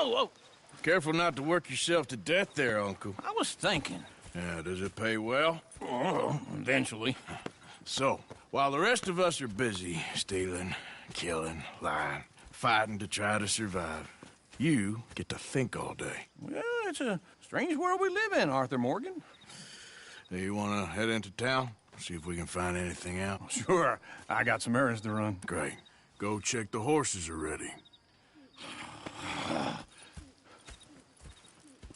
Oh, Careful not to work yourself to death there, Uncle. I was thinking. Yeah, does it pay well? Oh, eventually. So, while the rest of us are busy stealing, killing, lying, fighting to try to survive, you get to think all day. Well, it's a strange world we live in, Arthur Morgan. Hey, you want to head into town? See if we can find anything out? Sure, I got some errands to run. Great. Go check the horses are ready.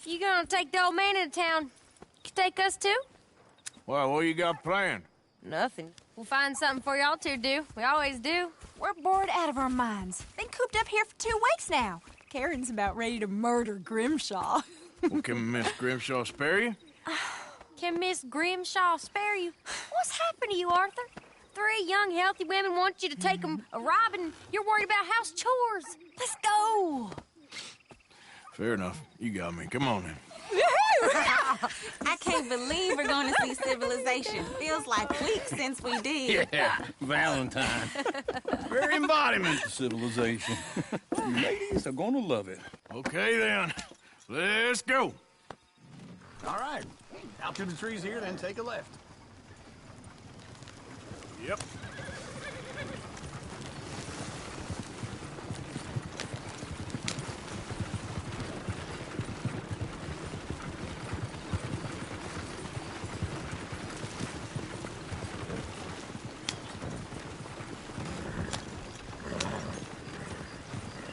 You gonna take the old man into town? You take us too? Well, what you got planned? Nothing. We'll find something for y'all to do. We always do. We're bored out of our minds. Been cooped up here for 2 weeks now. Karen's about ready to murder Grimshaw. Well, can Miss Grimshaw spare you? Can Miss Grimshaw spare you? What's happened to you, Arthur? 3 young, healthy women want you to take them a robbing. You're worried about house chores. Let's go. Fair enough. You got me. Come on then. I can't believe we're going to see civilization. Feels like weeks since we did. Yeah, Valentine. Very embodiment of civilization. You ladies are gonna love it. Okay then. Let's go. All right. Out to the trees here, then take a left. Yep.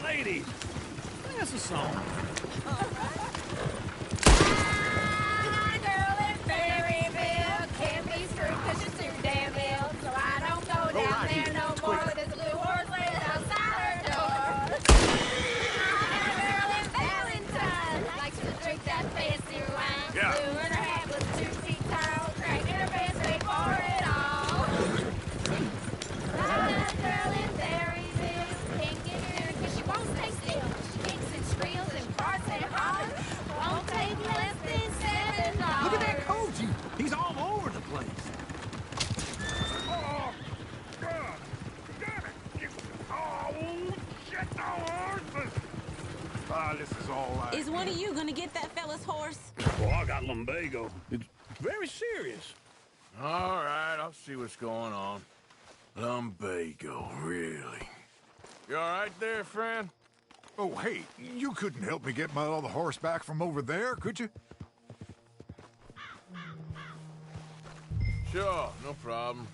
Ladies, sing us a song. Look at that coach. He's all over the place. Oh, God! Damn it! Oh, shit, the horses! Ah, this is all right. Is one of you going to get that fella's horse? Oh, I got lumbago. It's very serious. All right, I'll see what's going on. Lumbago, really? You all right there, friend? Oh, hey, you couldn't help me get my other horse back from over there, could you? Sure, no problem.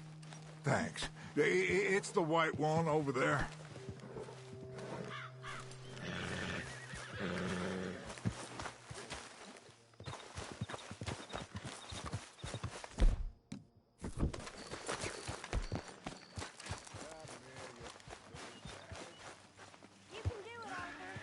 Thanks. It's the white one over there. You can do it, Arthur.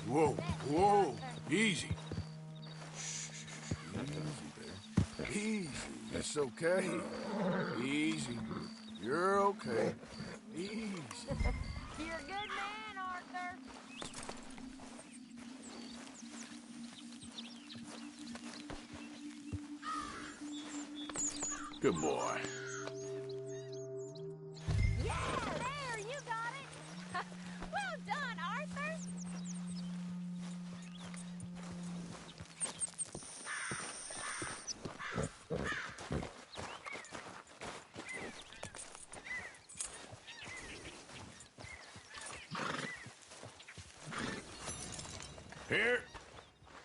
Whoa, whoa, easy. Easy there. Easy. It's okay. Easy. You're okay. Easy. You're a good man, Arthur. Good boy. Yeah, there, you got it. Well done, Arthur.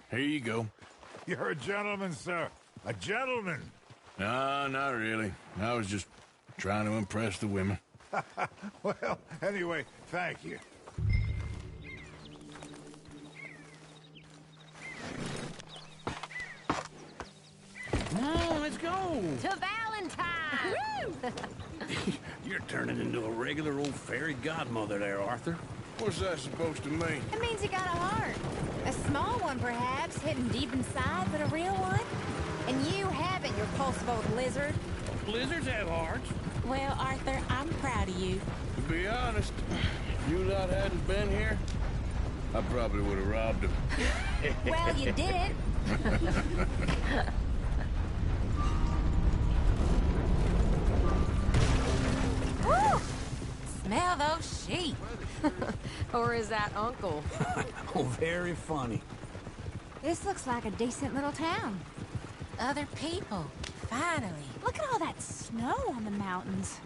Here you go. You're a gentleman, sir. A gentleman. No, not really. I was just trying to impress the women. Well, anyway, thank you. Come on, let's go. To Valentine. You're turning into a regular old fairy godmother there, Arthur. What's that supposed to mean? It means you got a heart. A small one, perhaps, hidden deep inside, but a real one. And you haven't, you repulsive old lizard. Blizzards have hearts. Well, Arthur, I'm proud of you. To be honest, if you lot hadn't been here, I probably would have robbed him. Well, you did it. Smell those sheep. Or is that Uncle? Oh, very funny. This looks like a decent little town. Other people. Finally. Look at all that snow on the mountains.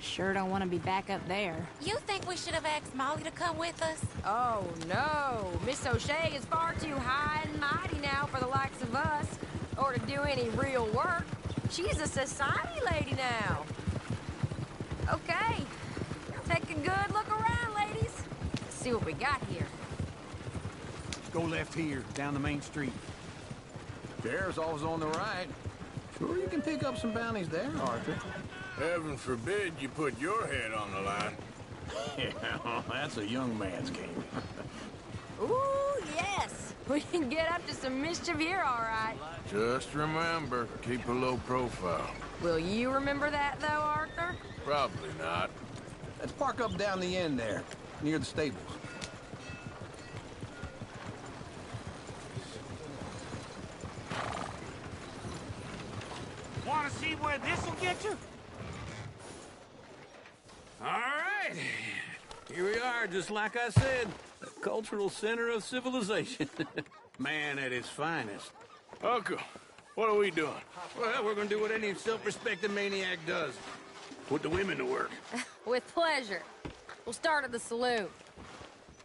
Sure don't want to be back up there. You think we should have asked Molly to come with us? Oh, no. Miss O'Shea is far too high and mighty now for the likes of us, or to do any real work. She's a society lady now. Okay. Take a good look around, ladies. Let's see what we got here. Go left here, down the main street. Sheriff's always on the right. Sure you can pick up some bounties there, Arthur. Heaven forbid you put your head on the line. Yeah, that's a young man's game. Ooh, yes. We can get up to some mischief here, all right. Just remember, keep a low profile. Will you remember that, though, Arthur? Probably not. Let's park up down the end there, near the stables. Want to see where this'll get you? All right. Here we are, just like I said. The cultural center of civilization. Man at his finest. Uncle, what are we doing? Well, we're gonna do what any self-respecting maniac does. Put the women to work. With pleasure. We'll start at the saloon.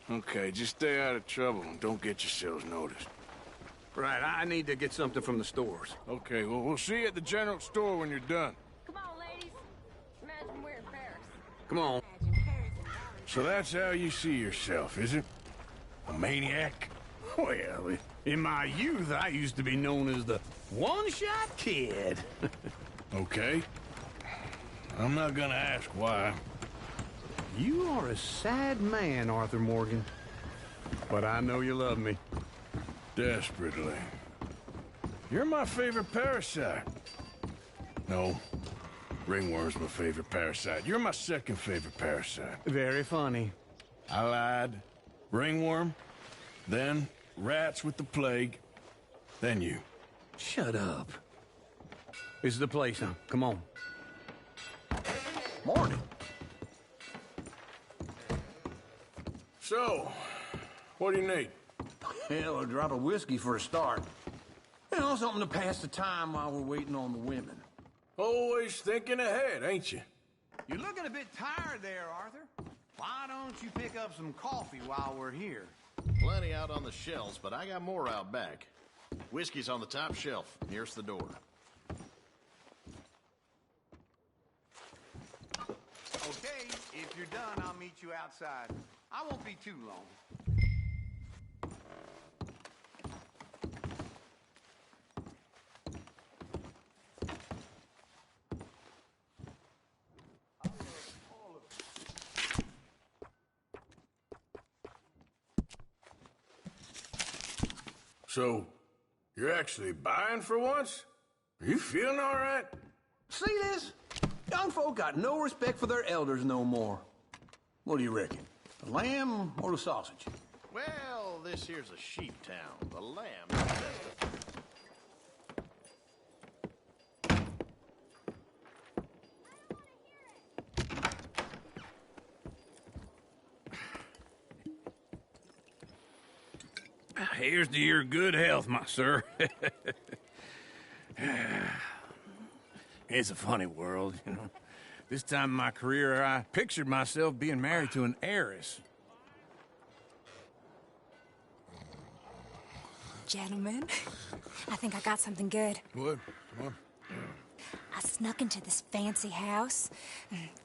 Okay, just stay out of trouble and don't get yourselves noticed. Right, I need to get something from the stores. Okay, well, we'll see you at the general store when you're done. Come on, ladies. Imagine we're in Paris. Come on. So that's how you see yourself, is it? A maniac? Well, in my youth, I used to be known as the one-shot kid. Okay. I'm not gonna ask why. You are a sad man, Arthur Morgan. But I know you love me. Desperately. You're my favorite parasite. No. Ringworm's my favorite parasite. You're my second favorite parasite. Very funny. I lied. Ringworm. Then rats with the plague. Then you. Shut up. This is the place, huh? Come on. Morning. So, what do you need? Hell, a drop of whiskey for a start. You know, something to pass the time while we're waiting on the women. Always thinking ahead, ain't you? You're looking a bit tired there, Arthur. Why don't you pick up some coffee while we're here? Plenty out on the shelves, but I got more out back. Whiskey's on the top shelf, nearest the door. Okay, if you're done, I'll meet you outside. I won't be too long. So, you're actually buying for once? Are you feeling all right? See this? Young folk got no respect for their elders no more. What do you reckon? The lamb or the sausage? Well, this here's a sheep town. The lamb is the best of Here's to your good health, my sir. It's a funny world, you know. This time in my career, I pictured myself being married to an heiress. Gentlemen, I think I got something good. What? Come on. I snuck into this fancy house.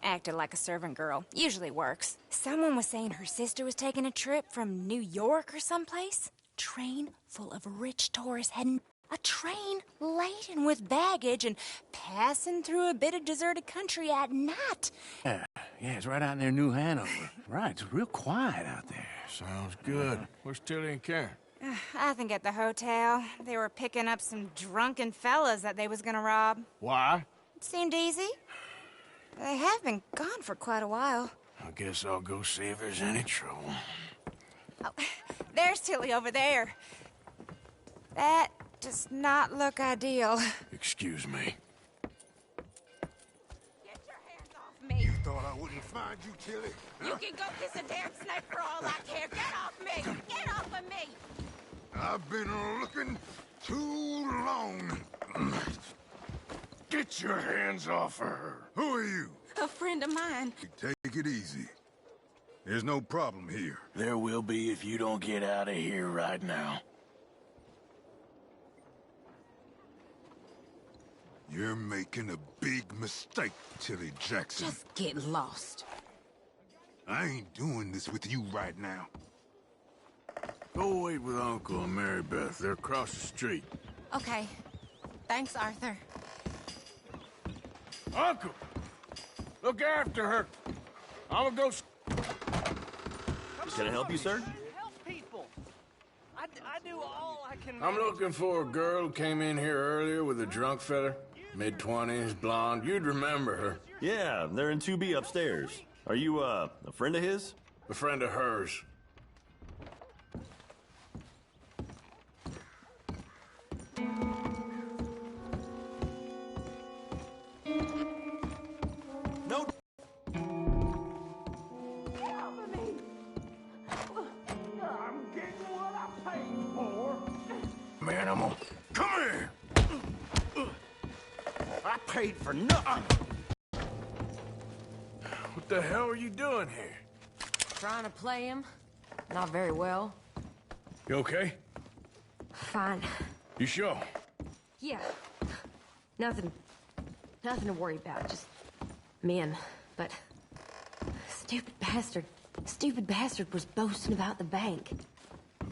Acted like a servant girl. Usually works. Someone was saying her sister was taking a trip from New York or someplace. Train full of rich tourists heading... A train laden with baggage and passing through a bit of deserted country at night. Yeah, it's right out near New Hanover. Right, it's real quiet out there. Sounds good. Where's Tilly and Karen? I think at the hotel. They were picking up some drunken fellas that they was gonna rob. Why? It seemed easy. They have been gone for quite a while. I guess I'll go see if there's any trouble. Oh, there's Tilly over there. That does not look ideal. Excuse me. Get your hands off me. Thought I wouldn't find mind you, Tilly. You can go kiss a damn snake for all I care. Get off me! Get off of me! I've been looking too long. Get your hands off her. Who are you? A friend of mine. Take it easy. There's no problem here. There will be if you don't get out of here right now. You're making a big mistake, Tilly Jackson. Just get lost. I ain't doing this with you right now. Go wait with Uncle and Mary Beth. They're across the street. Okay. Thanks, Arthur. Uncle! Look after her. I'm gonna go... Can I help you, sir? Help people. I do all I can. I'm looking for a girl who came in here earlier with a drunk fella. Mid-20s, blonde. You'd remember her. Yeah, they're in 2B upstairs. Are you, a friend of his? A friend of hers. No. I'm getting what I paid for. Animal. Come here! I paid for nothing. What the hell are you doing here? Trying to play him. Not very well. You okay? Fine. You sure? Yeah. Nothing to worry about. Just men. But stupid bastard was boasting about the bank.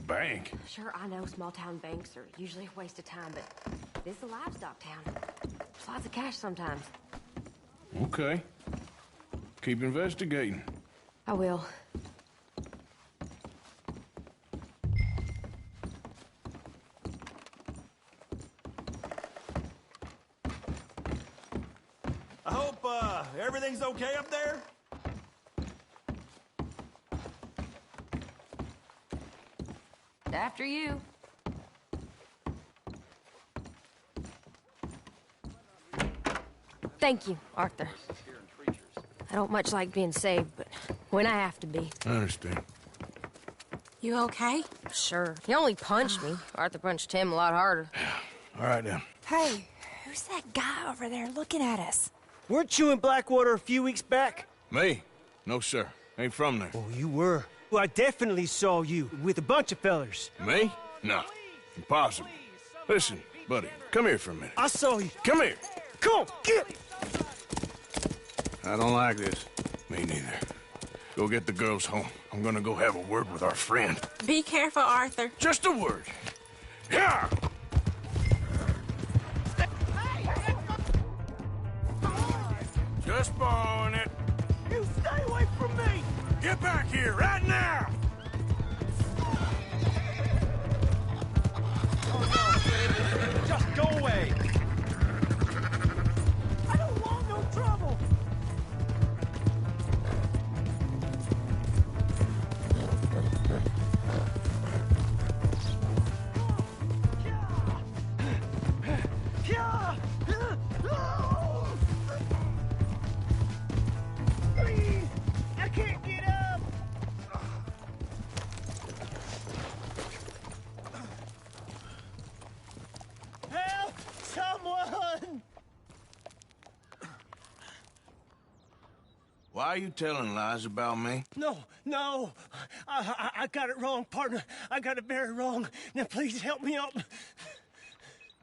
Bank? Sure, I know small town banks are usually a waste of time, but this is a livestock town. There's lots of cash sometimes. Okay. Keep investigating. I will. I hope, everything's okay up there? After you. Thank you, Arthur. I don't much like being saved, but when I have to be. I understand. You okay? Sure. He only punched me. Arthur punched him a lot harder. All right, then. Hey, who's that guy over there looking at us? Weren't you in Blackwater a few weeks back? Me? No, sir. Ain't from there. Oh, you were. Well, I definitely saw you with a bunch of fellers. Me? No. Impossible. Listen, buddy, come here for a minute. I saw you. Come here. Come on, get! I don't like this. Me neither. Go get the girls home. I'm gonna go have a word with our friend. Be careful, Arthur. Just a word. Yeah! Just borrowing it. You stay away from me! Get back here right now! Just go away! I don't want no trouble! Please! I can't get up! Help! Someone! Why are you telling lies about me? No. I got it wrong, partner. I got it very wrong. Now please help me up.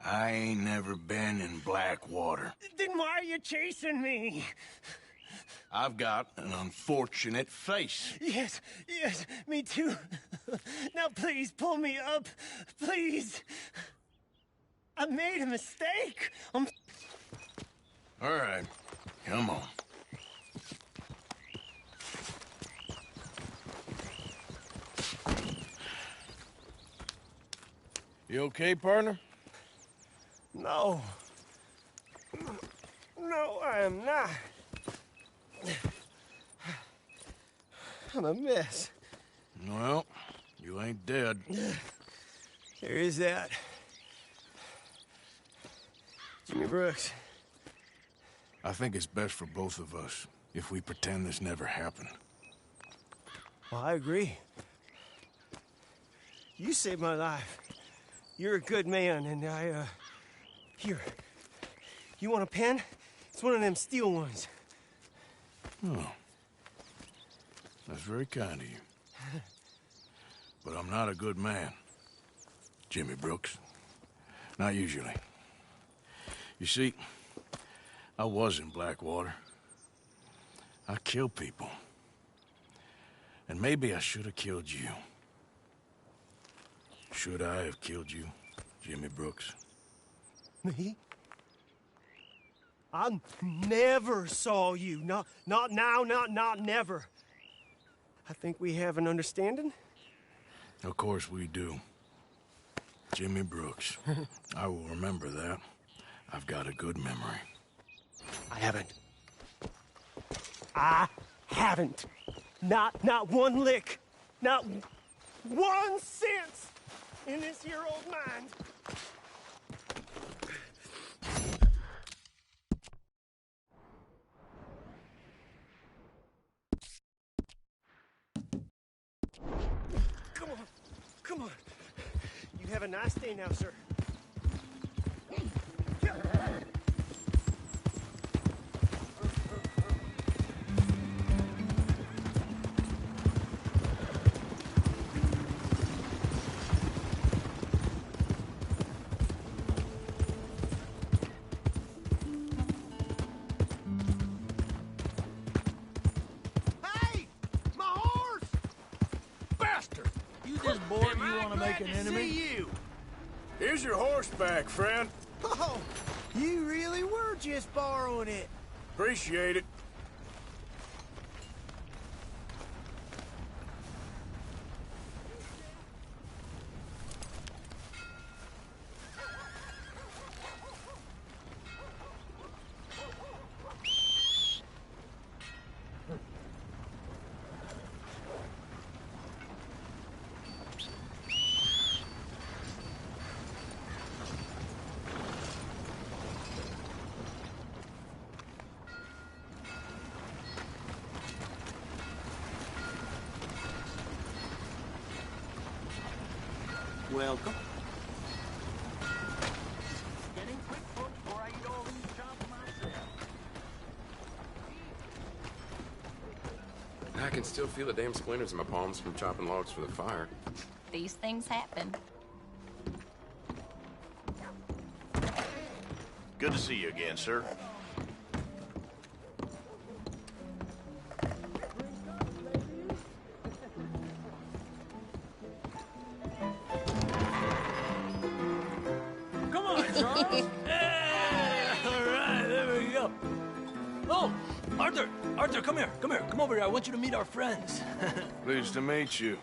I ain't never been in Blackwater. Then why are you chasing me? I've got an unfortunate face. Yes, me too. Now please pull me up. Please. I made a mistake. All right, come on. You okay, partner? No. No, I am not. I'm a mess. Well, you ain't dead. There is that. Jimmy Brooks. I think it's best for both of us if we pretend this never happened. Well, I agree. You saved my life. You're a good man, and Here. You want a pen? It's one of them steel ones. Oh. That's very kind of you. But I'm not a good man, Jimmy Brooks. Not usually. You see, I was in Blackwater. I killed people. And maybe I should have killed you. Should I have killed you, Jimmy Brooks? Me? I never saw you. Not now, not never. I think we have an understanding. Of course we do. Jimmy Brooks. I will remember that. I've got a good memory. I haven't. Not one lick. Not 1 cent in this here old mind. Come on. You have a nice day now, sir. Hey! My horse! Bastard! You just bored you want to make an enemy? See you. Here's your horse back, friend. Oh, you really were just borrowing it. Appreciate it. Welcome. Getting quick foot before I eat all these chops myself. I can still feel the damn splinters in my palms from chopping logs for the fire. These things happen. Good to see you again, sir. Come on, Charles. Hey, all right, there we go. Oh, Arthur, come here. Come over here. I want you to meet our friends. Pleased to meet you.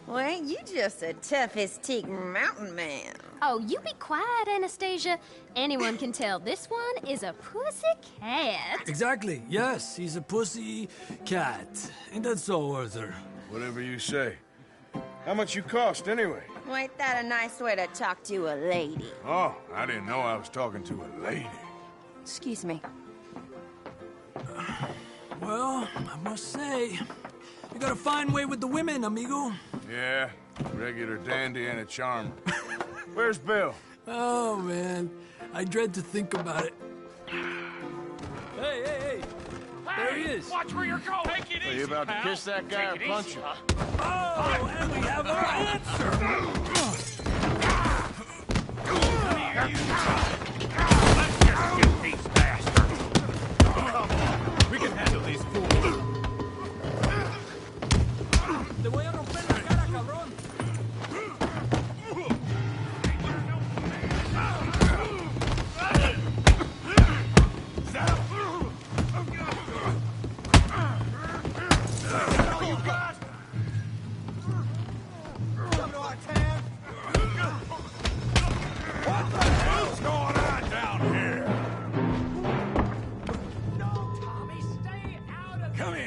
Well, ain't you just a toughest teak mountain man? Oh, you be quiet, Anastasia. Anyone can tell this one is a pussy cat. Exactly. Yes, he's a pussy cat. Ain't that so, Arthur? Whatever you say. How much you cost, anyway? Well, ain't that a nice way to talk to a lady? Oh, I didn't know I was talking to a lady. Excuse me. Well, I must say, you got a fine way with the women, amigo. Yeah, regular dandy and a charmer. Where's Bill? Oh, man. I dread to think about it. Hey! There he is. Watch where you're going. Take it Are easy, you about pal. to kiss that guy or Take it punch easy, him? Oh, and we have our answer. Let's just get these bastards. Come on, we can handle these fools. Te voy a romper la cara, cabrón. Come to our town. What the hell's going on down here? Come here.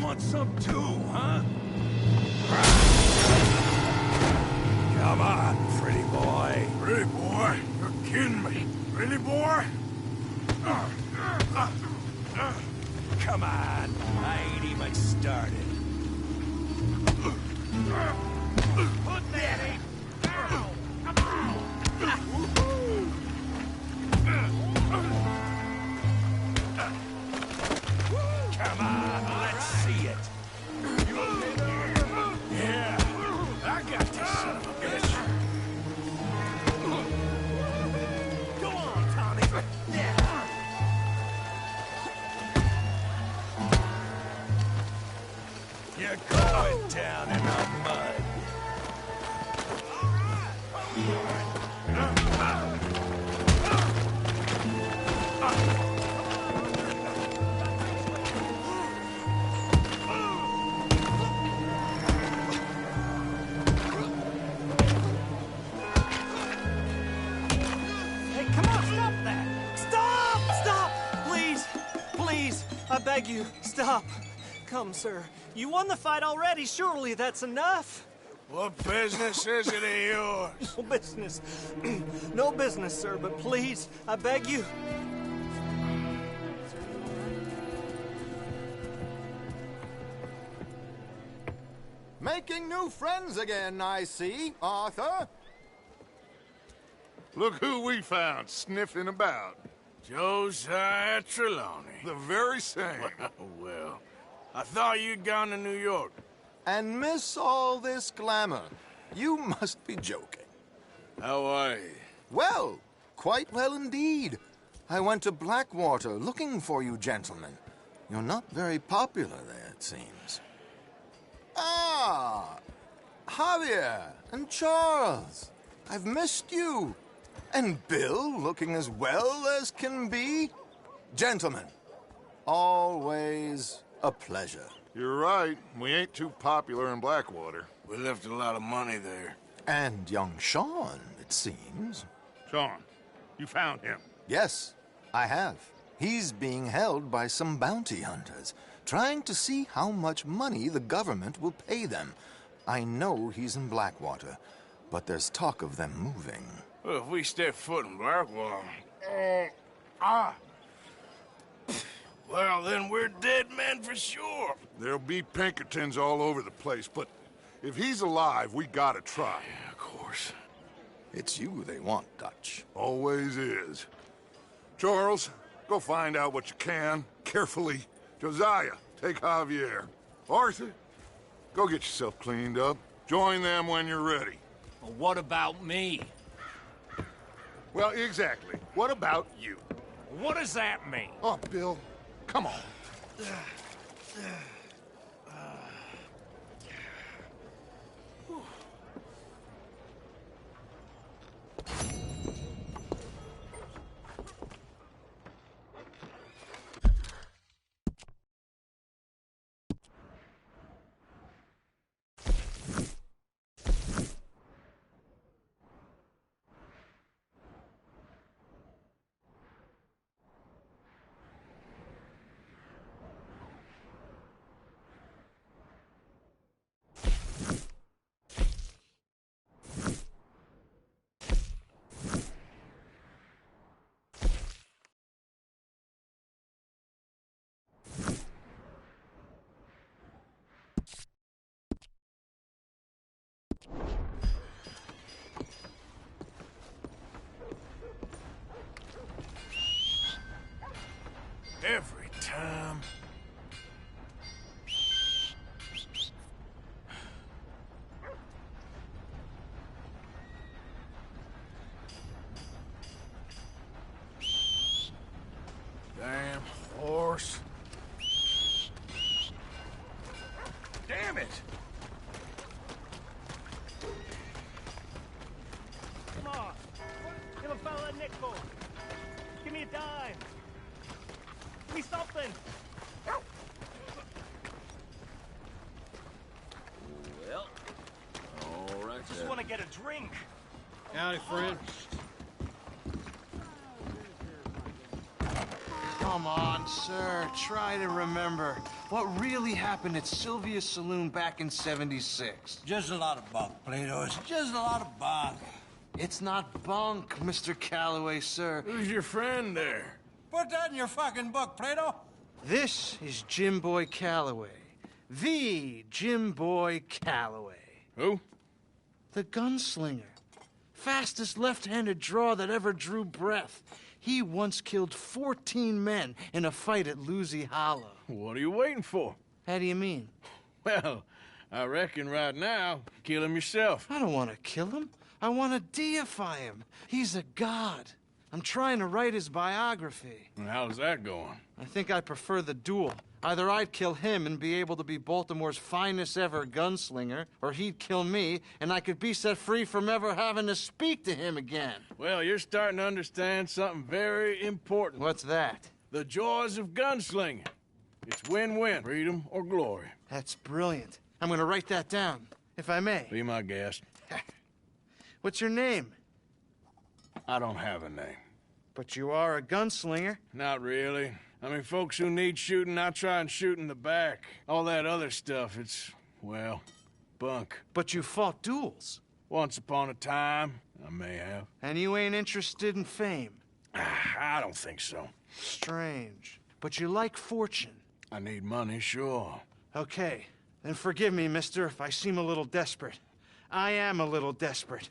want some too, huh? Come on, pretty boy. Pretty boy? You're kidding me. Pretty boy? Come on. I ain't even started. Put that in. Down. Come on. Come on, let's see it. Yeah, I got this son of a bitch. Go on, Tommy. Yeah. You're going down in the mud. I beg you, stop. Come, sir. You won the fight already. Surely that's enough. What business is it of yours? No business. No business, sir, but please, I beg you. Making new friends again, I see, Arthur. Look who we found sniffing about. Josiah Trelawney. The very same. Well, I thought you'd gone to New York. And miss all this glamour. You must be joking. How are you? Well, quite well indeed. I went to Blackwater looking for you gentlemen. You're not very popular there, it seems. Ah, Javier and Charles. I've missed you. And Bill looking as well as can be. Gentlemen, always a pleasure. You're right. We ain't too popular in Blackwater. We left a lot of money there. And young Sean, it seems. Sean, you found him? Yes, I have. He's being held by some bounty hunters, trying to see how much money the government will pay them. I know he's in Blackwater, but there's talk of them moving. Well, if we step foot in Blackwater... Well, then we're dead men for sure. There'll be Pinkertons all over the place, but if he's alive, we gotta try. Yeah, of course. It's you they want, Dutch. Always is. Charles, go find out what you can, carefully. Josiah, take Javier. Arthur, go get yourself cleaned up. Join them when you're ready. Well, what about me? Well, exactly. What about you? What does that mean? Oh, Bill, come on. Every time. Damn horse. Damn it! Come on. Give a fella a nickel. Give me a dime. Give me something. Well, all right. Just want to get a drink. Howdy, friend. Come on, sir. Try to remember what really happened at Sylvia's Saloon back in '76. Just a lot of bunk, Plato. It's just a lot of bunk. It's not bunk, Mr. Calloway, sir. Who's your friend there? Put that in your fucking book, Plato. This is Jim Boy Calloway. The Jim Boy Calloway. Who? The gunslinger. Fastest left-handed draw that ever drew breath. He once killed 14 men in a fight at Lucy Hollow. What are you waiting for? How do you mean? Well, I reckon right now, kill him yourself. I don't want to kill him. I want to deify him. He's a god. I'm trying to write his biography. And how's that going? I think I prefer the duel. Either I'd kill him and be able to be Baltimore's finest ever gunslinger, or he'd kill me and I could be set free from ever having to speak to him again. Well, you're starting to understand something very important. What's that? The joys of gunslinging. It's win-win, freedom or glory. That's brilliant. I'm going to write that down, if I may. Be my guest. What's your name? I don't have a name. But you are a gunslinger. Not really. I mean, folks who need shooting, I try and shoot in the back. All that other stuff, it's, well, bunk. But you fought duels. Once upon a time, I may have. And you ain't interested in fame. I don't think so. Strange. But you like fortune. I need money, sure. Okay. Then forgive me, mister, if I seem a little desperate. I am a little desperate.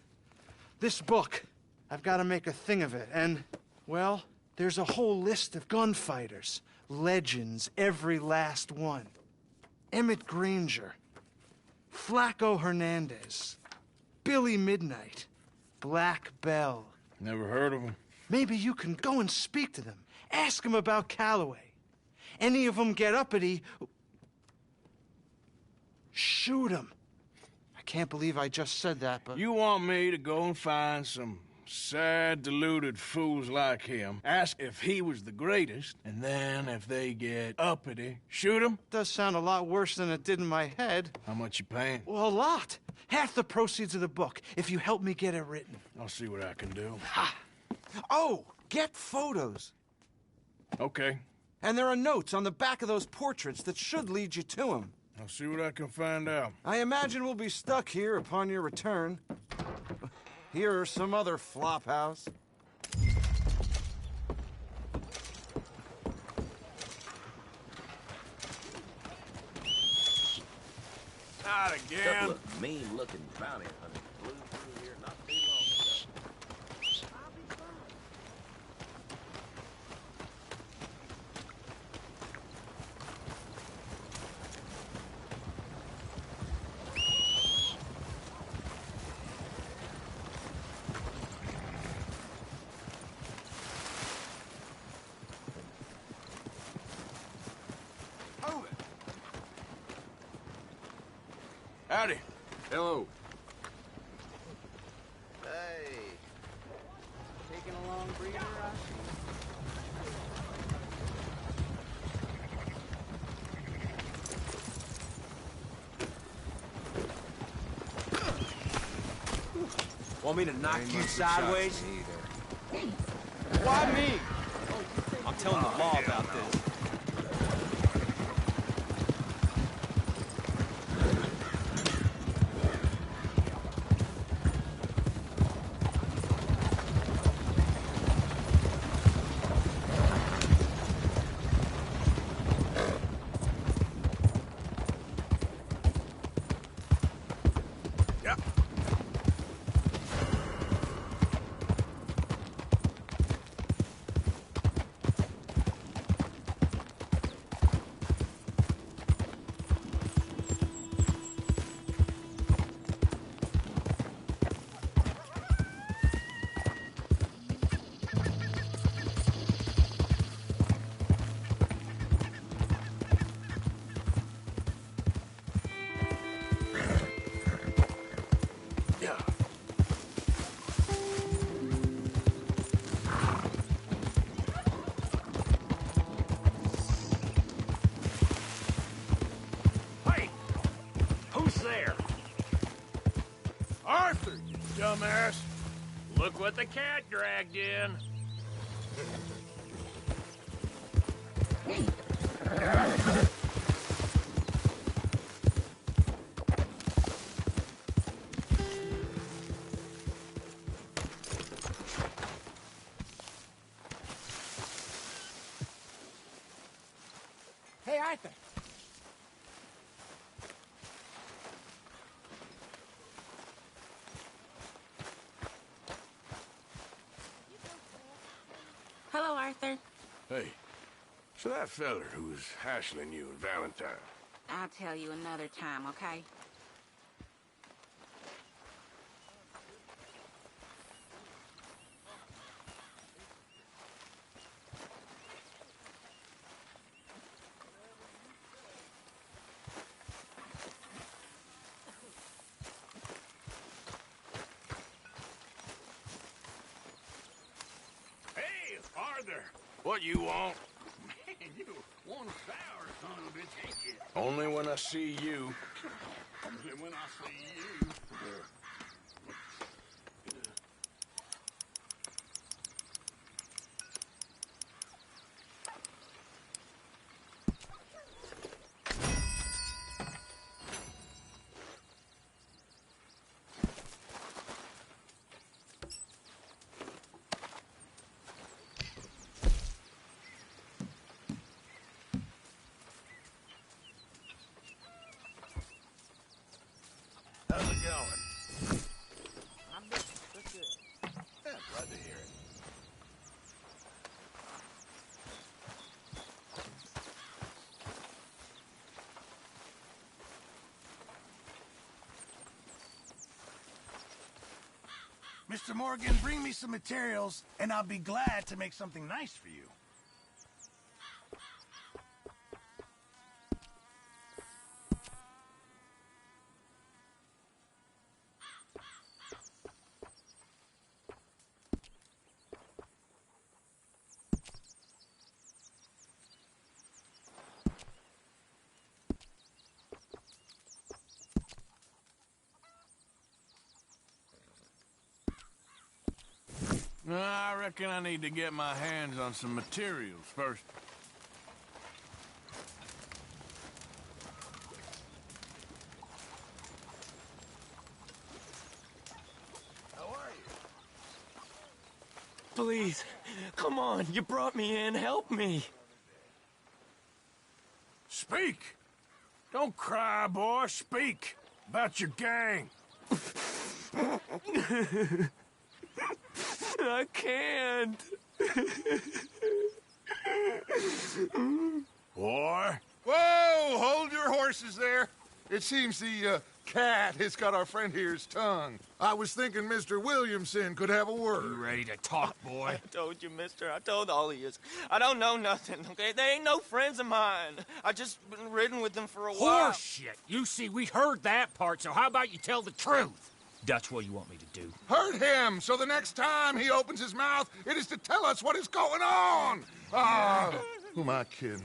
This book, I've got to make a thing of it, and, well, there's a whole list of gunfighters. Legends, every last one. Emmett Granger, Flaco Hernandez, Billy Midnight, Black Bell. Never heard of them. Maybe you can go and speak to them. Ask them about Calloway. Any of them get uppity, shoot them. I can't believe I just said that, but... You want me to go and find some sad, deluded fools like him, ask if he was the greatest, and then if they get uppity, shoot him? Does sound a lot worse than it did in my head. How much you paying? Well, a lot. Half the proceeds of the book, if you help me get it written. I'll see what I can do. Ha! Oh, get photos. Okay. And there are notes on the back of those portraits that should lead you to him. I'll see what I can find out. I imagine we'll be stuck here upon your return. Here are some other flophouse. Not again. Couple of mean-looking bounty hunters blew through here not too long ago. Howdy. Hello. Hey. Taking a long breather, Want me to knock you sideways? Why me? I'm telling the law about this. Arthur, you dumbass. Look what the cat dragged in. Hey, Arthur. Hello, Arthur. Hey, so that feller who was hassling you and Valentine. I'll tell you another time, okay? Hey, Arthur, what you want? Man, you one sour son of a bitch, ain't you? Only when I see you. Only when I see you. How's it going? Yeah, glad to hear it. Mr. Morgan, bring me some materials, and I'll be glad to make something nice for you. I reckon I need to get my hands on some materials first. How are you? Please, come on. You brought me in. Help me. Speak! Don't cry, boy. Speak about your gang. I can't. Boy. Whoa! Hold your horses there. It seems the cat has got our friend here's tongue. I was thinking Mr. Williamson could have a word. You ready to talk, boy? I told you, mister. I told all of you. I don't know nothing, okay? They ain't no friends of mine. I just been ridden with them for a while. Horse shit. You see, we heard that part, so how about you tell the truth? That's what you want me to do. Hurt him, so the next time he opens his mouth, it is to tell us what is going on. Ah, who am I kidding?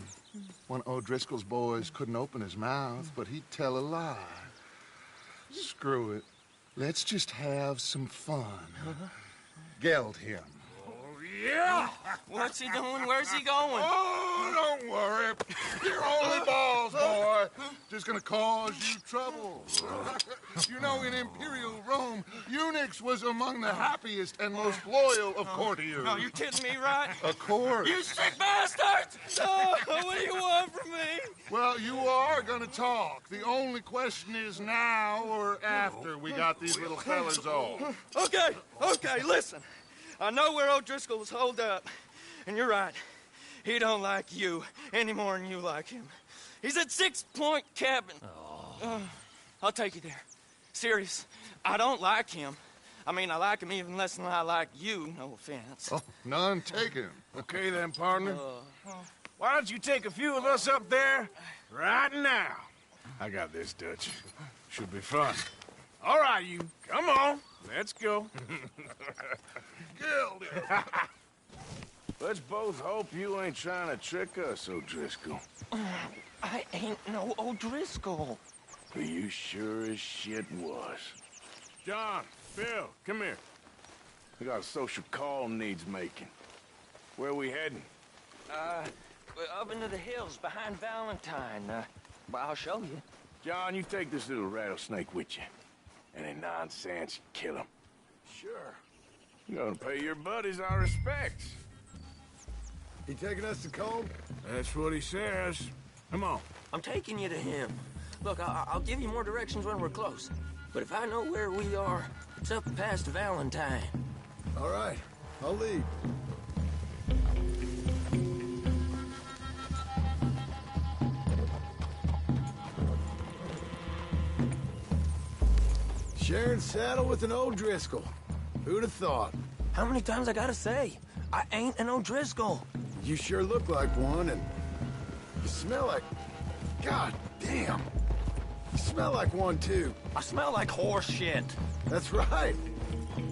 One of O'Driscoll's boys couldn't open his mouth, but he'd tell a lie. Screw it. Let's just have some fun. Geld him. Yeah! What's he doing? Where's he going? Oh, don't worry. You're only balls, boy. Just gonna cause you trouble. You know, in Imperial Rome, eunuchs was among the happiest and most loyal of courtiers. No, you're kidding me, right? Of course. You sick bastard! Oh, what do you want from me? Well, you are gonna talk. The only question is now or after we got these little fellas off. Okay, listen. I know where O'Driscoll is holed up, and you're right. He don't like you any more than you like him. He's at 6 Point Cabin. I'll take you there. Serious, I don't like him. I mean, I like him even less than I like you, no offense. Oh, none taken. Okay then, partner. Why don't you take a few of us up there right now? I got this, Dutch. Should be fun. All right, you. Come on. Let's go. Killed him. Let's both hope you ain't trying to trick us, O'Driscoll. I ain't no O'Driscoll. But you sure as shit was. John, Phil, come here. We got a social call needs making. Where are we heading? Up into the hills behind Valentine. Well, I'll show you. John, you take this little rattlesnake with you. Any nonsense, kill him. Sure. You're gonna pay your buddies our respects. He taking us to Colm? That's what he says. Come on. I'm taking you to him. Look, I'll give you more directions when we're close. But if I know where we are, it's up past Valentine. All right, I'll lead. Sharing saddle with an O'Driscoll. Who'd have thought? How many times I gotta say? I ain't an O'Driscoll. You sure look like one, and you smell like... God damn. You smell like one, too. I smell like horse shit. That's right.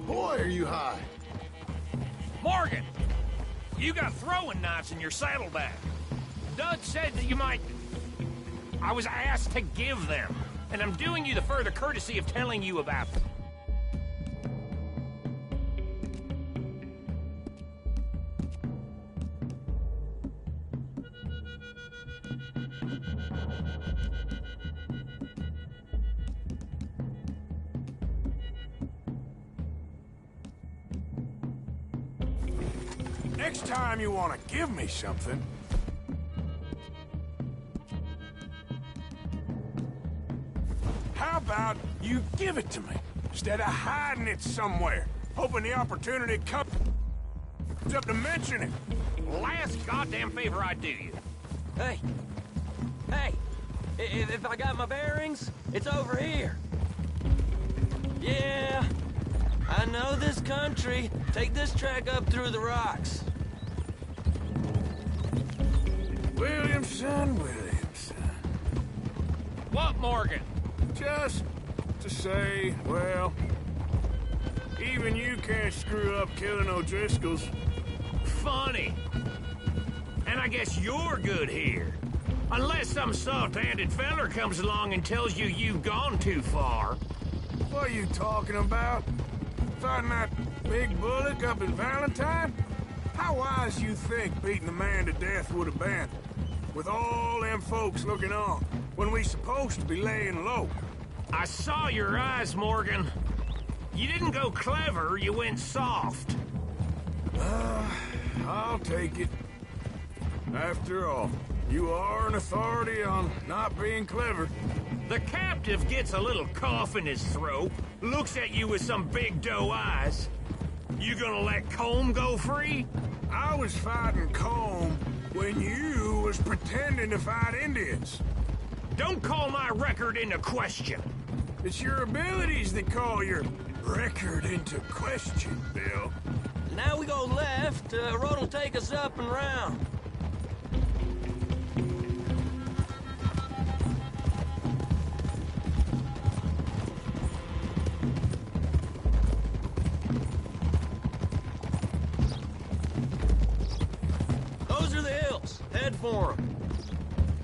Boy, are you high. Morgan! You got throwing knives in your saddlebag. Dud said that you might... I was asked to give them, and I'm doing you the further courtesy of telling you about them. Next time you want to give me something, how about you give it to me, instead of hiding it somewhere, hoping the opportunity comes up to mention it? Last goddamn favor I do you. Hey! Hey! If I got my bearings, it's over here. Yeah, I know this country. Take this track up through the rocks. Williamson. What, Morgan? Just to say, well, even you can't screw up killing O'Driscolls. Funny. And I guess you're good here. Unless some soft-handed feller comes along and tells you you've gone too far. What are you talking about? Fighting that big bullock up in Valentine? How wise you think beating a man to death would have been? With all them folks looking on, when we supposed to be laying low. I saw your eyes, Morgan. You didn't go clever, you went soft. I'll take it. After all, you are an authority on not being clever. The captive gets a little cough in his throat, looks at you with some big doe eyes. You gonna let Colm go free? I was fighting Colm when you was pretending to fight Indians. Don't call my record into question. It's your abilities that call your record into question, Bill. Now we go left. Road'll take us up and round. Those are the hills. Head for them.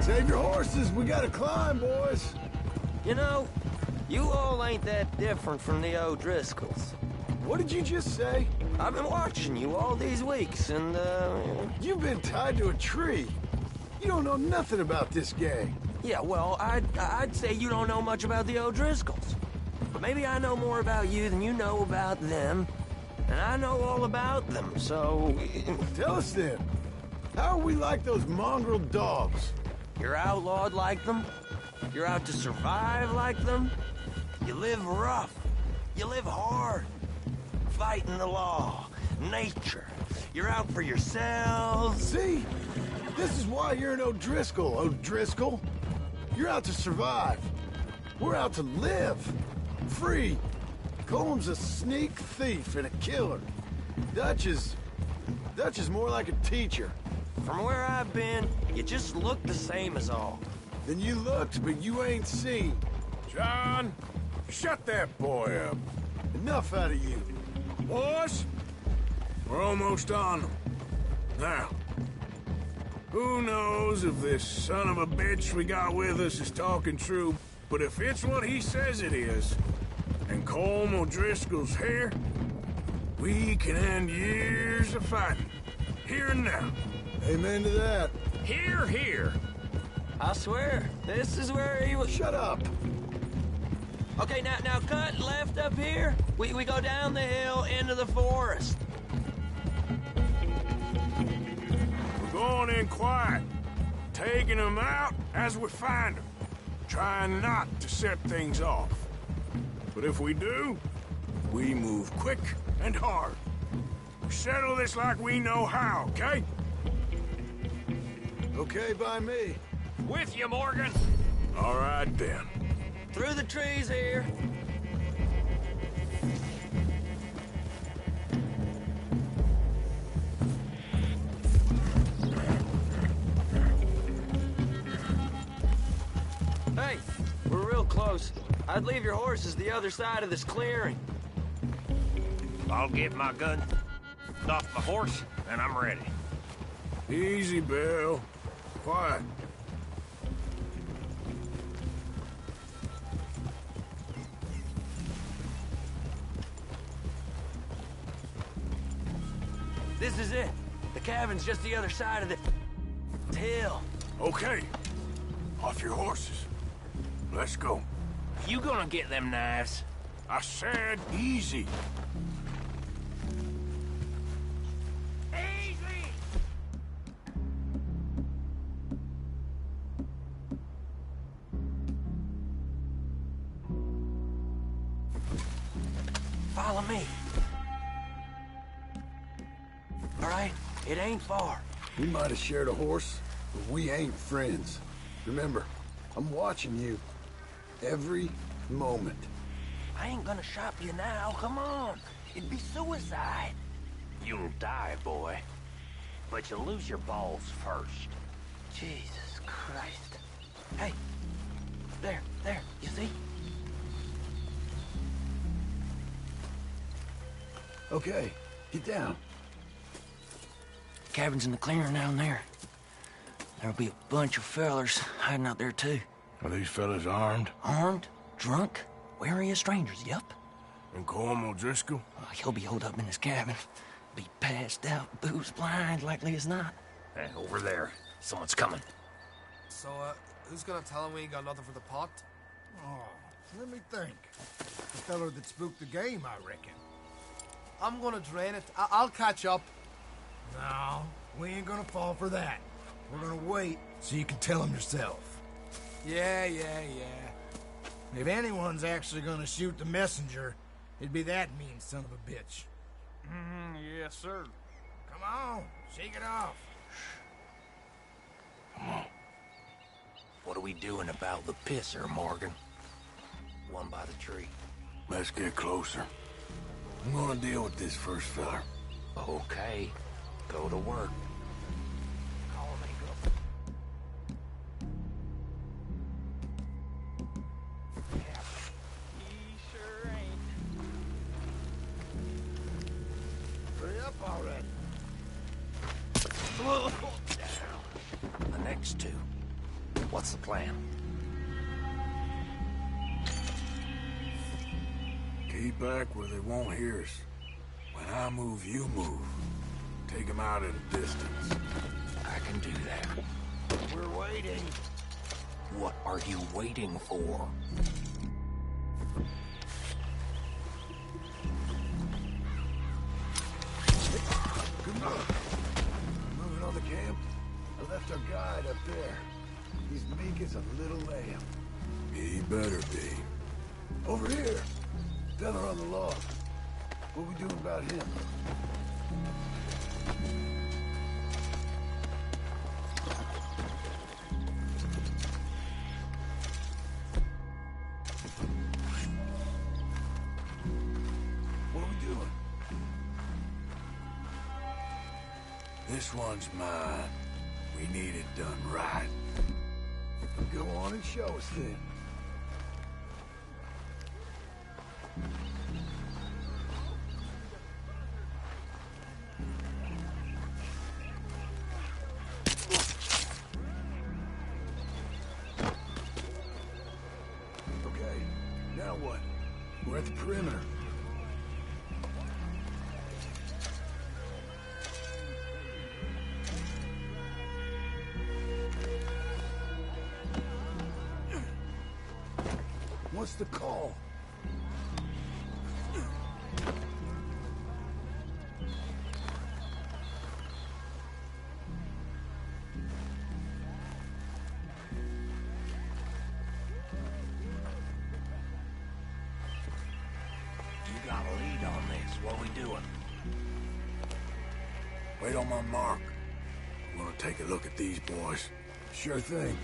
Save your horses. We gotta climb, boys. You know, you all ain't that different from the O'Driscolls. What did you just say? I've been watching you all these weeks, and, You've been tied to a tree. You don't know nothing about this gang. Yeah, well, I'd say you don't know much about the O'Driscolls. But maybe I know more about you than you know about them. And I know all about them, so... Tell us then. How are we like those mongrel dogs? You're outlawed like them. You're out to survive like them. You live rough. You live hard. Fighting the law. Nature. You're out for yourselves. See? This is why you're an O'Driscoll, O'Driscoll. You're out to survive. We're out to live. Free. Colm's a sneak thief and a killer. Dutch is more like a teacher. From where I've been, you just look the same as all. Then you looked, but you ain't seen. John, shut that boy up. Enough out of you. Boys, we're almost on them. Now, who knows if this son of a bitch we got with us is talking true, but if it's what he says it is, and Colm O'Driscoll's here, we can end years of fighting. Here and now. Amen to that. Here, here. I swear, this is where he was. Shut up. Okay, now cut left up here. We go down the hill into the forest. We're going in quiet, taking them out as we find them, trying not to set things off. But if we do, we move quick and hard. We settle this like we know how, okay? Okay by me. With you, Morgan. All right, then. Through the trees here. Hey, we're real close. I'd leave your horses the other side of this clearing. I'll get my gun off my horse, and I'm ready. Easy, Bill. Quiet. This is it. The cabin's just the other side of the hill. Okay. Off your horses. Let's go. You gonna get them knives? I said easy. Easy! Follow me. All right? It ain't far. We might have shared a horse, but we ain't friends. Remember, I'm watching you. Every moment. I ain't gonna shop you now. Come on. It'd be suicide. You'll die, boy. But you'll lose your balls first. Jesus Christ. Hey. There. You see? Okay, get down. Cabin's in the clearing down there. There'll be a bunch of fellers hiding out there, too. Are these fellas armed? Armed? Drunk? Wary of strangers, yup. And Colm O'Driscoll? He'll be holed up in his cabin. Be passed out, booze blind, likely as not. Hey, over there. Someone's coming. So, who's gonna tell him we ain't got nothing for the pot? Oh, let me think. The feller that spooked the game, I reckon. I'm gonna drain it. I'll catch up. No, we ain't gonna fall for that. We're gonna wait so you can tell him yourself. Yeah. If anyone's actually gonna shoot the messenger, it'd be that mean son of a bitch. Yes, sir. Come on, shake it off. Come on. What are we doing about the pisser, Morgan? One by the tree. Let's get closer. I'm gonna deal with this first fella. Okay. Go to work. Hurry up already. The next two. What's the plan? Keep back where they won't hear us. When I move, you move. Take them out at a distance. I can do that. We're waiting. What are you waiting for? Good luck. Moving on the camp. I left our guide up there. He's meek as a little lamb. He better be. Over here. Fella on the log. What we doing about him? What are we doing? This one's mine. We need it done right. Go on and show us then. Okay, now what? We're at the perimeter. What's the call? You got a lead on this. What we doing? Wait on my mark. I'm gonna take a look at these boys. Sure thing.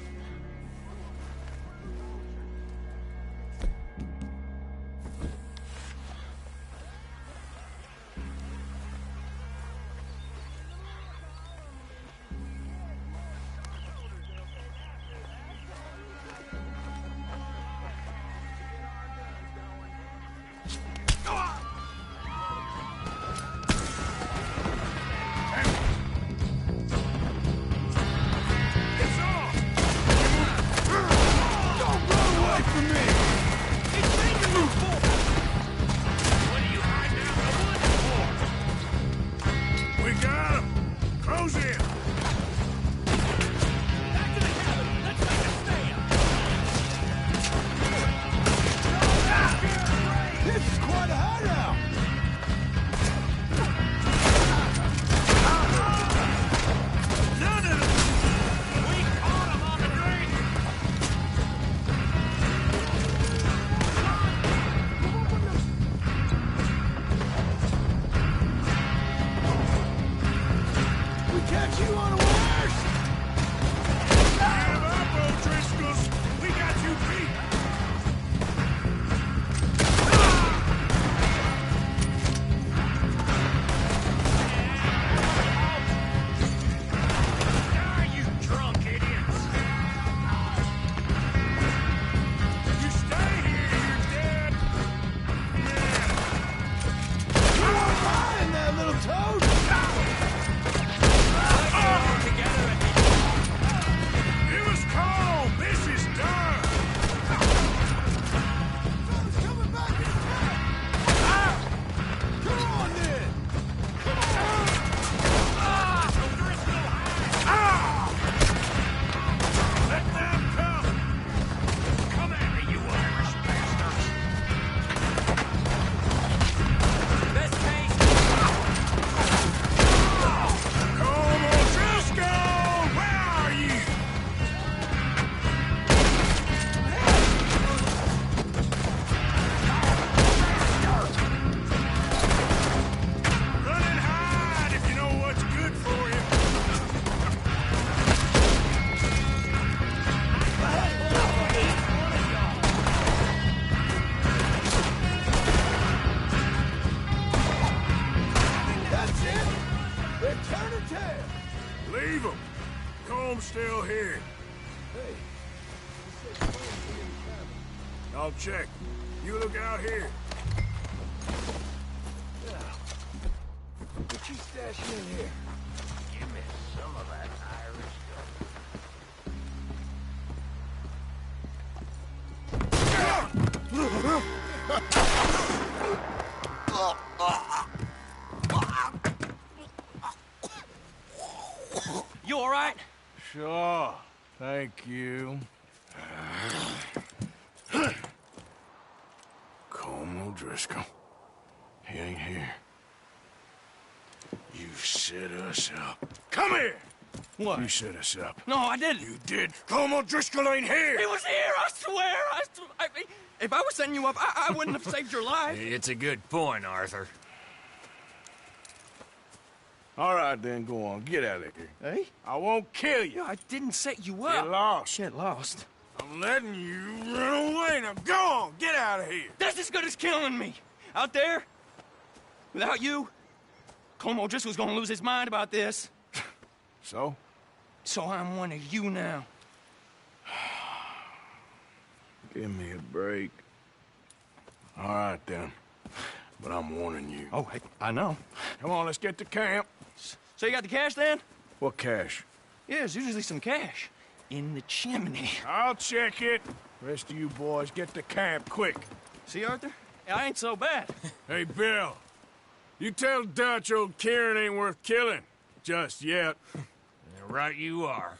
Leave him. Comb's still here. I'll check. You look out here. What you stashing in here? Give me some of that Irish You all right? Sure. Thank you. Colm O'Driscoll. He ain't here. You set us up. Come here! What? You set us up. No, I didn't. You did. Colm O'Driscoll ain't here! He was here, I swear! I mean, if I was setting you up, I wouldn't have saved your life. It's a good point, Arthur. All right, then, go on. Get out of here. Hey? I won't kill you. I didn't set you up. Get lost. Get lost. I'm letting you run away. Now go on. Get out of here. That's as good as killing me. Out there, without you, Colm O'Driscoll's gonna lose his mind about this. So? So I'm one of you now. Give me a break. All right, then. But I'm warning you. Oh, hey, I know. Come on, let's get to camp. So you got the cash, then? What cash? Yeah, there's usually some cash. In the chimney. I'll check it. Rest of you boys, get to camp, quick. See, Arthur? I ain't so bad. Hey, Bill. You tell Dutch old Kieran ain't worth killing. Just yet. Right you are.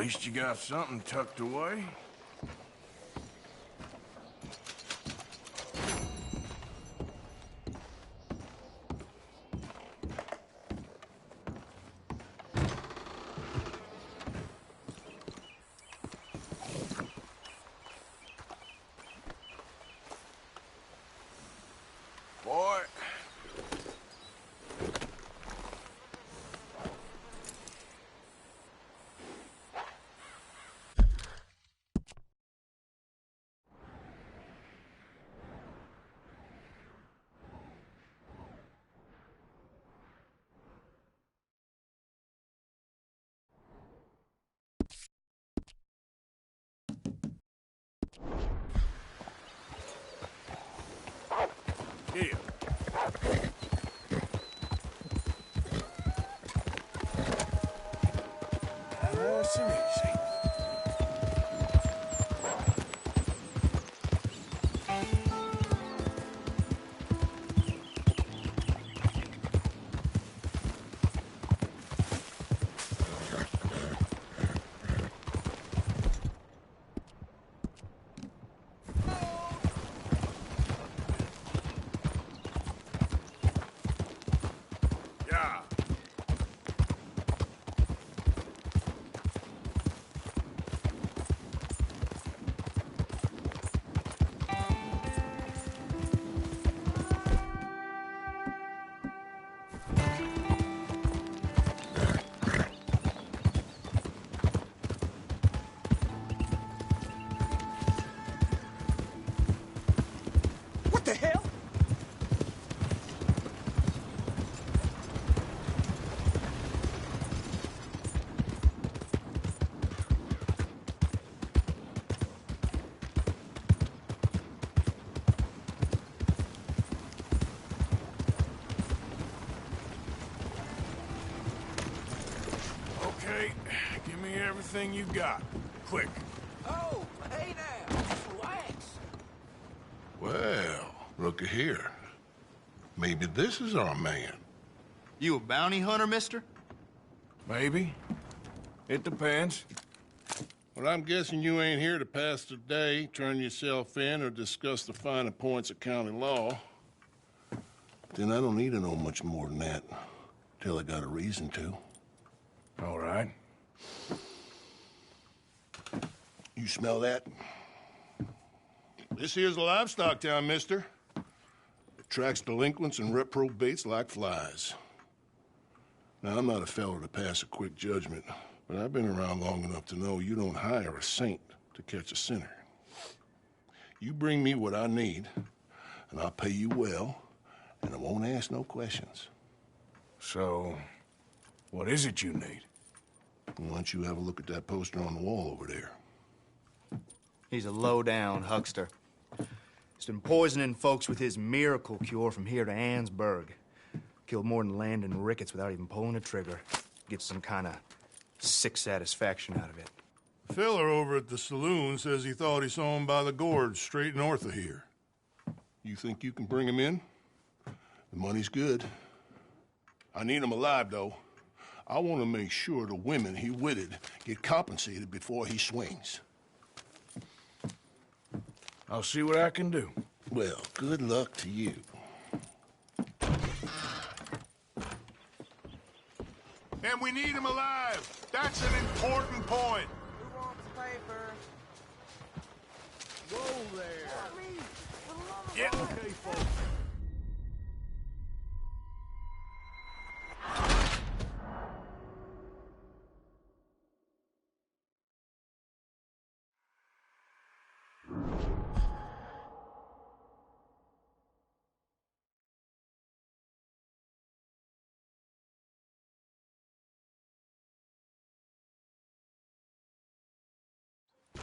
least you got something tucked away. Boy. Here. Nice and easy. Yeah. What the hell? Okay, give me everything you got. Quick. Oh, hey now. Just relax. Well, looky here. Maybe this is our man. You a bounty hunter, mister? Maybe. It depends. Well, I'm guessing you ain't here to pass the day, turn yourself in, or discuss the finer points of county law. Then I don't need to know much more than that, till I got a reason to. All right. You smell that? This here's a livestock town, mister. Attracts delinquents and reprobates like flies. Now, I'm not a fellow to pass a quick judgment, but I've been around long enough to know you don't hire a saint to catch a sinner. You bring me what I need, and I'll pay you well, and I won't ask no questions. So, what is it you need? Why don't you have a look at that poster on the wall over there? He's a low-down huckster. He's been poisoning folks with his miracle cure from here to Annesburg. Killed more than Landon Ricketts without even pulling a trigger. Gets some kind of sick satisfaction out of it. The fella over at the saloon says he thought he saw him by the gorge straight north of here. You think you can bring him in? The money's good. I need him alive, though. I want to make sure the women he witted get compensated before he swings. I'll see what I can do. Well, good luck to you. And we need him alive. That's an important point. Who wants paper? Whoa there. Yeah. Okay, folks.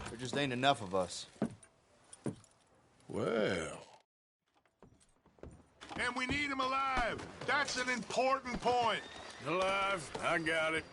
There just ain't enough of us. Well. And we need him alive. That's an important point. Alive? I got it.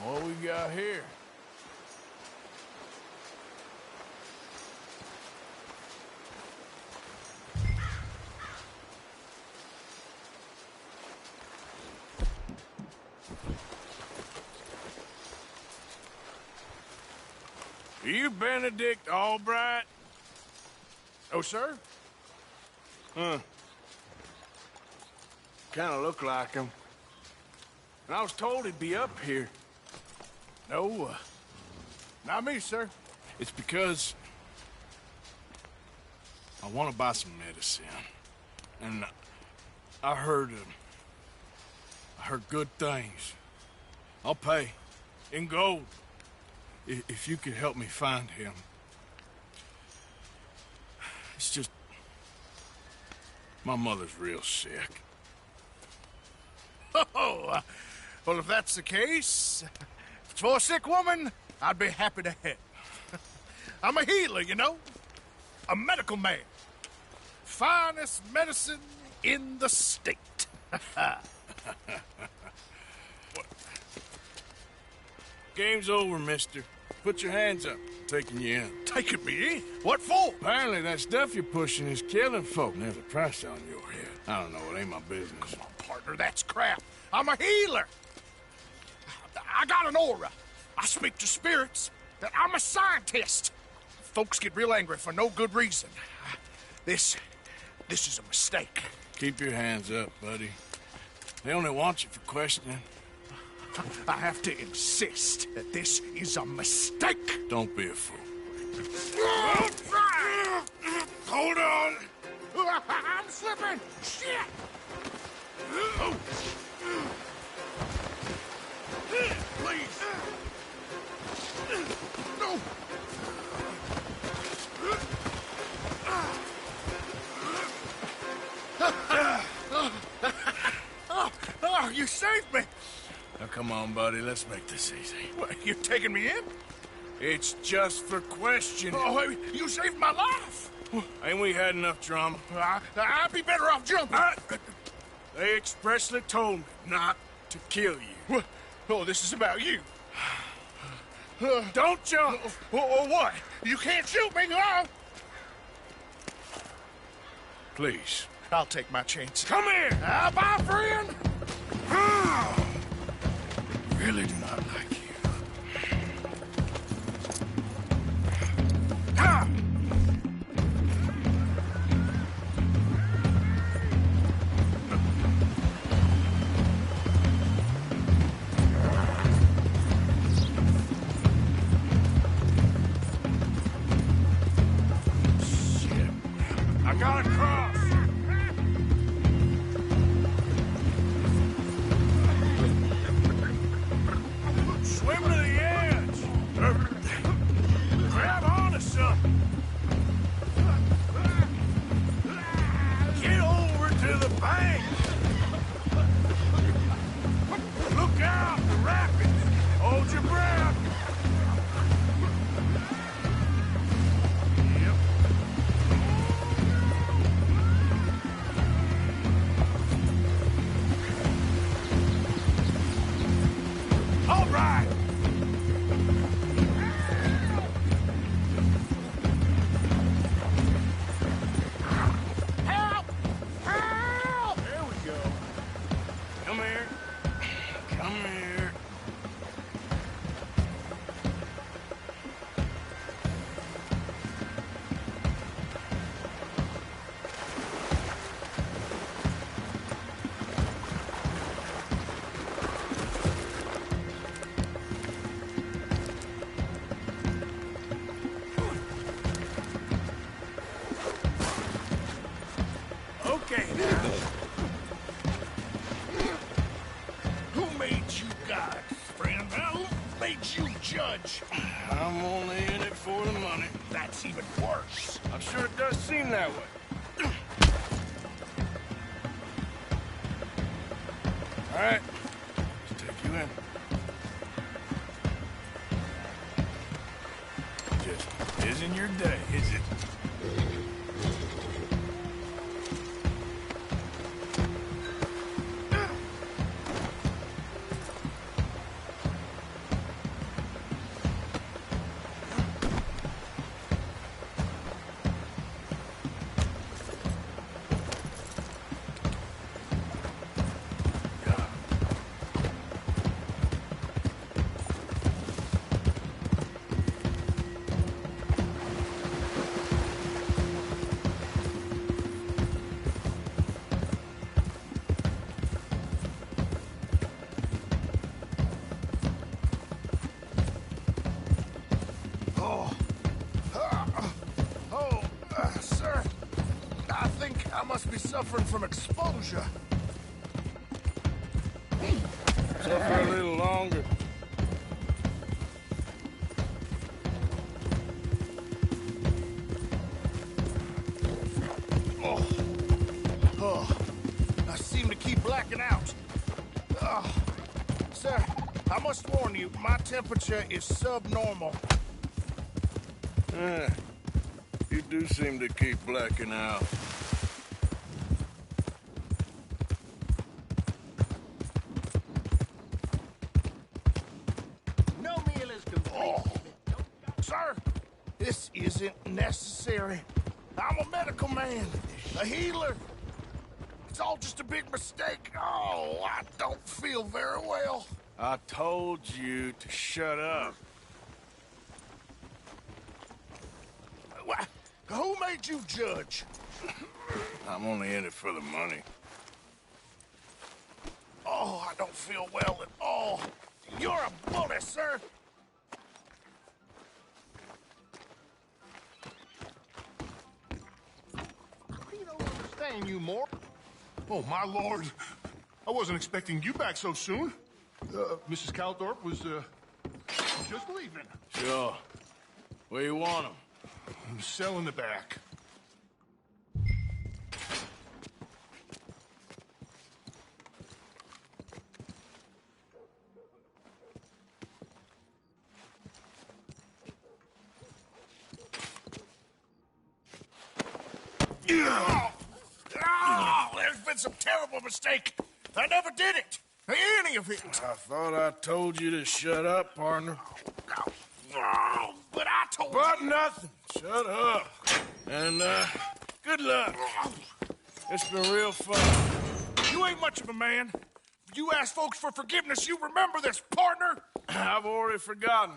what we got here? Are you Benedict Albright? Oh, sir? Huh. Kind of look like him. And I was told he'd be up here. No, not me, sir. It's because I want to buy some medicine. And I heard good things. I'll pay in gold if you could help me find him. It's just my mother's real sick. Oh, well, if that's the case, if it's for a sick woman, I'd be happy to help. I'm a healer, you know, a medical man. Finest medicine in the state. Game's over, mister. Put your hands up. I'm taking you in. Taking me in? What for? Apparently that stuff you're pushing is killing folk. And there's a price on your head. I don't know. It ain't my business. Come on, partner. That's crap. I'm a healer. I got an aura. I speak to spirits. I'm a scientist. Folks get real angry for no good reason. This is a mistake. Keep your hands up, buddy. They only want you for questioning. I have to insist that this is a mistake. Don't be a fool. Hold on. I'm slipping. Shit. Oh. Please. No. Oh, you saved me. Now, come on, buddy. Let's make this easy. What, you taking me in? It's just for questioning. Oh, you saved my life. Ain't we had enough drama? I'd be better off jumping. They expressly told me not to kill you. Oh, this is about you. Don't jump. What? You can't shoot me, huh? Please. I'll take my chance. Come here. Bye, friend. Really do not like you. Shit. I gotta cross. Swim to the edge. Grab onto something. Get over to the bank. Look out, the rapids. Hold your breath. Yep. All right. Help! Help! There we go. Come here. Come here. Okay, now. Who made you God, friend? Who made you judge? I'm only in it for the money. That's even worse. I'm sure it does seem that way. All right. Let's take you in. Just isn't your day, is it? suffering from exposure. Suffer a little longer. I seem to keep blacking out. Sir, I must warn you, my temperature is subnormal. You do seem to keep blacking out. No meal is complete. Sir, this isn't necessary. I'm a medical man, a healer. It's all just a big mistake. Oh, I don't feel very well. I told you to shut up. Who made you judge? I'm only in it for the money. Oh, I don't feel well at all. You're a bully, sir. We don't understand you more. Oh, my lord. I wasn't expecting you back so soon. Mrs. Calthorpe was, just leaving. Sure. Where you want him? Cell in the back. There's been some terrible mistake. I never did it. Any of it. I thought I told you to shut up, partner. But I told you. But nothing. Shut up. And, good luck. It's been real fun. You ain't much of a man. You ask folks for forgiveness, you remember this, partner? I've already forgotten.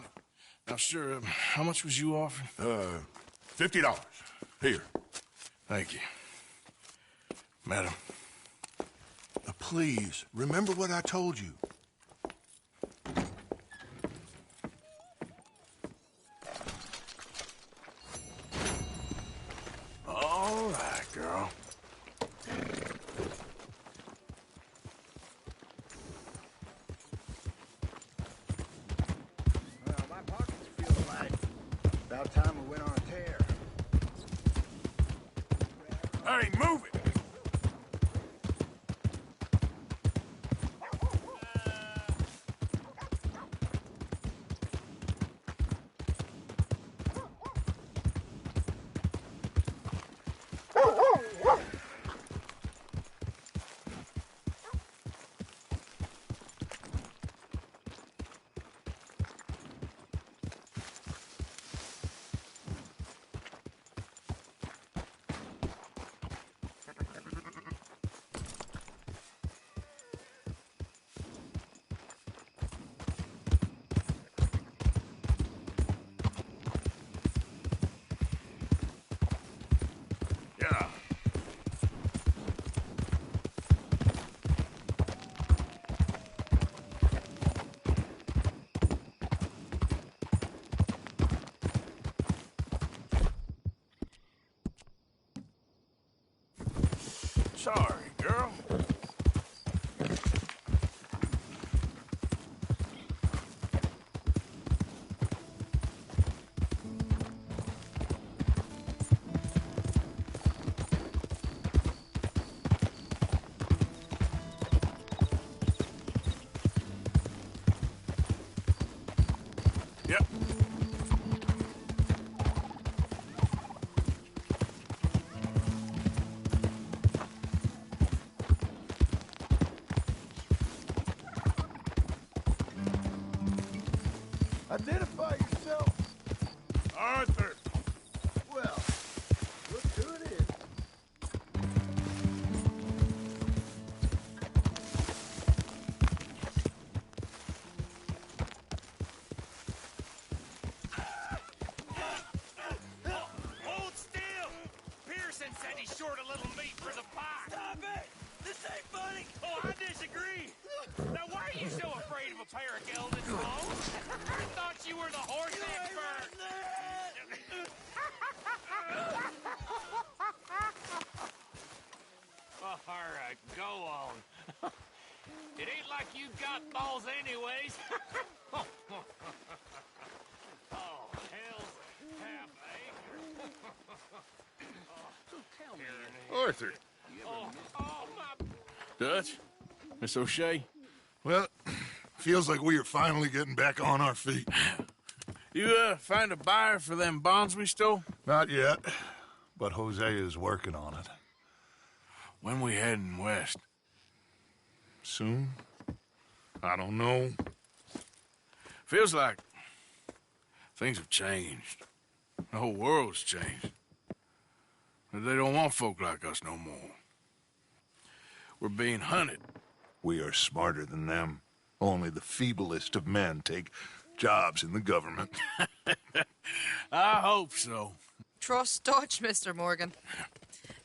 Now, sure, how much was you offering? $50. Here. Thank you. Madam. Please, remember what I told you. All right, girl. Well, my pockets feel light. About time we went on a tear. Hey, move it. Yeah. Sorry, girl. Yep. Identify yourself. Arthur. Well, look who it is. Hold still! Pearson said he's short a little meat for the pie. Stop it! This ain't funny! Oh, I disagree. Now, why are you so afraid of a pair of gelded bones? I thought you were the horse expert. All right, go on. It ain't like you got balls anyways. Oh, hell's half acre. So tell me, Arthur. Dutch? Miss O'Shea? Well, feels like we are finally getting back on our feet. You, find a buyer for them bonds we stole? Not yet, but Hosea is working on it. When we heading west? Soon? I don't know. Feels like things have changed. The whole world's changed. They don't want folk like us no more. We're being hunted. We are smarter than them. Only the feeblest of men take jobs in the government. I hope so. Trust Dutch, Mr. Morgan.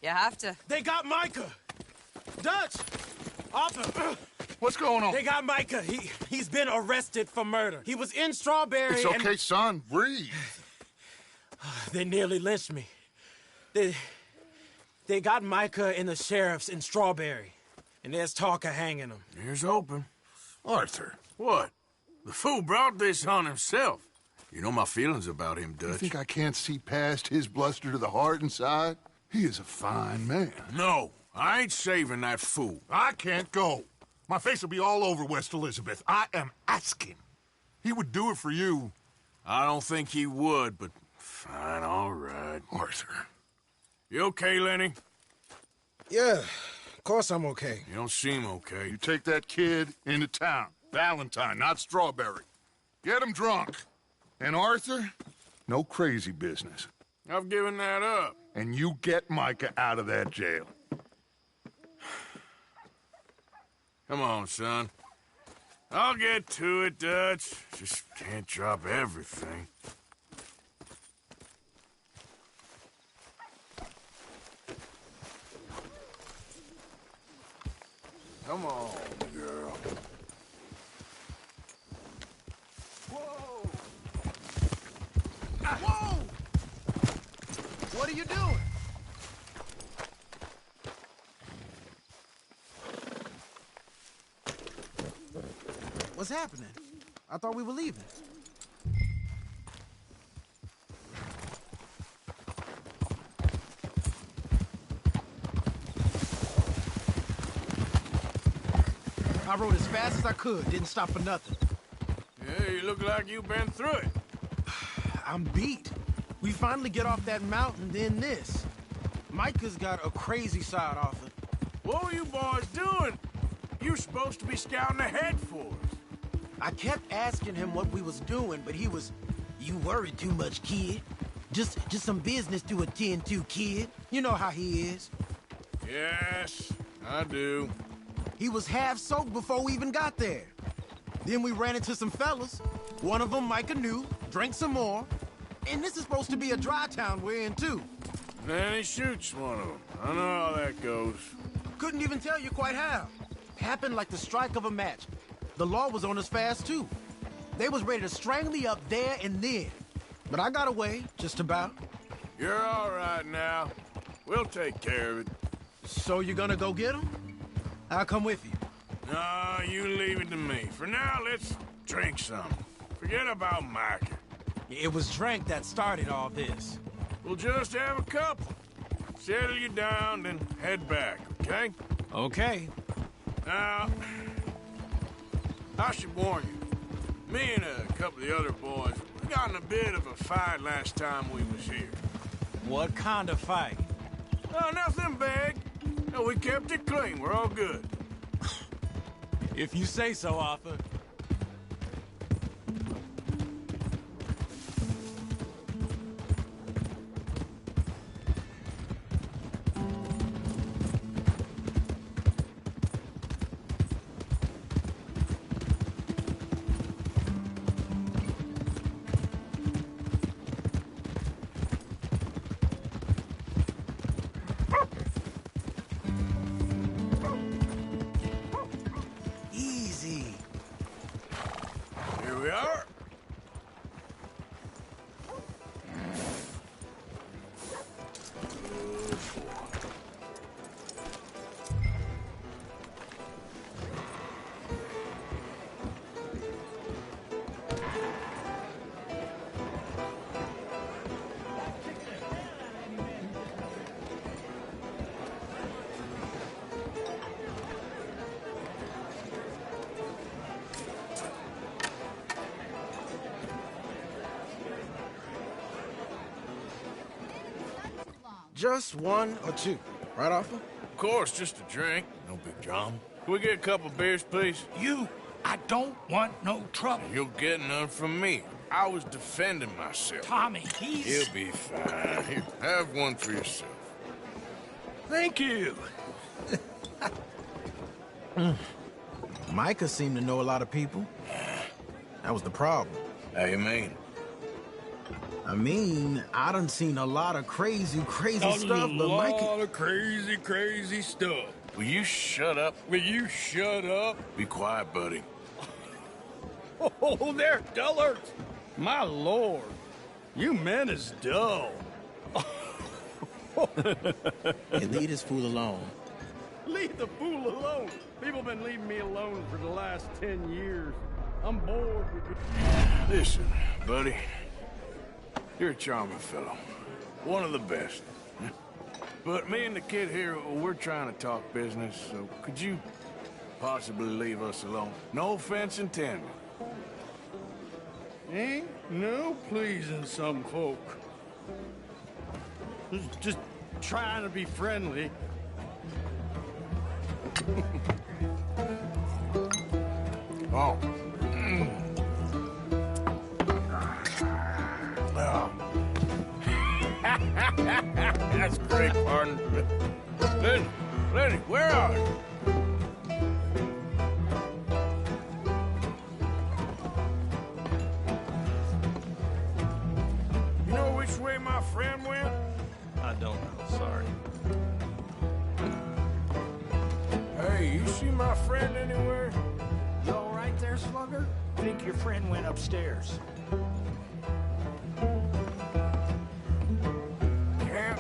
You have to. They got Micah! Dutch! Arthur! What's going on? They got Micah. He's been arrested for murder. He was in Strawberry. It's okay, son. Breathe. They nearly lynched me. They got Micah and the sheriffs in Strawberry. And there's talk of hanging him. Here's hoping. Arthur. What? The fool brought this on himself. You know my feelings about him, Dutch. You think I can't see past his bluster to the heart inside? He is a fine man. No, I ain't saving that fool. I can't go. My face will be all over West Elizabeth. I am asking. He would do it for you. I don't think he would, but fine, all right. Arthur. You okay, Lenny? Yeah, of course I'm okay. You don't seem okay. You take that kid into town. Valentine, not Strawberry. Get him drunk. And Arthur, no crazy business. I've given that up. And you get Micah out of that jail. Come on, son. I'll get to it, Dutch. Just can't drop everything. Come on, girl. Whoa! Whoa! What are you doing? What's happening? I thought we were leaving. I rode as fast as I could, didn't stop for nothing. Yeah, you look like you've been through it. I'm beat. We finally get off that mountain, then this. Micah's got a crazy side, Arthur. What were you boys doing? You were supposed to be scouting ahead for us. I kept asking him what we was doing, but he was, "You worry too much, kid. Just some business to attend to, kid. You know how he is." Yes, I do. He was half soaked before we even got there. Then we ran into some fellas. One of them Micah knew, drank some more. And this is supposed to be a dry town we're in, too. Then he shoots one of them. I know how that goes. Couldn't even tell you quite how. Happened like the strike of a match. The law was on us fast, too. They was ready to strangle me up there and then. But I got away, just about. You're all right now. We'll take care of it. So you're gonna go get him? I'll come with you. No, you leave it to me. For now, let's drink some. Forget about Micah. It was drink that started all this. We'll just have a couple. Settle you down, then head back, okay? Okay. Now, I should warn you. Me and a couple of the other boys, we got in a bit of a fight last time we was here. What kind of fight? Oh, nothing big. No, we kept it clean. We're all good. If you say so, Arthur. Here we are. Just one or two, right, Arthur? Of course, just a drink. No big drama. Can we get a couple beers, please? I don't want no trouble. You'll get none from me. I was defending myself. Tommy, He'll be fine. Here, have one for yourself. Thank you. Micah seemed to know a lot of people. That was the problem. How you mean? I mean, I done seen a lot of crazy stuff, but Micah... A lot of crazy stuff. Will you shut up? Will you shut up? Be quiet, buddy. Oh, they're dullards. My lord, you men is dull. Hey, leave this fool alone. Leave the fool alone. People been leaving me alone for the last 10 years. I'm bored with you. Listen, buddy. You're a charming fellow. One of the best. But me and the kid here, we're trying to talk business, so could you possibly leave us alone? No offense intended. Ain't no pleasing some folk. Just trying to be friendly. Oh. That's great, partner. Lenny, where are you? You know which way my friend went? I don't know, sorry. Hey, you see my friend anywhere? You all right there, Slugger? Think your friend went upstairs. Can't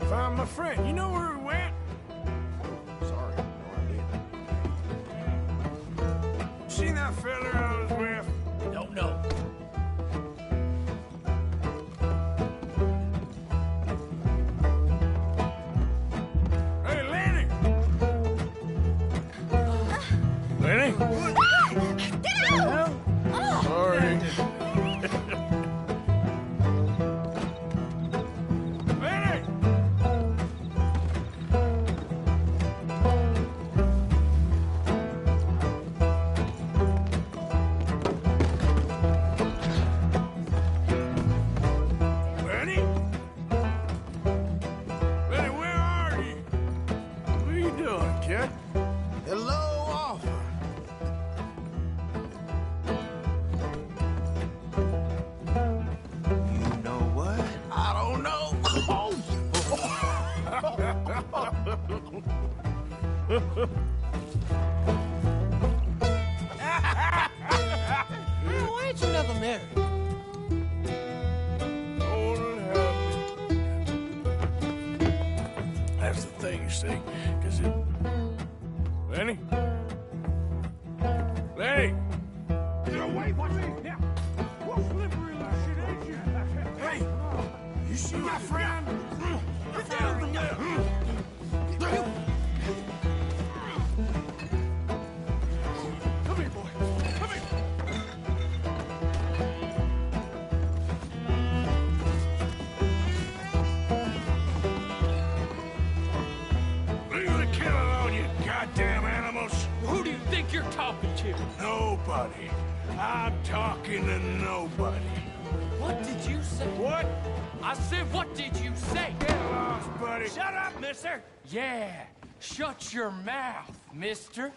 find my friend. You know where he went? Sorry, no idea. See that fella I was with? Don't know. Hey, Lenny! Lenny? Get out! Sorry. Lenny! Lenny? Lenny, where are you? What are you doing, kid? Hello, Arthur. You know what? I don't know. Why ain't you never married? That's the thing, you see, because it... Lenny? Lenny! Get away from me! Now, what slippery little shit ain't you? Hey! You see my friend? Get down from there! Come here, boy. Come here. Leave the kid alone, you goddamn animals! Who do you think you're talking to? Nobody. I'm talking to nobody. What did you say? What? I said, what did you say? Get lost, buddy. Shut up, mister! Yeah, shut your mouth, mister.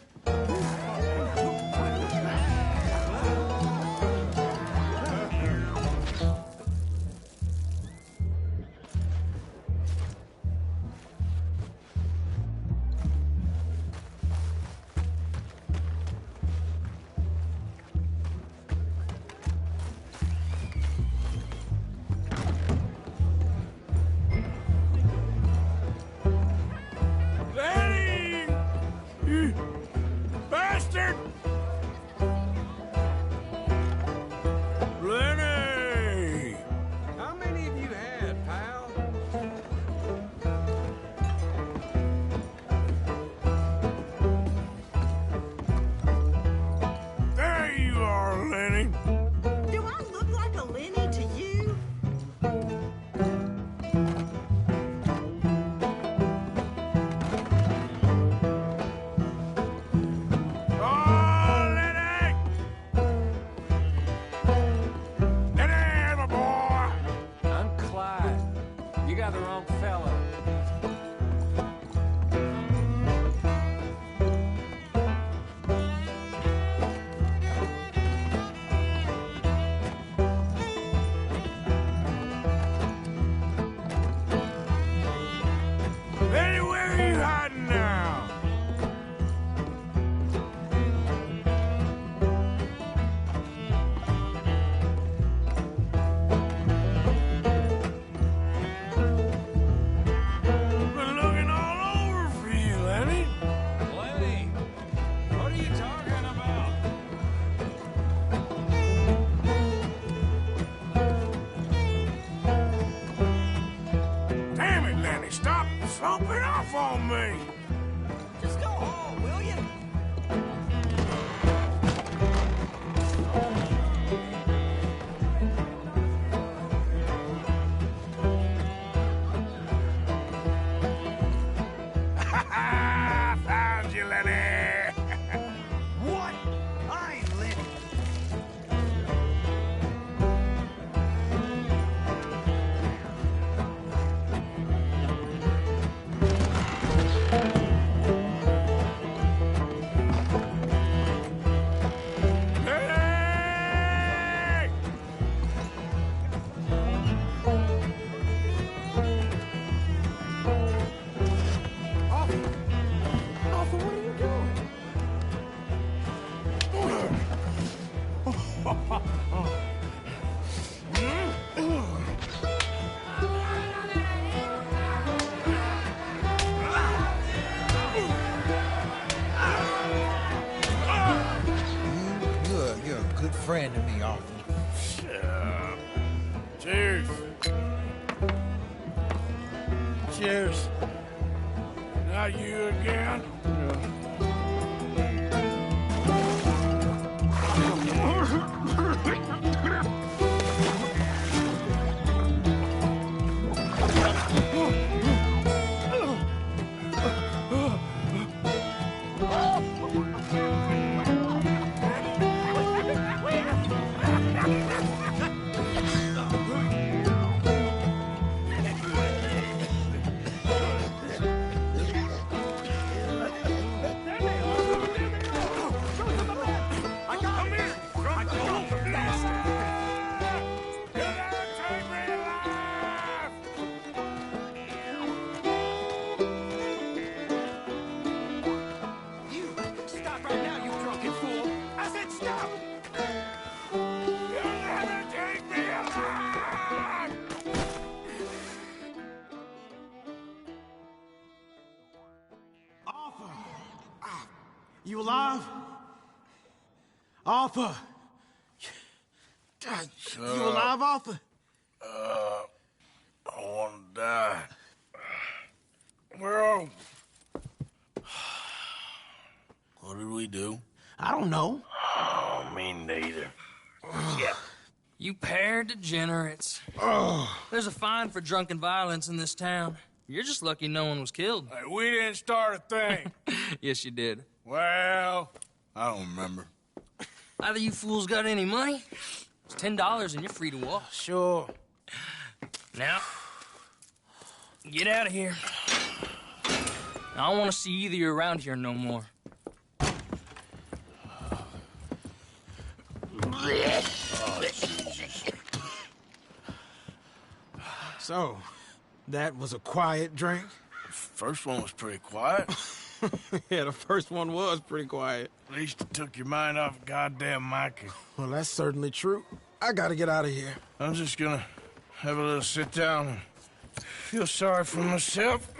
Lenny! You bastard! Lenny! How many of you had, pal? There you are, Lenny. Do I look like a Lenny to you? good friend to me, Arthur. Shut up. Cheers. Cheers. Not you again? You alive? Arthur! You alive, Arthur? I want to die. Well, what did we do? I don't know. Oh, me neither. Yeah. You pair degenerates. There's a fine for drunken violence in this town. You're just lucky no one was killed. Hey, we didn't start a thing. Yes, you did. Well, I don't remember. Either you fools got any money? It's $10 and you're free to walk. Sure. Now, get out of here. I don't want to see either of you around here no more. Oh, Jesus. So, that was a quiet drink? First one was pretty quiet. Yeah, the first one was pretty quiet. At least it took your mind off goddamn Mikey. Well, that's certainly true. I gotta get out of here. I'm just gonna have a little sit down and feel sorry for myself.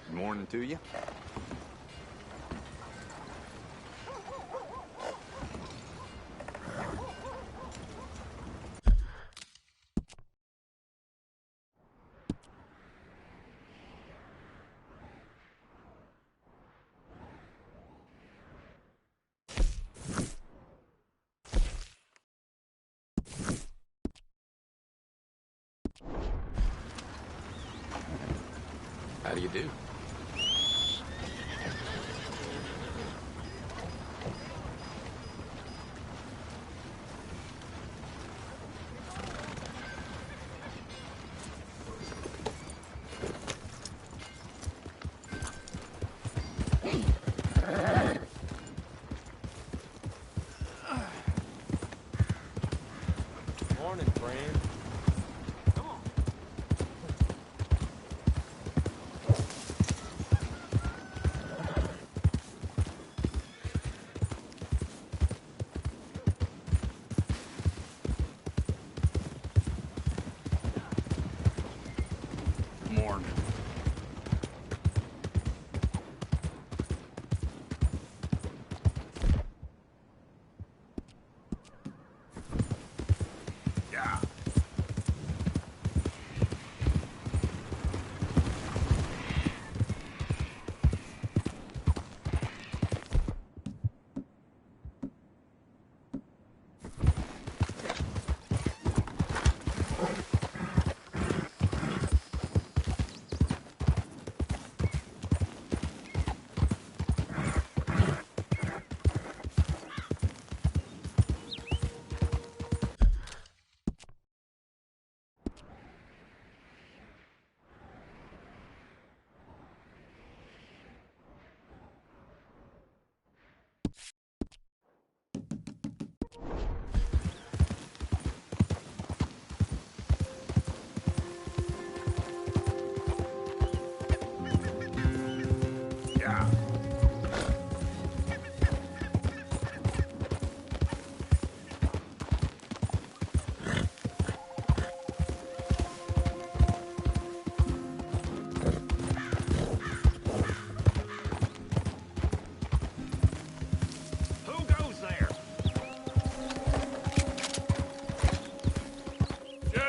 Good morning to you. How do you do? Morning, friend. Morning. Yeah.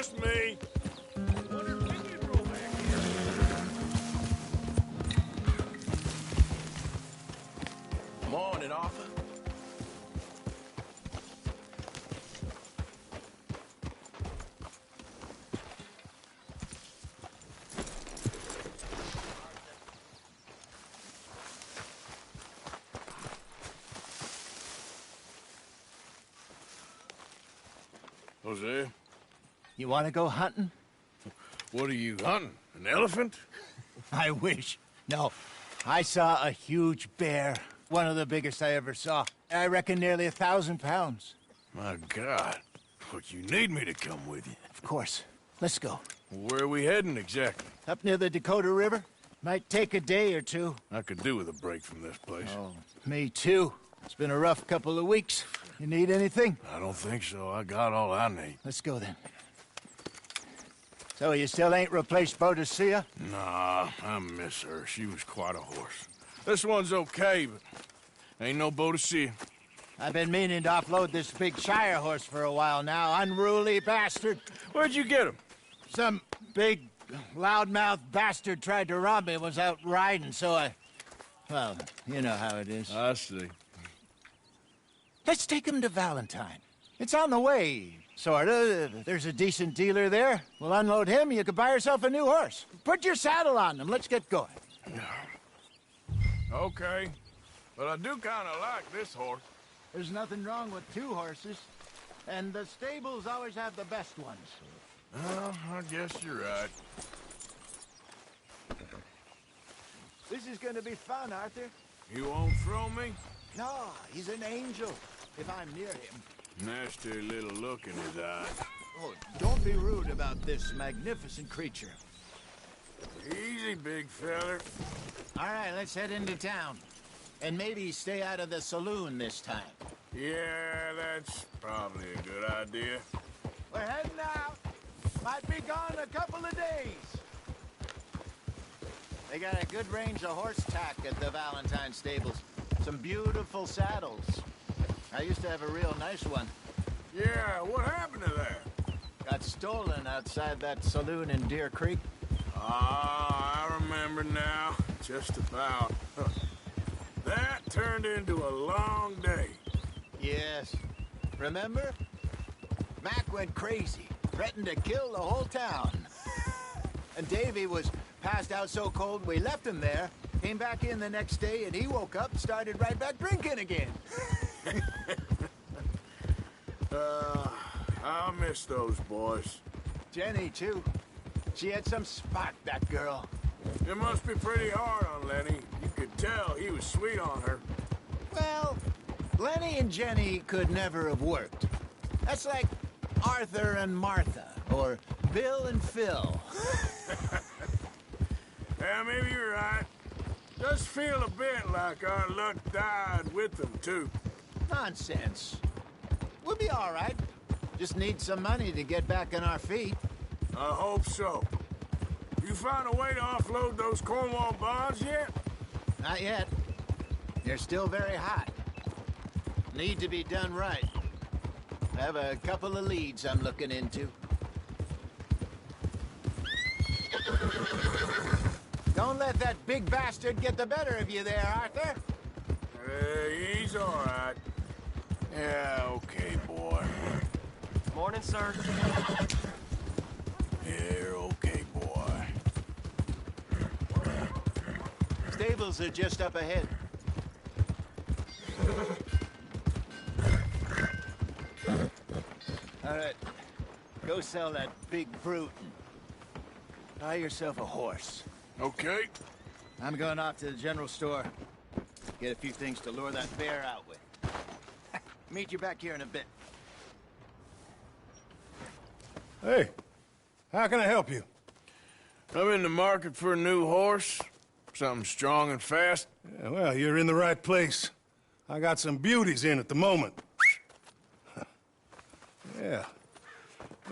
just me. Morning, Arthur. Jose, You want to go hunting? what are you hunting? An elephant? I wish. No. I saw a huge bear. One of the biggest I ever saw. I reckon nearly 1,000 pounds. My God. But you need me to come with you. Of course. Let's go. Where are we heading exactly? Up near the Dakota River. Might take a day or two. I could do with a break from this place. Oh, me too. It's been a rough couple of weeks. You need anything? I don't think so. I got all I need. Let's go then. So you still ain't replaced Boadicea? Nah, I miss her. She was quite a horse. This one's okay, but ain't no Boadicea. I've been meaning to offload this big Shire horse for a while now. Unruly bastard. Where'd you get him? Some big, loudmouth bastard tried to rob me, was out riding, so I... Well, you know how it is. I see. Let's take him to Valentine. It's on the way, sorta. There's a decent dealer there. We'll unload him, you could buy yourself a new horse. Put your saddle on him, let's get going. Okay, but I do kind of like this horse. There's nothing wrong with two horses, and the stables always have the best ones. Well, I guess you're right. This is gonna be fun, Arthur. You won't throw me? No, he's an angel, if I'm near him. Nasty little look in his eyes. Oh, don't be rude about this magnificent creature. Easy, big feller. All right, let's head into town. And maybe stay out of the saloon this time. Yeah, that's probably a good idea. We're heading out. Might be gone a couple of days. They got a good range of horse tack at the Valentine stables. Some beautiful saddles. I used to have a real nice one. Yeah, what happened to that? Got stolen outside that saloon in Deer Creek. Ah, I remember now. Just about. That turned into a long day. Yes. Remember? Mac went crazy, threatened to kill the whole town. And Davy was passed out so cold we left him there, came back in the next day, and he woke up and started right back drinking again. I miss those boys. Jenny, too. She had some spark, that girl. It must be pretty hard on Lenny. You could tell he was sweet on her. Well, Lenny and Jenny could never have worked. That's like Arthur and Martha, or Bill and Phil. Yeah, maybe you're right. Does feel a bit like our luck died with them, too. Nonsense. We'll be all right. Just need some money to get back on our feet. I hope so. You find a way to offload those Cornwall bonds yet? Not yet. They're still very hot. Need to be done right. I have a couple of leads I'm looking into. Don't let that big bastard get the better of you there, Arthur. He's all right. Yeah, okay, boy. Morning, sir. You're okay, boy. Stables are just up ahead. All right. Go sell that big brute. Buy yourself a horse. Okay. I'm going off to the general store. Get a few things to lure that bear out with. Meet you back here in a bit. Hey, how can I help you? I'm in the market for a new horse. Something strong and fast. Yeah, well, you're in the right place. I got some beauties in at the moment. Yeah.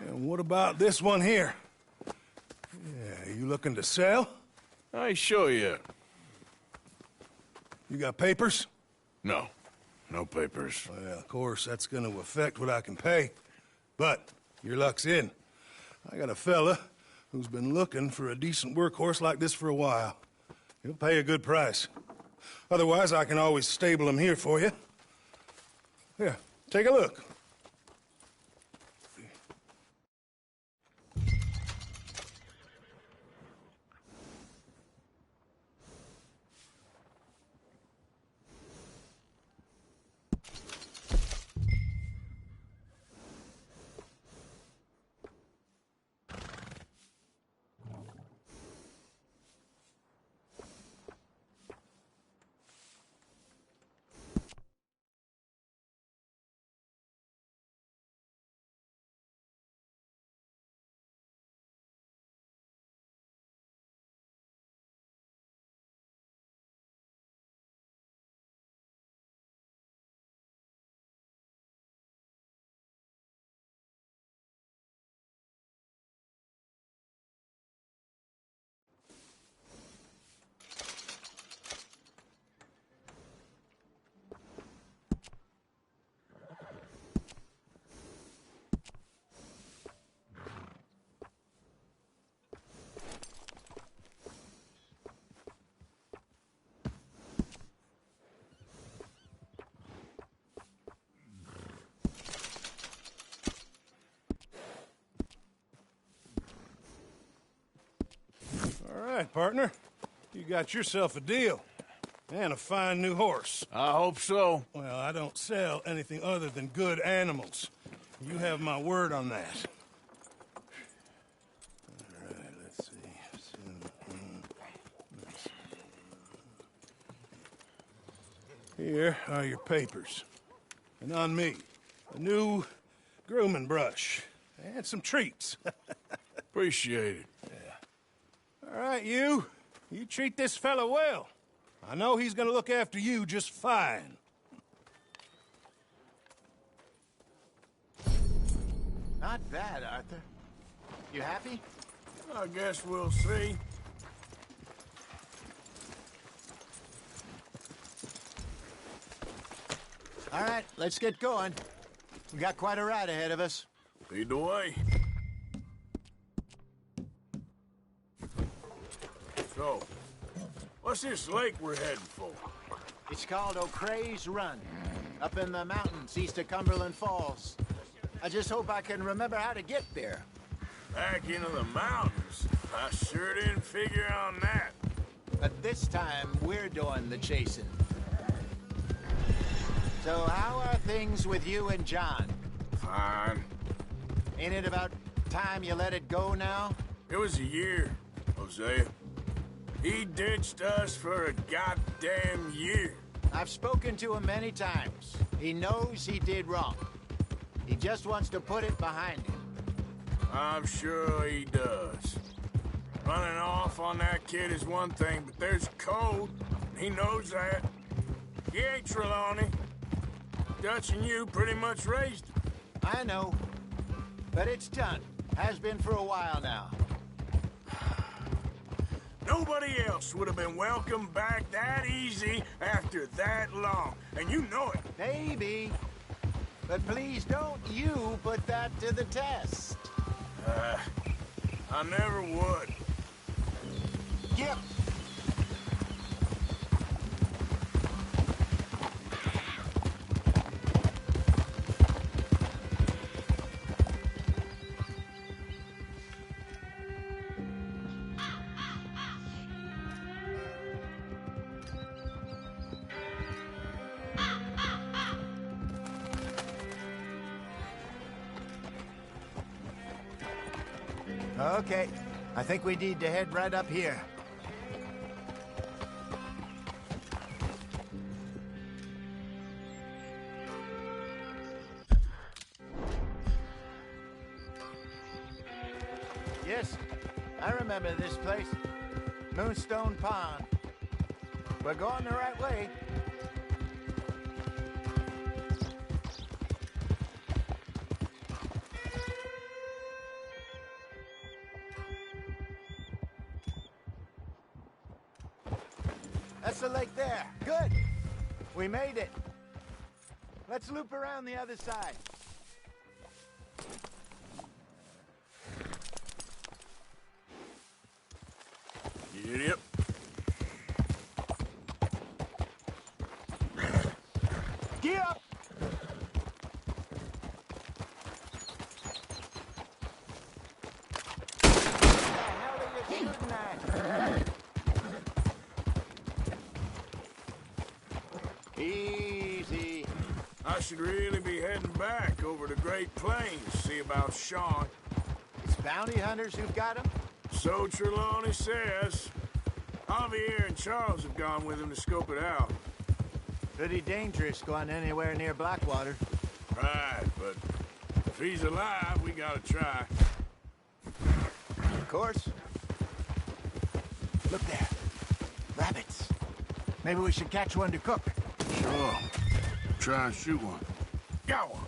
And what about this one here? Yeah, you looking to sell? I ain't sure yet. You got papers? No. No papers. Well, of course, that's gonna affect what I can pay. But your luck's in. I got a fella who's been looking for a decent workhorse like this for a while. He'll pay a good price. Otherwise, I can always stable him here for you. Here, take a look. All right, partner. You got yourself a deal. And a fine new horse. I hope so. Well, I don't sell anything other than good animals. You have my word on that. All right, let's see. Here are your papers. And on me, a new grooming brush. And some treats. Appreciate it. All right, you treat this fella well. I know he's gonna look after you just fine. Not bad, Arthur. You happy? I guess we'll see. All right, let's get going. We got quite a ride ahead of us. Lead the way. So, what's this lake we're heading for? It's called O'Creagh's Run, up in the mountains east of Cumberland Falls. I just hope I can remember how to get there. Back into the mountains? I sure didn't figure on that. But this time, we're doing the chasing. So how are things with you and John? Fine. Ain't it about time you let it go now? It was a year, Hosea. He ditched us for a goddamn year. I've spoken to him many times. He knows he did wrong. He just wants to put it behind him. I'm sure he does. Running off on that kid is one thing, but there's code. He knows that. He ain't Trelawney. Dutch and you pretty much raised him. I know. But it's done. Has been for a while now. Nobody else would have been welcomed back that easy after that long. And you know it. Maybe. But please don't you put that to the test. I never would. Yep. Okay, I think we need to head right up here. Yes, I remember this place. Moonstone Pond. We're going the right way. That's the lake there. Good. We made it. Let's loop around the other side. Giddy up. Get up! Easy. I should really be heading back over the Great Plains to see about Sean. It's bounty hunters who've got him? So Trelawney says. Javier and Charles have gone with him to scope it out. Pretty dangerous going anywhere near Blackwater. Right, but if he's alive, we gotta try. Of course. Look there. Rabbits. Maybe we should catch one to cook. Sure. Try and shoot one. Got one.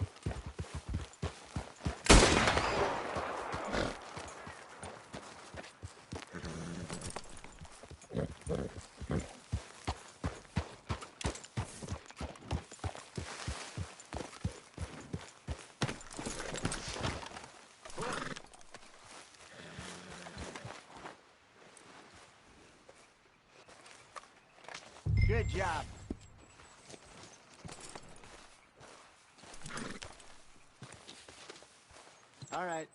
Good job. All right.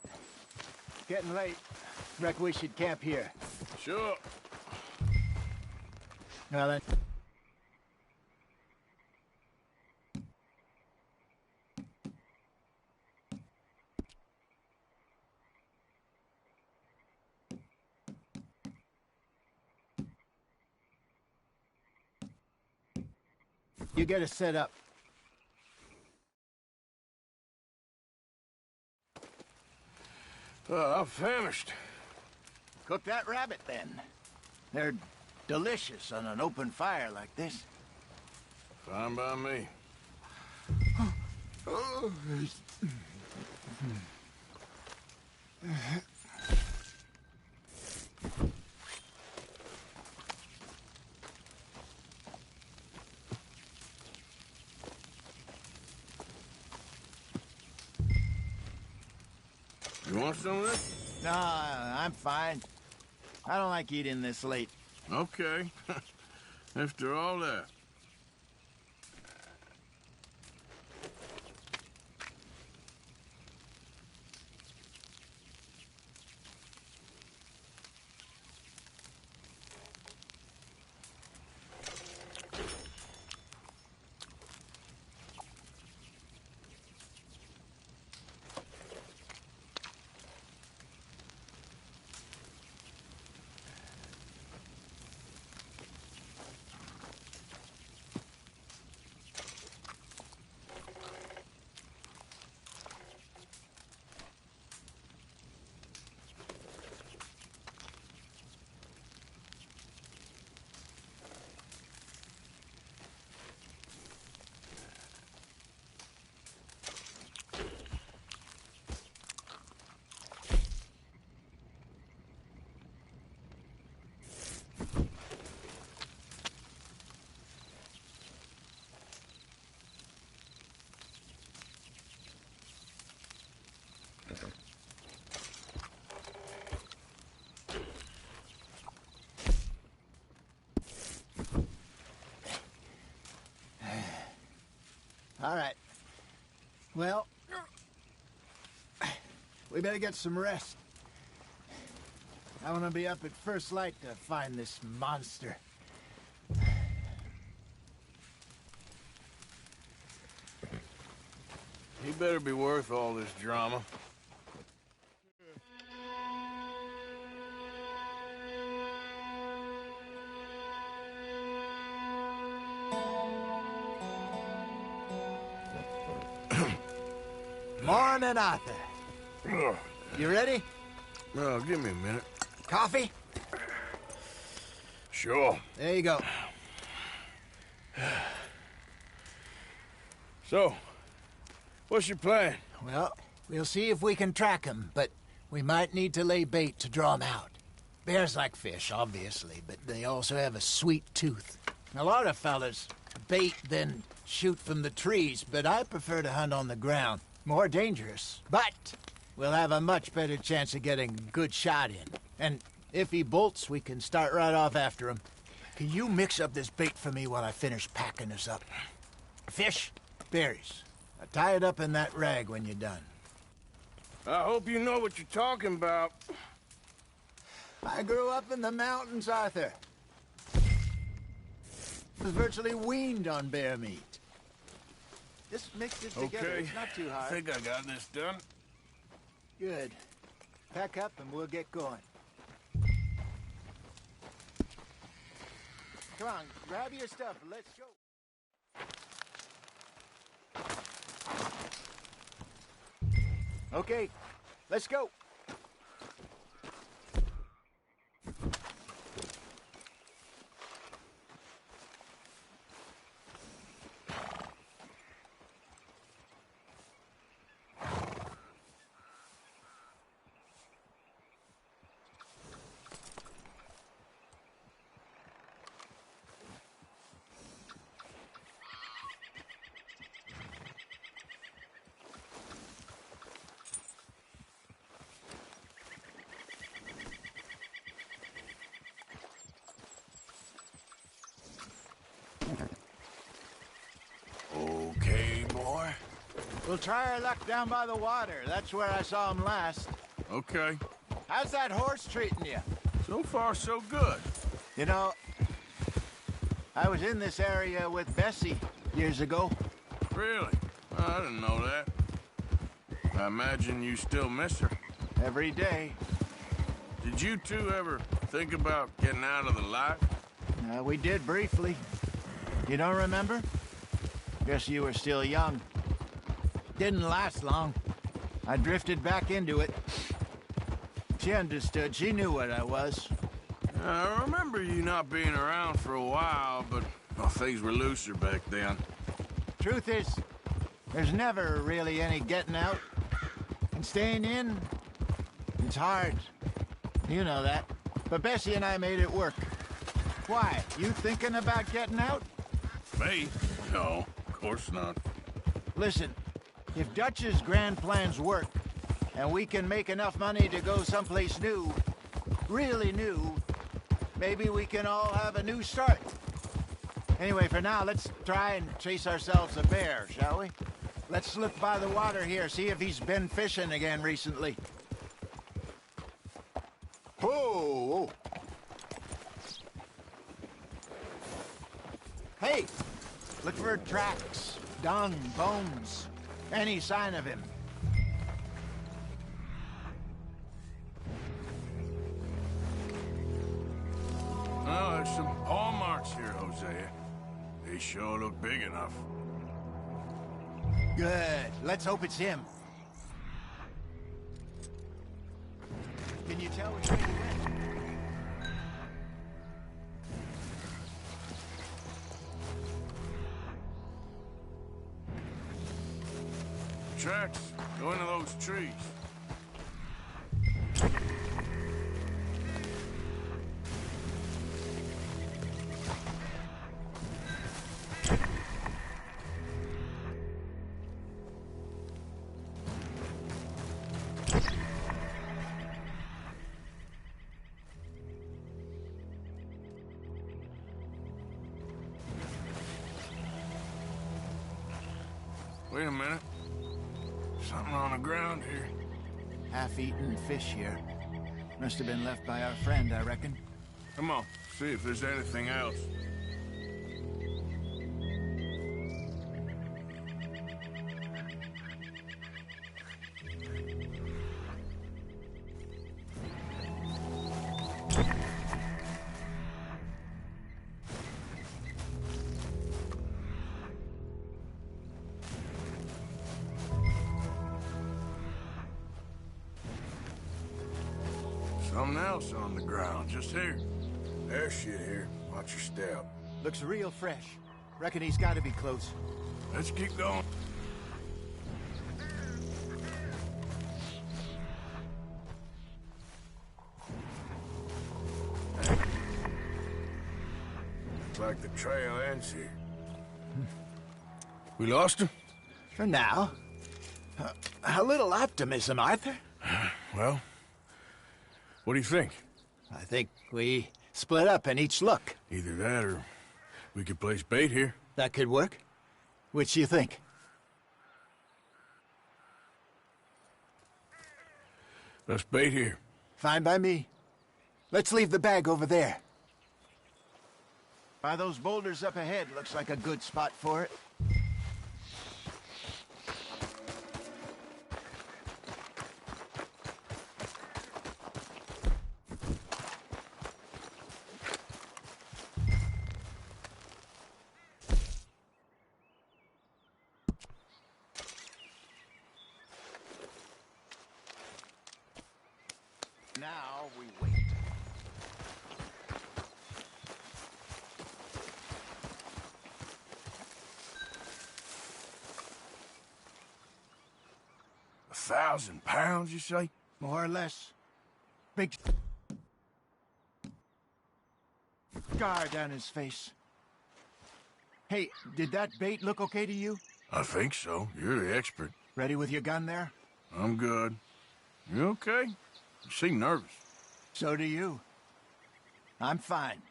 Getting late. Reckon we should camp here. Sure. Well then. You get us set up. I'm famished. Cook that rabbit, then. They're delicious on an open fire like this. Fine by me. You want some of this? No, I'm fine. I don't like eating this late. Okay. After all that. All right. Well, we better get some rest. I want to be up at first light to find this monster. He better be worth all this drama. Morning, Arthur. You ready? Well, give me a minute. Coffee? Sure. There you go. So, what's your plan? Well, we'll see if we can track him, but we might need to lay bait to draw him out. Bears like fish, obviously, but they also have a sweet tooth. A lot of fellas bait, then shoot from the trees, but I prefer to hunt on the ground. More dangerous, but we'll have a much better chance of getting a good shot in. And If he bolts, we can start right off after him. Can you mix up this bait for me while I finish packing this up? Fish, berries. Tie it up in that rag when you're done. I hope you know what you're talking about. I grew up in the mountains, Arthur. Was virtually weaned on bear meat. Just mix it together. Okay. It's not too hard. I think I got this done. Good. Pack up and we'll get going. Come on, grab your stuff. Let's go. Okay, let's go. Okay, boy. We'll try our luck down by the water. That's where I saw him last. Okay. How's that horse treating you? So far, so good. You know, I was in this area with Bessie years ago. Really? I didn't know that. I imagine you still miss her. Every day. Did you two ever think about getting out of the life? We did briefly. You don't remember? Guess you were still young. Didn't last long. I drifted back into it. She understood. She knew what I was. I remember you not being around for a while, but things were looser back then. Truth is, there's never really any getting out. And staying in, it's hard. You know that. But Bessie and I made it work. Why? You thinking about getting out? Me? No, of course not. Listen, if Dutch's grand plans work, and we can make enough money to go someplace new, really new, maybe we can all have a new start. Anyway, for now, let's try and chase ourselves a bear, shall we? Let's look by the water here, see if he's been fishing again recently. Whoa! Hey! Look for tracks, dung, bones, any sign of him. Oh, there's some paw marks here, Hosea. They sure look big enough. Good. Let's hope it's him. Can you tell which way he went? Tracks. Go into those trees. Wait a minute. Something on the ground here. Half-eaten fish here. Must have been left by our friend, I reckon. Come on, see if there's anything else. Something else on the ground, just here. There's shit here. Watch your step. Looks real fresh. Reckon he's got to be close. Let's keep going. Looks like the trail ends here. We lost him? For now. A little optimism, Arthur. Well, what do you think? I think we split up and each look. Either that or we could place bait here. That could work. Which do you think? Let's bait here. Fine by me. Let's leave the bag over there. By those boulders up ahead, looks like a good spot for it. Now we wait. £1,000, you say? More or less. Big scar down his face. Hey, did that bait look okay to you? I think so. You're the expert. Ready with your gun there? I'm good. You okay? You seem nervous. So do you. I'm fine.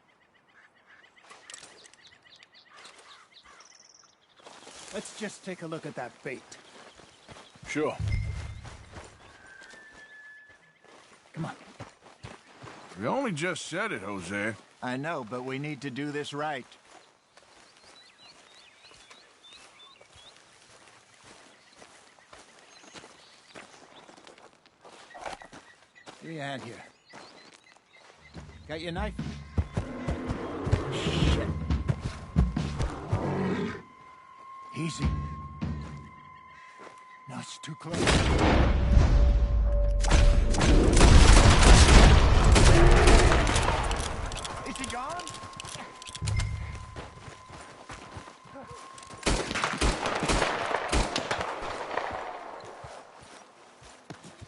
Let's just take a look at that bait. Sure. Come on. You only just said it, Jose. I know, but we need to do this right. Give me a hand here. Got your knife? Shit. Easy. No, it's too close. Is he gone?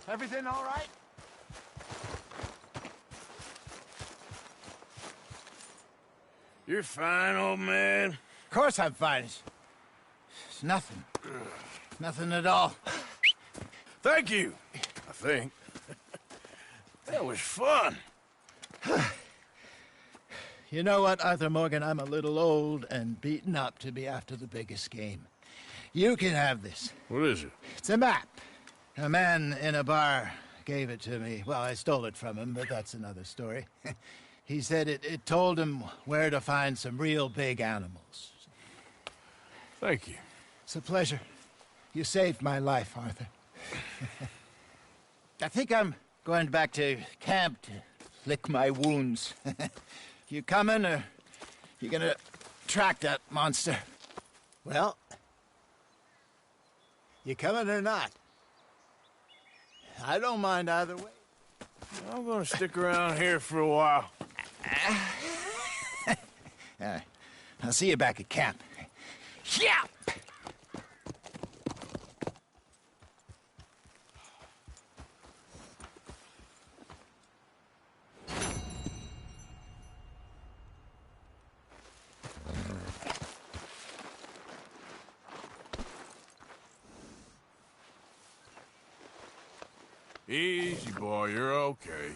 Everything all right? You're fine, old man. Of course I'm fine. It's nothing. Nothing at all. Thank you, I think. That was fun. You know what, Arthur Morgan? I'm a little old and beaten up to be after the biggest game. You can have this. What is it? It's a map. A man in a bar gave it to me. Well, I stole it from him, but that's another story. He said it told him where to find some real big animals. Thank you. It's a pleasure. You saved my life, Arthur. I think I'm going back to camp to lick my wounds. You coming, or you gonna track that monster? Well, you coming or not? I don't mind either way. I'm gonna stick around here for a while. All right. I'll see you back at camp. Yeah! Easy, boy. You're okay.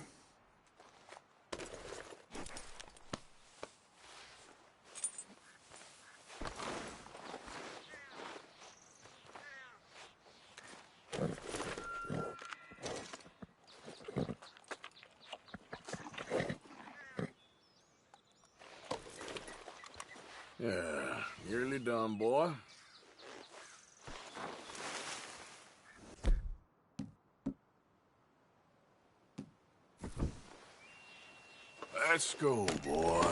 Yeah, nearly done, boy. Let's go, boy.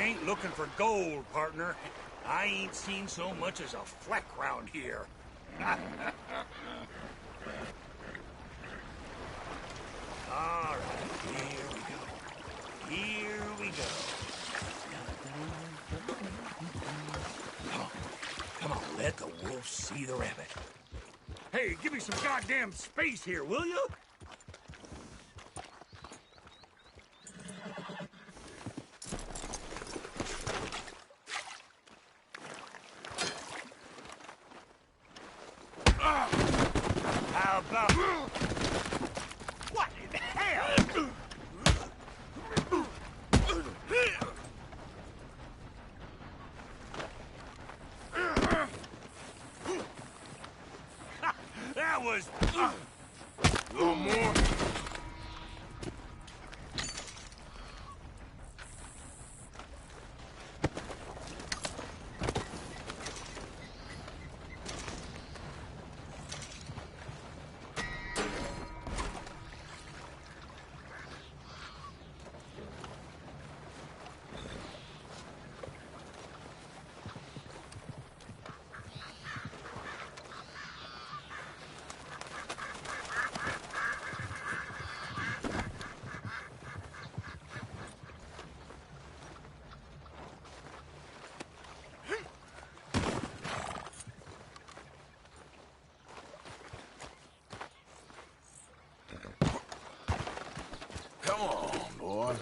ain't looking for gold, partner. I ain't seen so much as a fleck round here. All right, here we go. Here we go. Come on, let the wolf see the rabbit. Hey, give me some goddamn space here, will you? How about... What in the hell? That was... A little more. Come on, boy.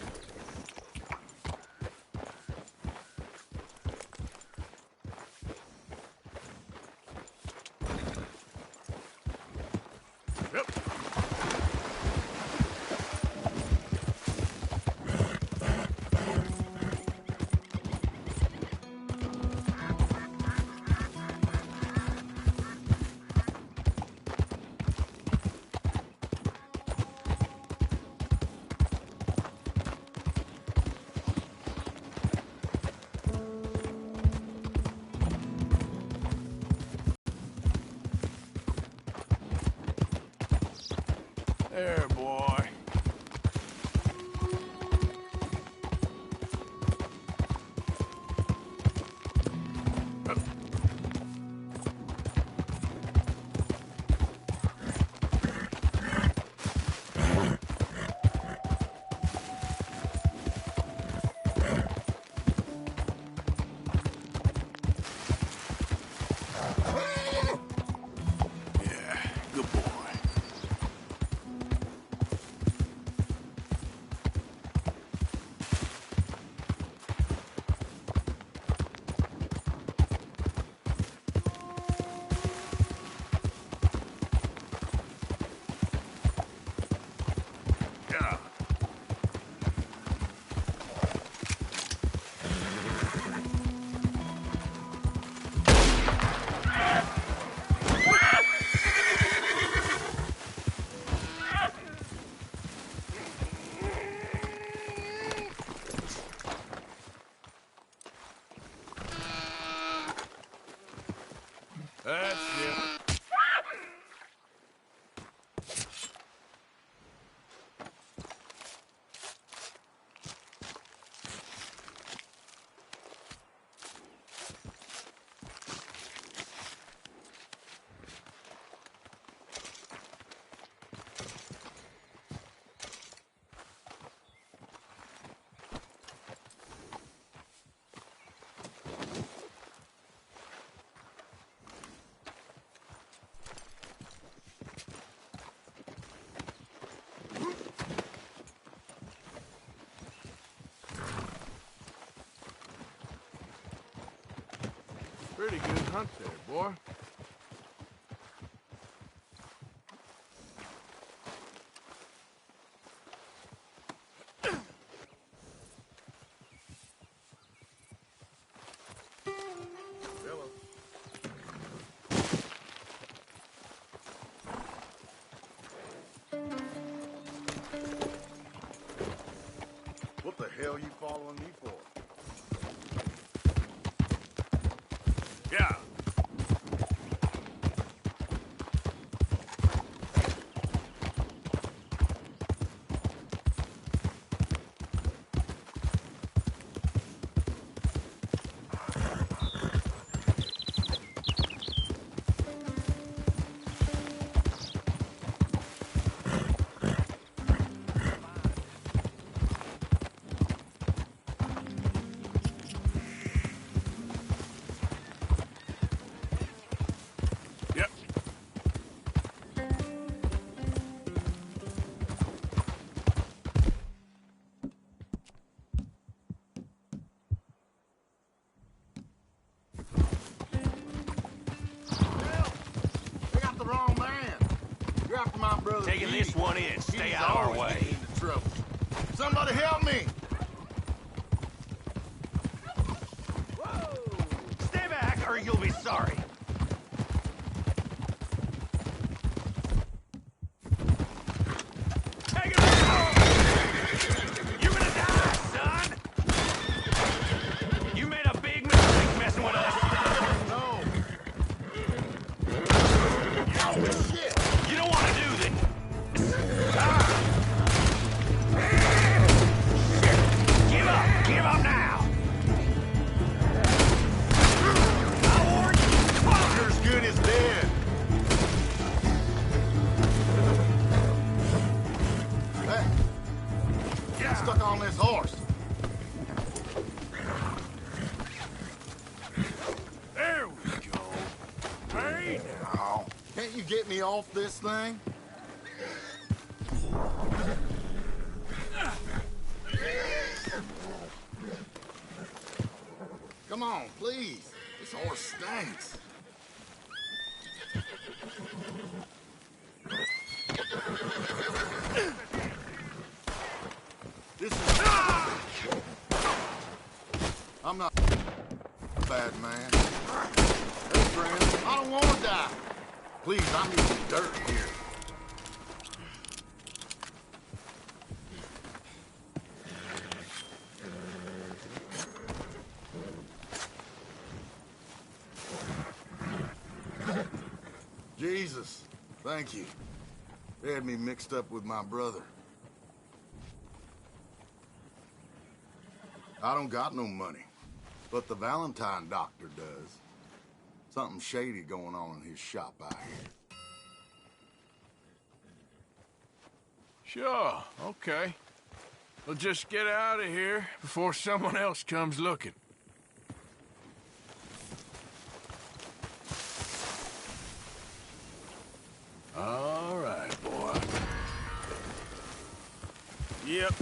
There, boy. Yeah, good boy. Yeah. That's it. Pretty good hunt there, boy. What the hell you following me for? Yeah. brother Taking Petey. this one in. Stay He's out of our always way. getting into trouble. Somebody help me! Stay back or you'll be sorry. Take it off! You're gonna die, son! You made a big mistake messing with us. No. Shit! You don't want to do this. Give up! Give up now! I warned you! Come on! You're as good as dead. Hey, get stuck on this horse. There we go. Hey now. Can't you get me off this thing? Come on, please. This horse stinks. This is... I'm not a bad man. Hey, friend, I don't want to die. Please, I need some dirt here. Jesus, thank you. They had me mixed up with my brother. I don't got no money, but the Valentine doctor does. Something shady going on in his shop, I hear. Sure, okay. We'll just get out of here before someone else comes looking. All right, boy. Yep.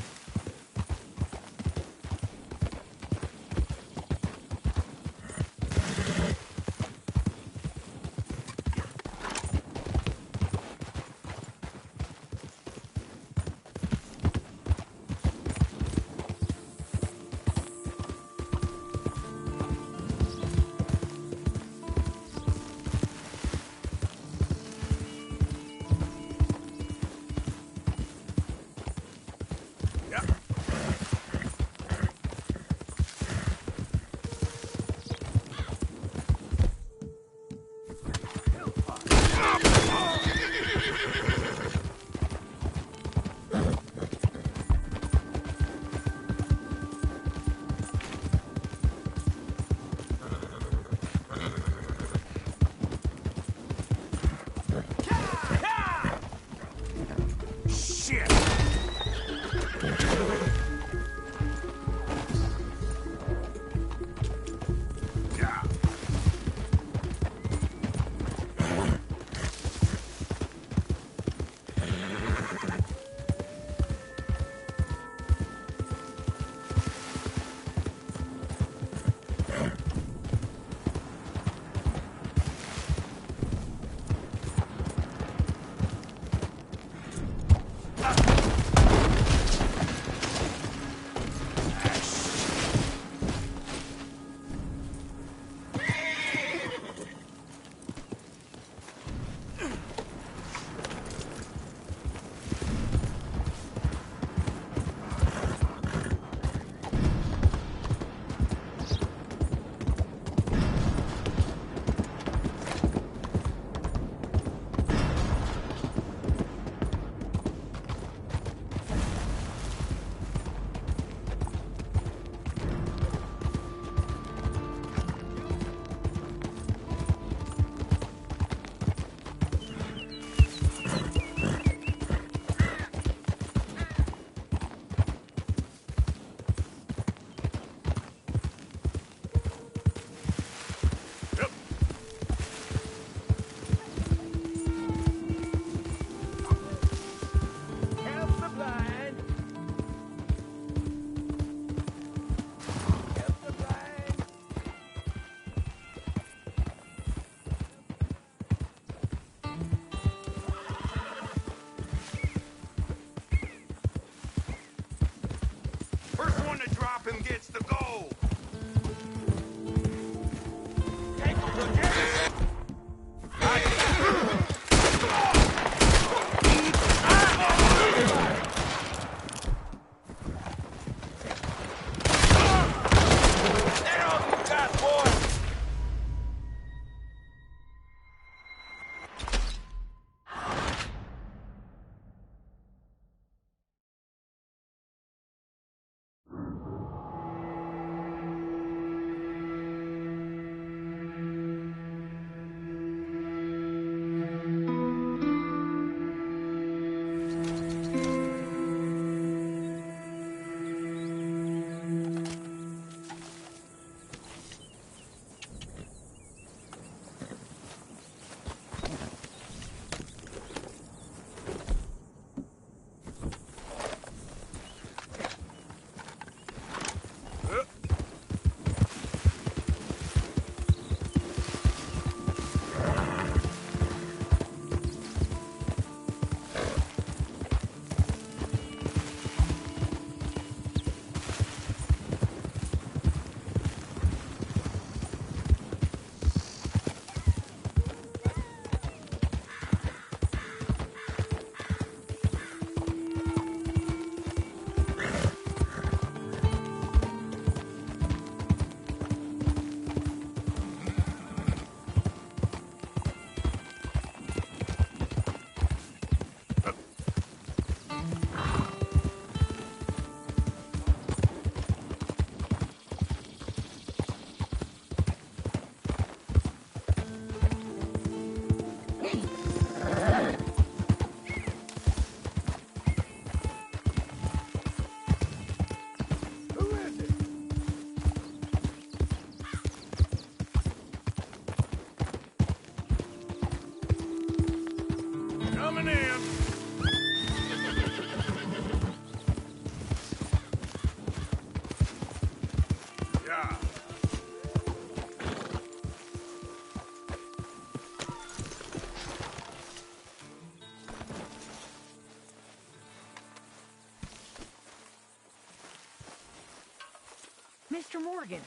Mr. Morgan.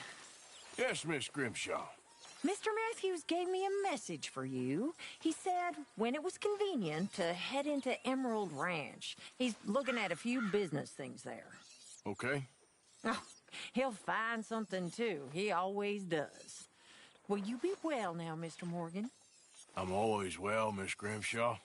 Yes, Miss Grimshaw. Mr. Matthews gave me a message for you. He said when it was convenient to head into Emerald Ranch. He's looking at a few business things there. Okay. Oh, he'll find something, too. He always does. Will you be well now, Mr. Morgan? I'm always well, Miss Grimshaw.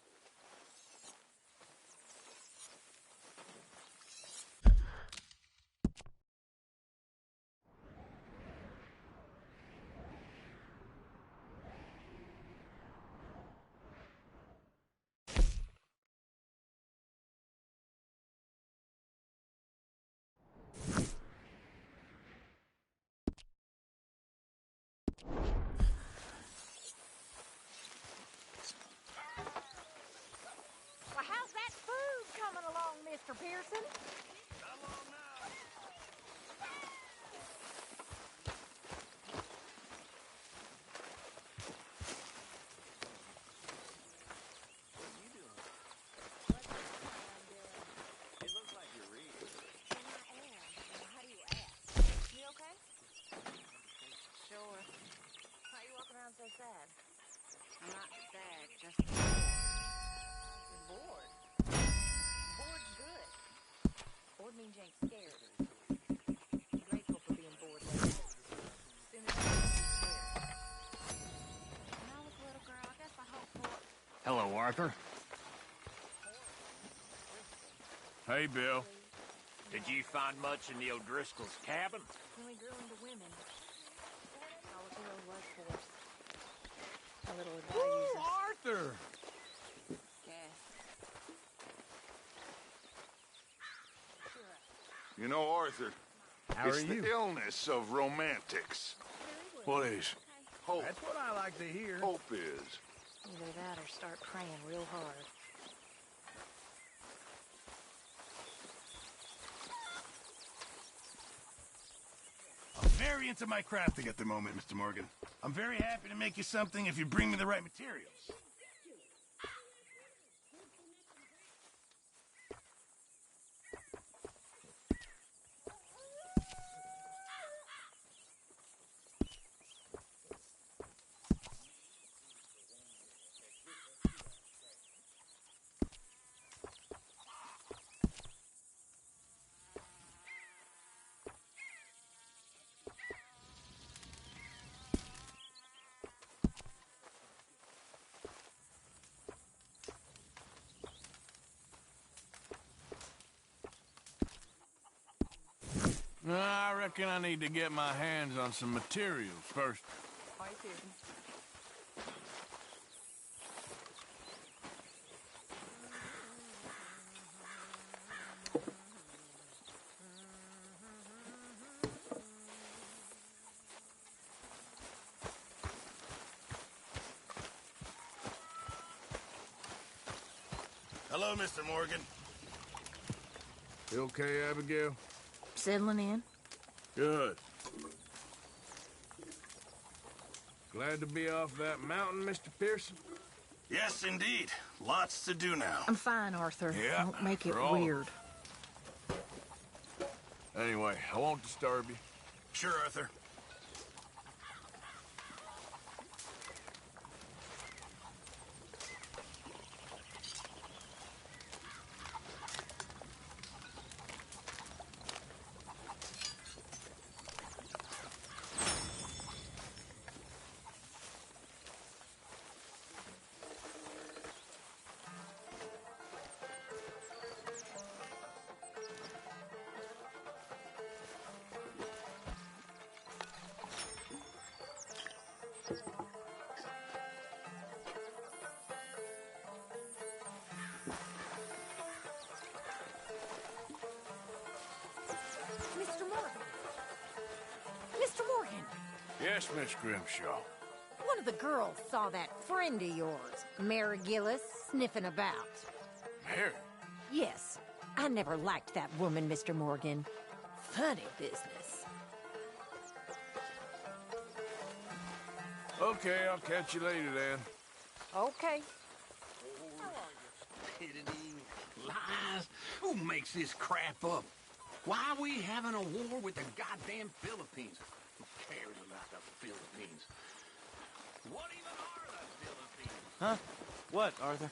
Well, how's that food coming along, Mr. Pearson? It looks like you're reading. I am. How do you ask? You okay? Sure. Why are you walking around so sad? I'm not sad, just You're bored. Bored's good. Bored means you ain't scared. I'm grateful for being bored lately. As soon as I was scared. When I was a little girl, I guess I hoped for... Hello, Arthur. Hey, Bill. Did you find much in the O'Driscoll's cabin? When we grew into women, all the girl was for us. A little advice. Arthur! Gas. You know, Arthur, How it's are you? the illness of romantics. What is? Hope. That's what I like to hear. Hope is. Either that or start praying real hard. I'm very into my crafting at the moment, Mr. Morgan. I'm very happy to make you something if you bring me the right materials. I reckon I need to get my hands on some materials first. Hi, Susan. Hello, Mr. Morgan. You okay, Abigail? Settling in? Good. Glad to be off that mountain, Mr. Pearson? Yes, indeed. Lots to do now. I'm fine, Arthur. Yeah, Don't make it for all of weird. Anyway, I won't disturb you. Sure, Arthur. Mr. Morgan! Mr. Morgan! Yes, Miss Grimshaw. One of the girls saw that friend of yours, Mary Gillis, sniffing about. Mary? Yes. I never liked that woman, Mr. Morgan. Funny business. Okay, I'll catch you later then. Okay. Stupidity, lies. Who makes this crap up? Why are we having a war with the goddamn Philippines? Who cares about the Philippines? What even are the Philippines? Huh? What, Arthur?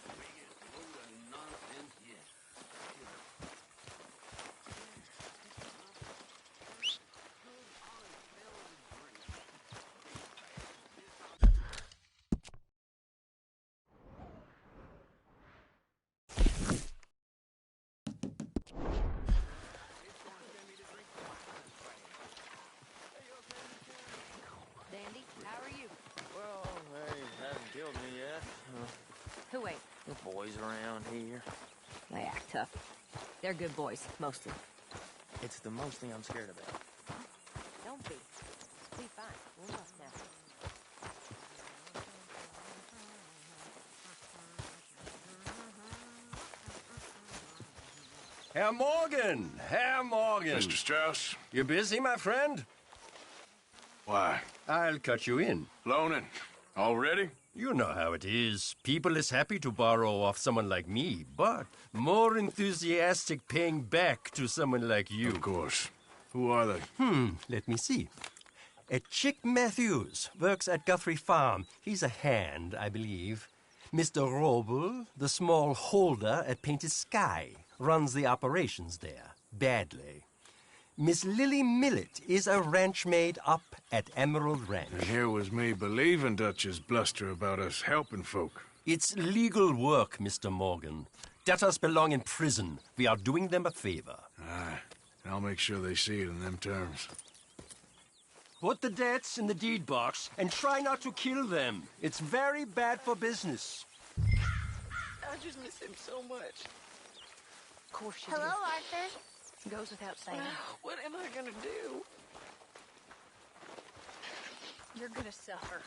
Dandy, how are you? Well, they haven't killed me yet. Who ain't? The boys around here. They act tough. They're good boys, mostly. It's the most thing I'm scared about. Don't be. Be fine. We'll look now. Herr Morgan! Herr Morgan! Mr. Strauss? You busy, my friend? Why? I'll cut you in. Loaning. Already? You know how it is. People is happy to borrow off someone like me, but more enthusiastic paying back to someone like you. Of course. Who are they? Let me see. Chick Matthews works at Guthrie Farm. He's a hand, I believe. Mr. Roble, the small holder at Painted Sky, runs the operations there, badly. Miss Lily Millet is a ranch maid up at Emerald Ranch. And here was me believing Dutch's bluster about us helping folk. It's legal work, Mr. Morgan. Debtors belong in prison. We are doing them a favor. Aye. And I'll make sure they see it in them terms. Put the debts in the deed box and try not to kill them. It's very bad for business. I just miss him so much. Of course you Hello, do. Arthur. Goes without saying. What am I gonna do? You're gonna suffer.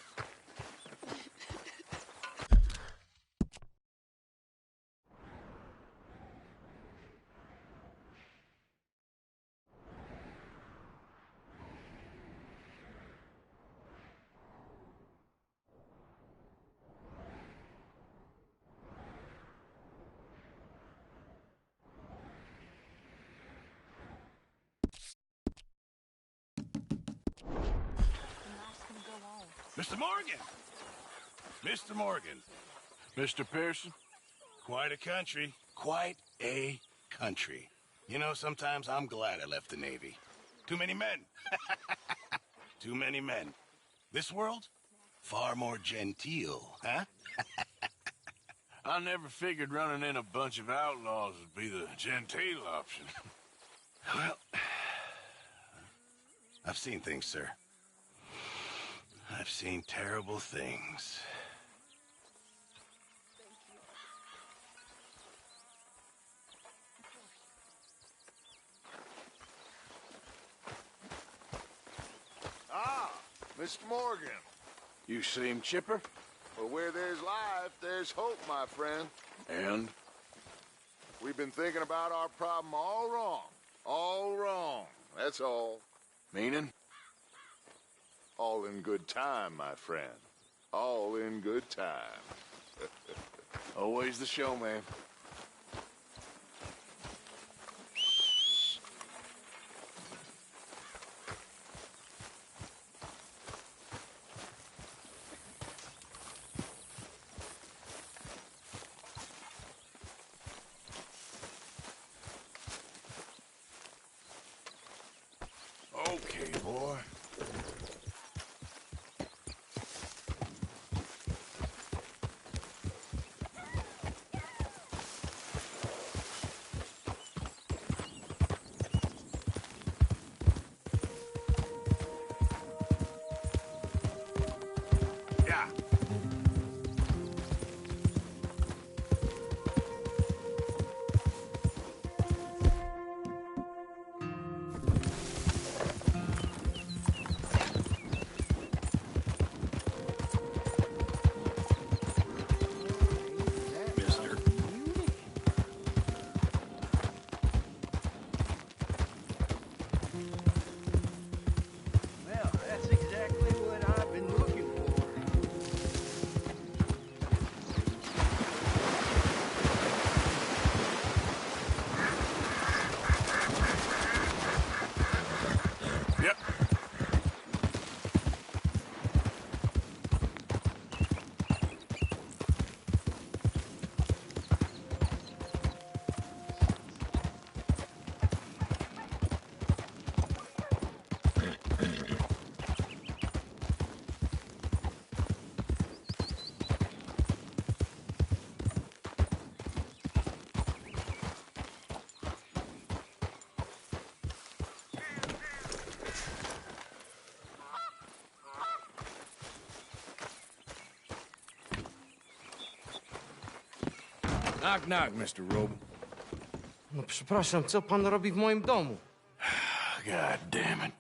Mr. Morgan! Mr. Morgan. Mr. Pearson? Quite a country. Quite a country. You know, sometimes I'm glad I left the Navy. Too many men. Too many men. This world? Far more genteel, huh? I never figured running in a bunch of outlaws would be the genteel option. Well, I've seen things, sir. I've seen terrible things. Ah, Mr. Morgan. You seem chipper? Well, where there's life, there's hope, my friend. And? We've been thinking about our problem all wrong. All wrong. That's all. Meaning? All in good time, my friend. All in good time. Always the showman. Okay, boy. Yeah. Knock, knock, Mr. Roble. No przepraszam, co pan robi w moim domu? God damn it.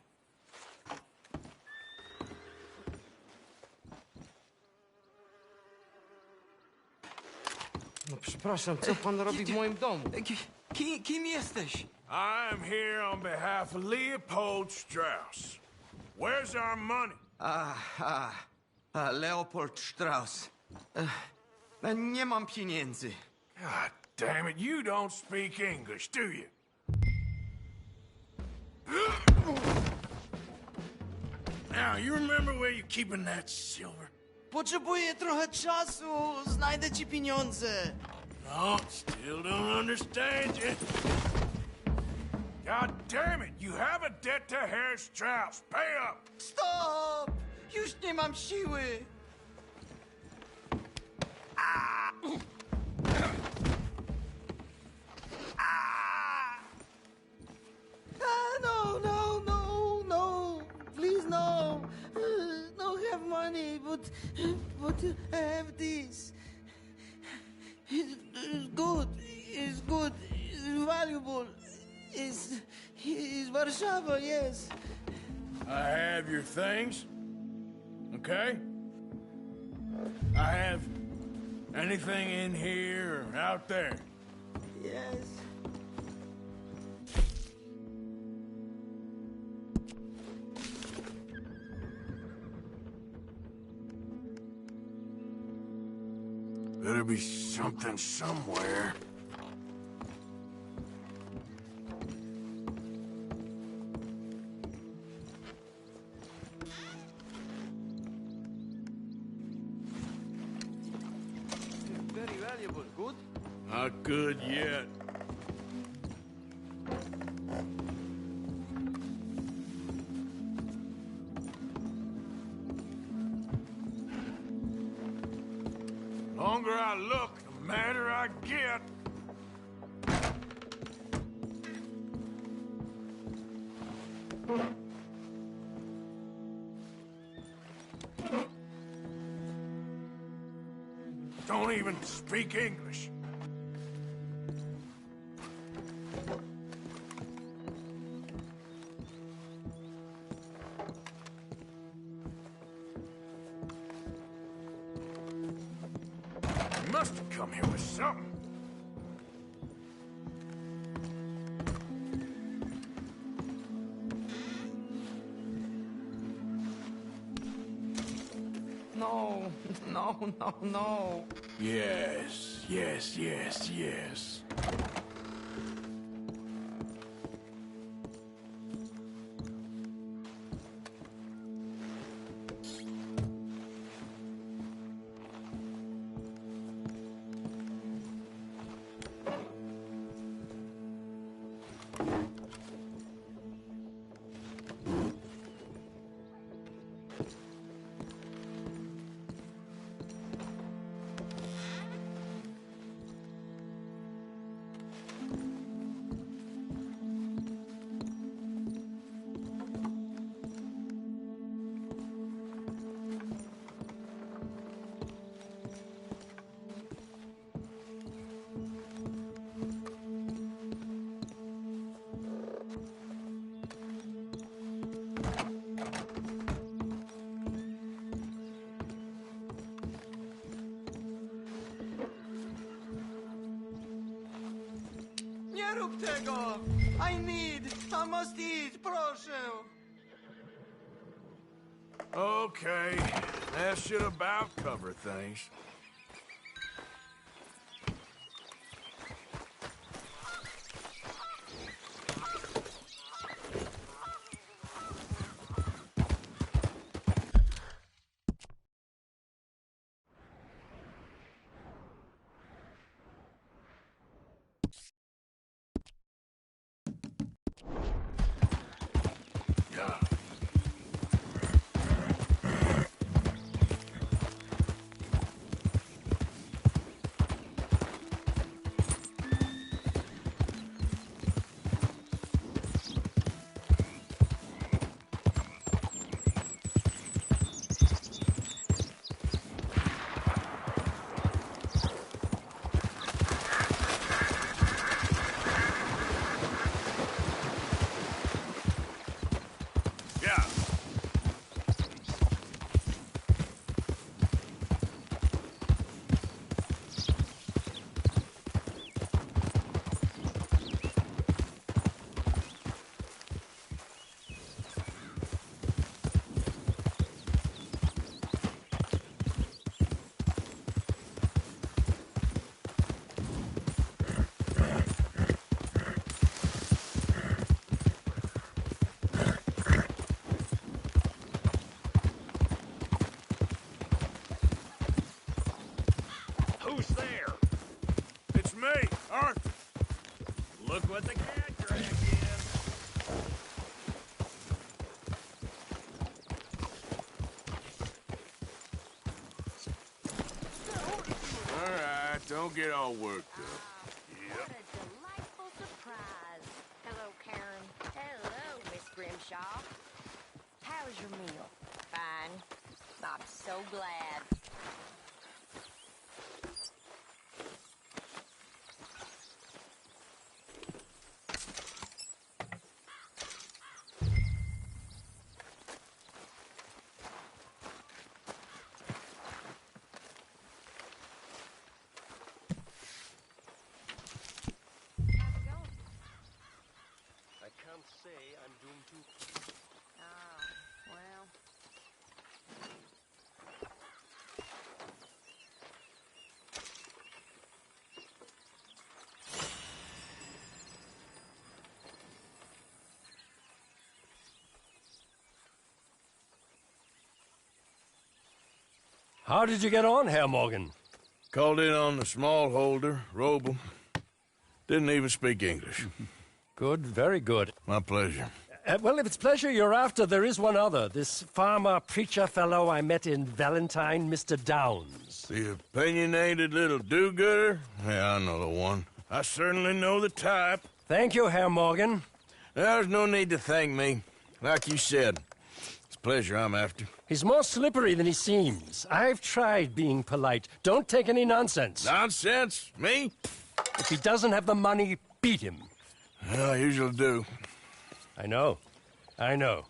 No przepraszam, co pan robi w moim domu? Kim jesteś? I'm here on behalf of Leopold Strauss. Where's our money? Leopold Strauss. Nie mam pieniędzy. God damn it, you don't speak English, do you? Now, you remember where you're keeping that silver? Potrzebuję trochę czasu. Znajdę ci pieniądze. No, still don't understand you. God damn it, you have a debt to Herr Strauss. Pay up! Stop! Już nie mam siły. No. Please, no. No have money, but I have this. It's good. It's good. It's valuable. It's Warszawa, yes. I have your things, okay? I have anything in here or out there. Yes. Better be something somewhere. Very valuable. Good? Not good yet. Longer I look, the madder I get. Don't even speak English. You must have come here with something. No. Yes. Nie rób tego! I must eat, proszę! Okay, that should about cover things. Look what the cat dragged in. All right, don't get all worked up. What a delightful surprise. Hello, Karen. Hello, Miss Grimshaw. How's your meal? Fine. I'm so glad. I can't say I'm doomed to. Well. How did you get on, Herr Morgan? Called in on the small holder, Roble. Didn't even speak English. Good, very good. My pleasure. Well, if it's pleasure you're after, there is one other. This farmer preacher fellow I met in Valentine, Mr. Downs. The opinionated little do-gooder? Yeah, I know the one. I certainly know the type. Thank you, Herr Morgan. There's no need to thank me. Like you said, it's pleasure I'm after. He's more slippery than he seems. I've tried being polite. Don't take any nonsense. Nonsense? Me? If he doesn't have the money, beat him. Well, I usually do. I know. I know.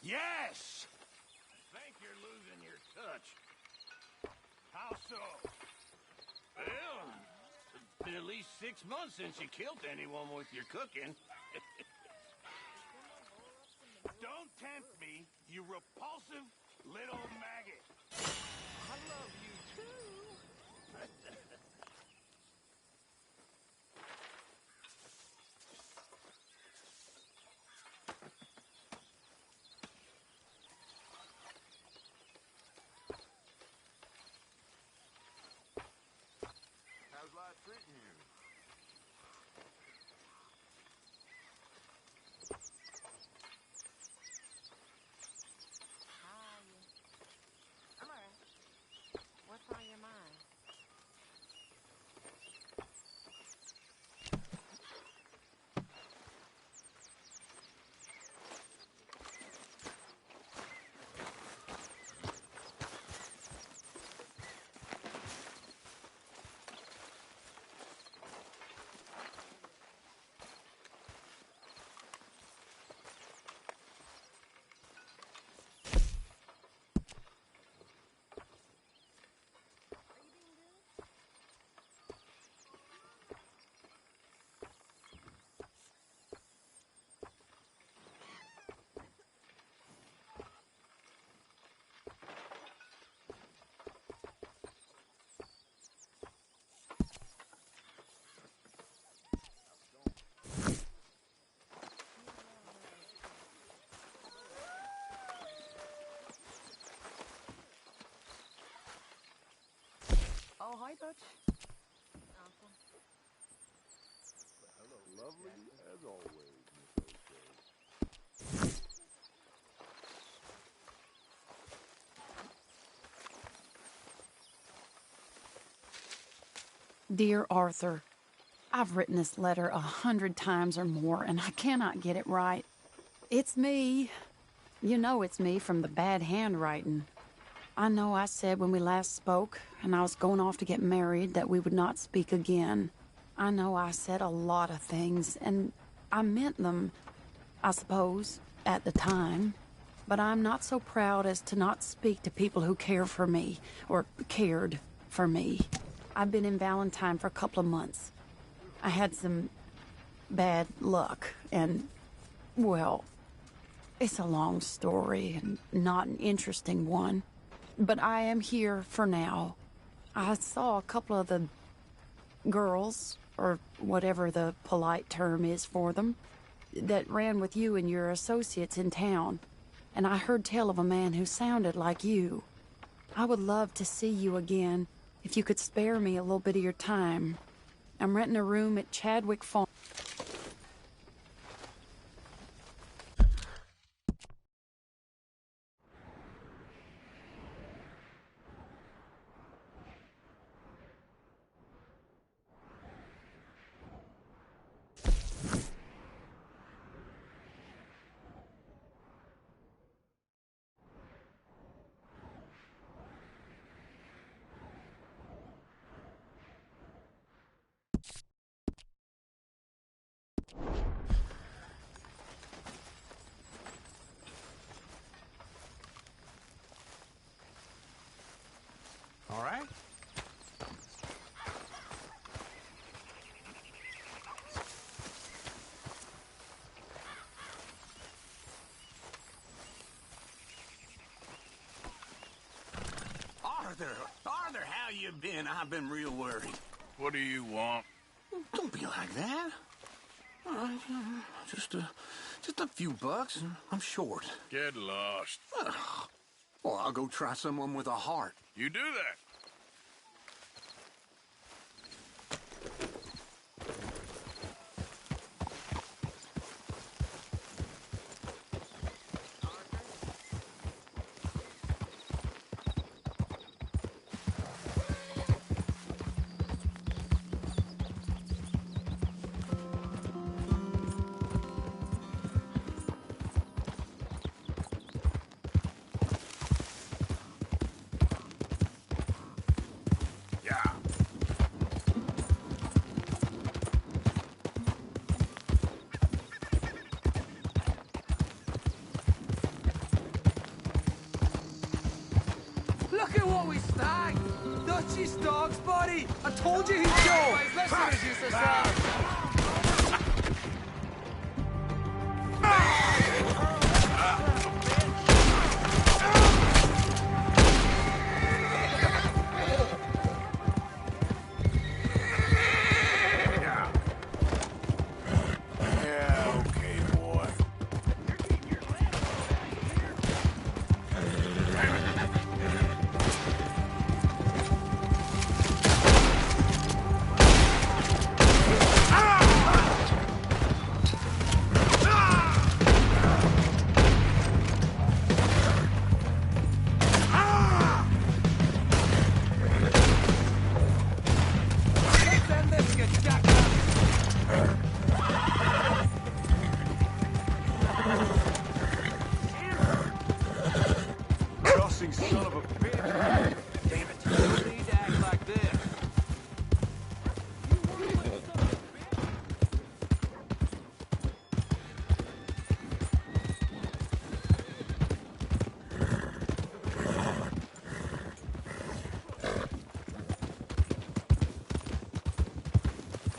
Yes! I think you're losing your touch. How so? Well, it's been at least 6 months since you killed anyone with your cooking. Don't tempt me, you repulsive little maggot. I love you too. How's life treating you? Oh, hi, Dutch. Hello, lovely as always, Miss O'Shea. Dear Arthur, I've written this letter 100 times or more, and I cannot get it right. It's me. You know it's me from the bad handwriting. I know I said when we last spoke, and I was going off to get married, that we would not speak again. I know I said a lot of things, and I meant them, I suppose, at the time. But I'm not so proud as to not speak to people who care for me, or cared for me. I've been in Valentine for a couple of months. I had some bad luck, and, well, it's a long story and not an interesting one. But I am here for now. I saw a couple of the girls, or whatever the polite term is for them, that ran with you and your associates in town. And I heard tell of a man who sounded like you. I would love to see you again, if you could spare me a little bit of your time. I'm renting a room at Chadwick Farm. All right. Arthur, how you been? I've been real worried. What do you want? Don't be like that. All right, just a few bucks, and I'm short. Get lost. Well, I'll go try someone with a heart. You do that. Look at what we snagged! Dutchie's dog's body! I told you he'd go! Let's introduce ourselves! Yeah, okay, boy. Let's end this, you jackass! Crossing son of a bitch. Damn it. You don't need to act like this.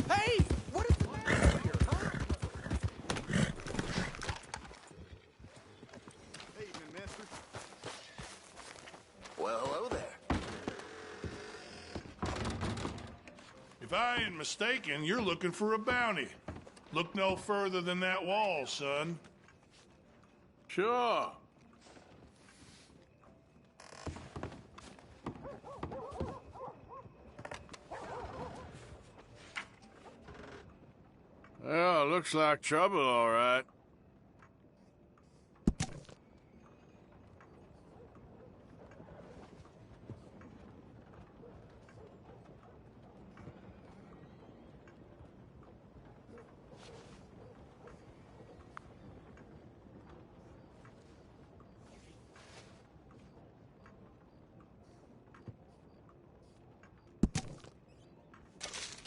Hey! What is the matter here, huh? Evening, mister. Well, hello there. If I ain't mistaken, you're looking for a bounty. Look no further than that wall, son. Sure. Well, looks like trouble, all right.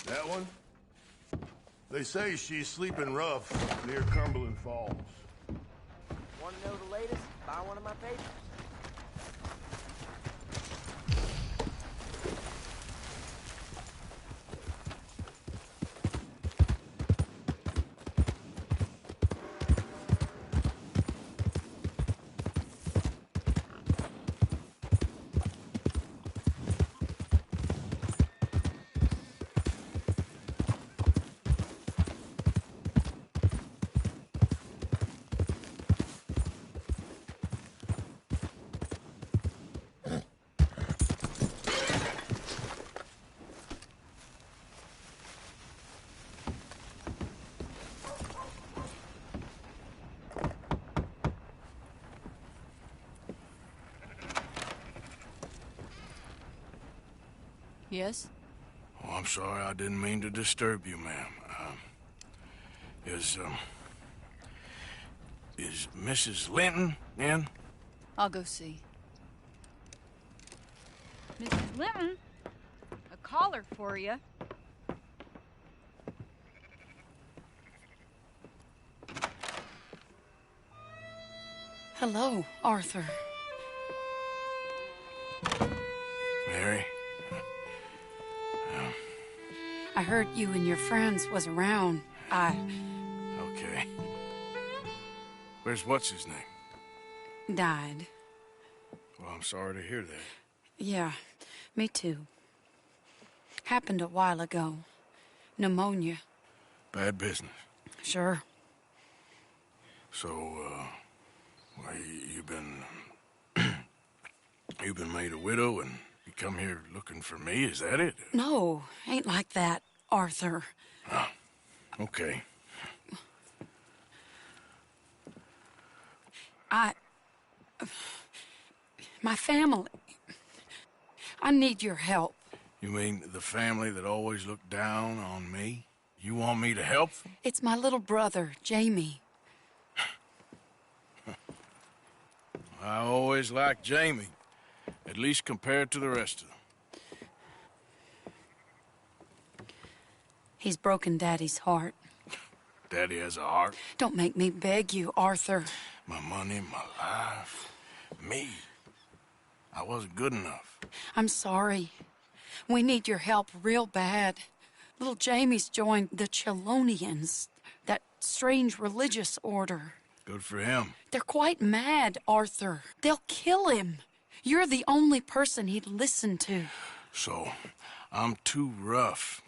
That one? They say she's sleeping rough near Cumberland Falls. Want to know the latest? Buy one of my papers. Yes? Oh, I'm sorry. I didn't mean to disturb you, ma'am. Is Mrs. Linton in? I'll go see. Mrs. Linton, a caller for you. Hello, Arthur. Mary? I heard you and your friends was around. Okay. Where's what's-his name? Died. Well, I'm sorry to hear that. Yeah, me too. Happened a while ago. Pneumonia. Bad business. Sure. So, well, you've been... you've been made a widow and you come here looking for me, is that it? No, ain't like that, Arthur. Oh, okay. My family. I need your help. You mean the family that always looked down on me? You want me to help them? It's my little brother, Jamie. I always liked Jamie, at least compared to the rest of them. He's broken Daddy's heart. Daddy has a heart. Don't make me beg you, Arthur. My money, my life, me. I wasn't good enough. I'm sorry. We need your help real bad. Little Jamie's joined the Chelonians, that strange religious order. Good for him. They're quite mad, Arthur. They'll kill him. You're the only person he'd listen to. So, I'm too rough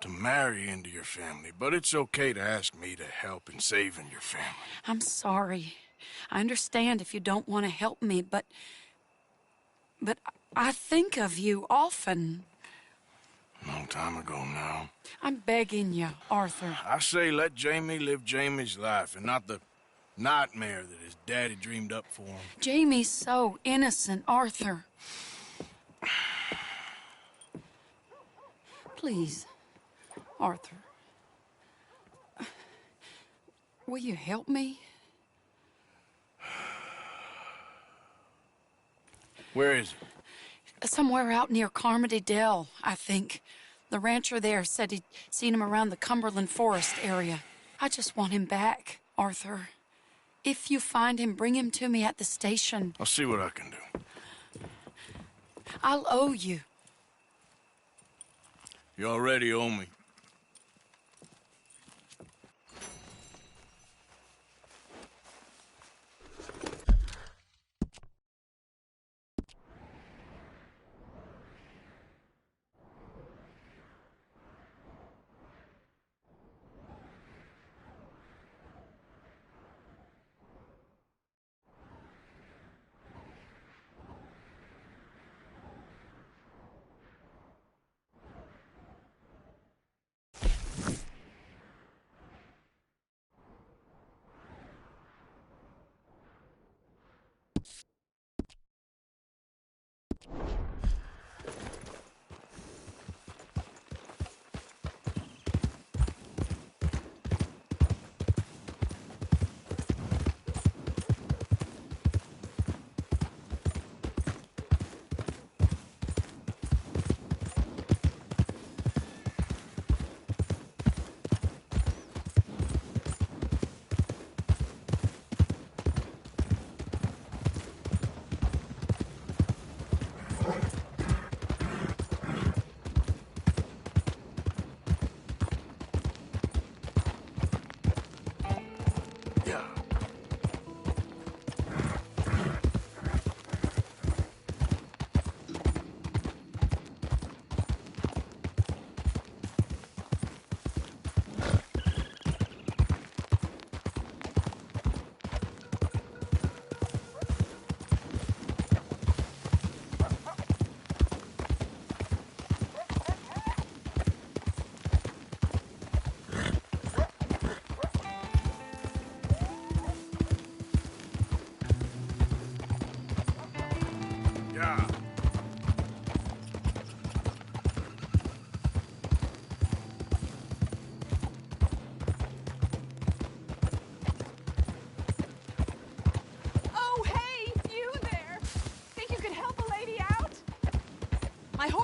to marry into your family, but it's okay to ask me to help in saving your family. I'm sorry. I understand if you don't want to help me, but I think of you often. Long time ago now. I'm begging you, Arthur. I say let Jamie live Jamie's life and not the nightmare that his daddy dreamed up for him. Jamie's so innocent, Arthur. Please, Arthur. Will you help me? Where is he? Somewhere out near Carmody Dell, I think. The rancher there said he'd seen him around the Cumberland Forest area. I just want him back, Arthur. If you find him, bring him to me at the station. I'll see what I can do. I'll owe you. You already owe me.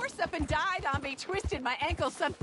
horse up and died on me, twisted my ankle some...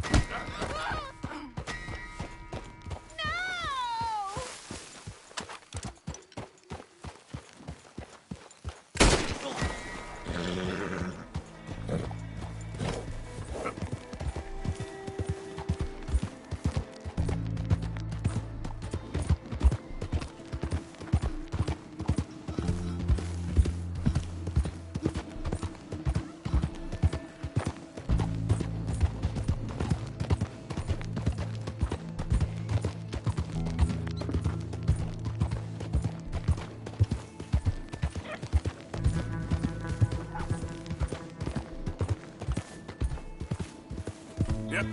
Yep.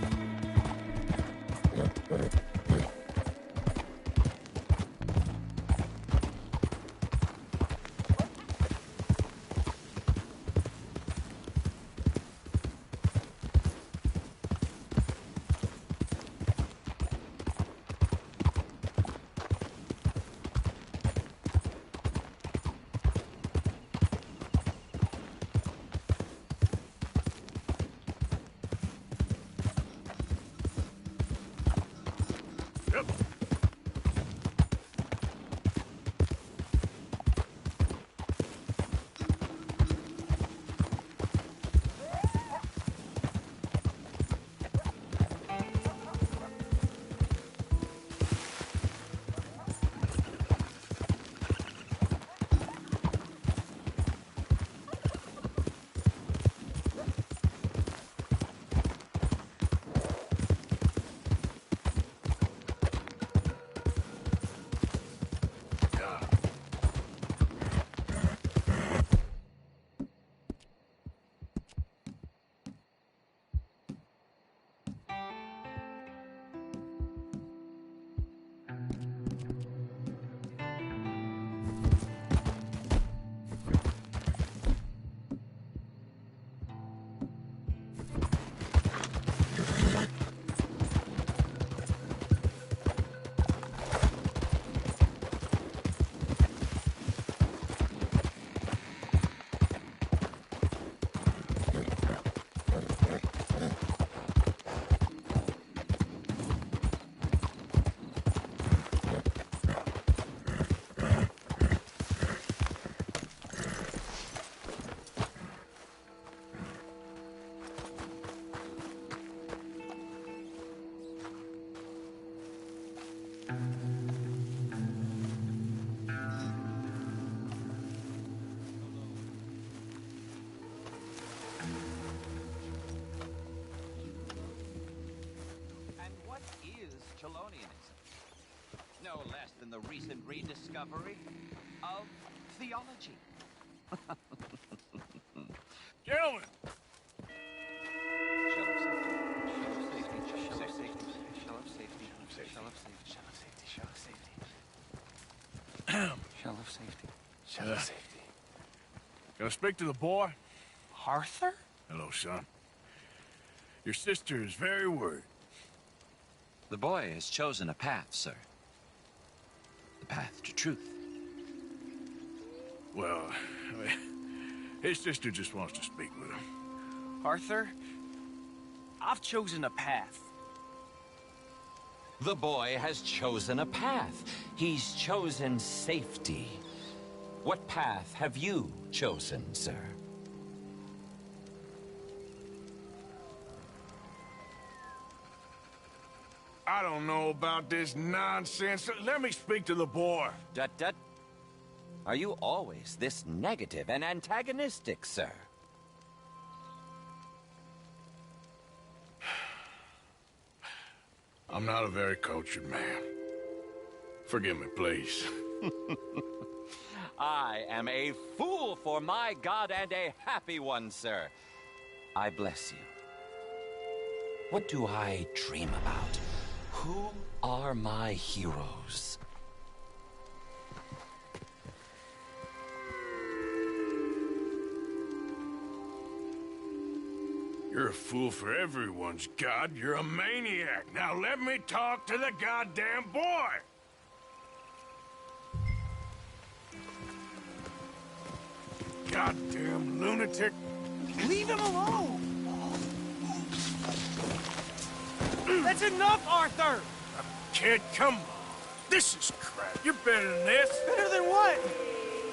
No less than the recent rediscovery of theology. Gentlemen! Shell of safety. Can I speak to the boy? Arthur? Hello, son. Your sister is very worried. The boy has chosen a path, sir. The path to truth. Well, his sister just wants to speak with him. Arthur, I've chosen a path. The boy has chosen a path. He's chosen safety. What path have you chosen, sir? I don't know about this nonsense. Let me speak to the boy. Dut-dut. Are you always this negative and antagonistic, sir? I'm not a very cultured man. Forgive me, please. I am a fool for my God and a happy one, sir. I bless you. What do I dream about? Who are my heroes? You're a fool for everyone's God. You're a maniac. Now let me talk to the goddamn boy. Goddamn lunatic. Leave him alone! That's enough, Arthur! Kid, come on. This is crap. You're better than this. Better than what?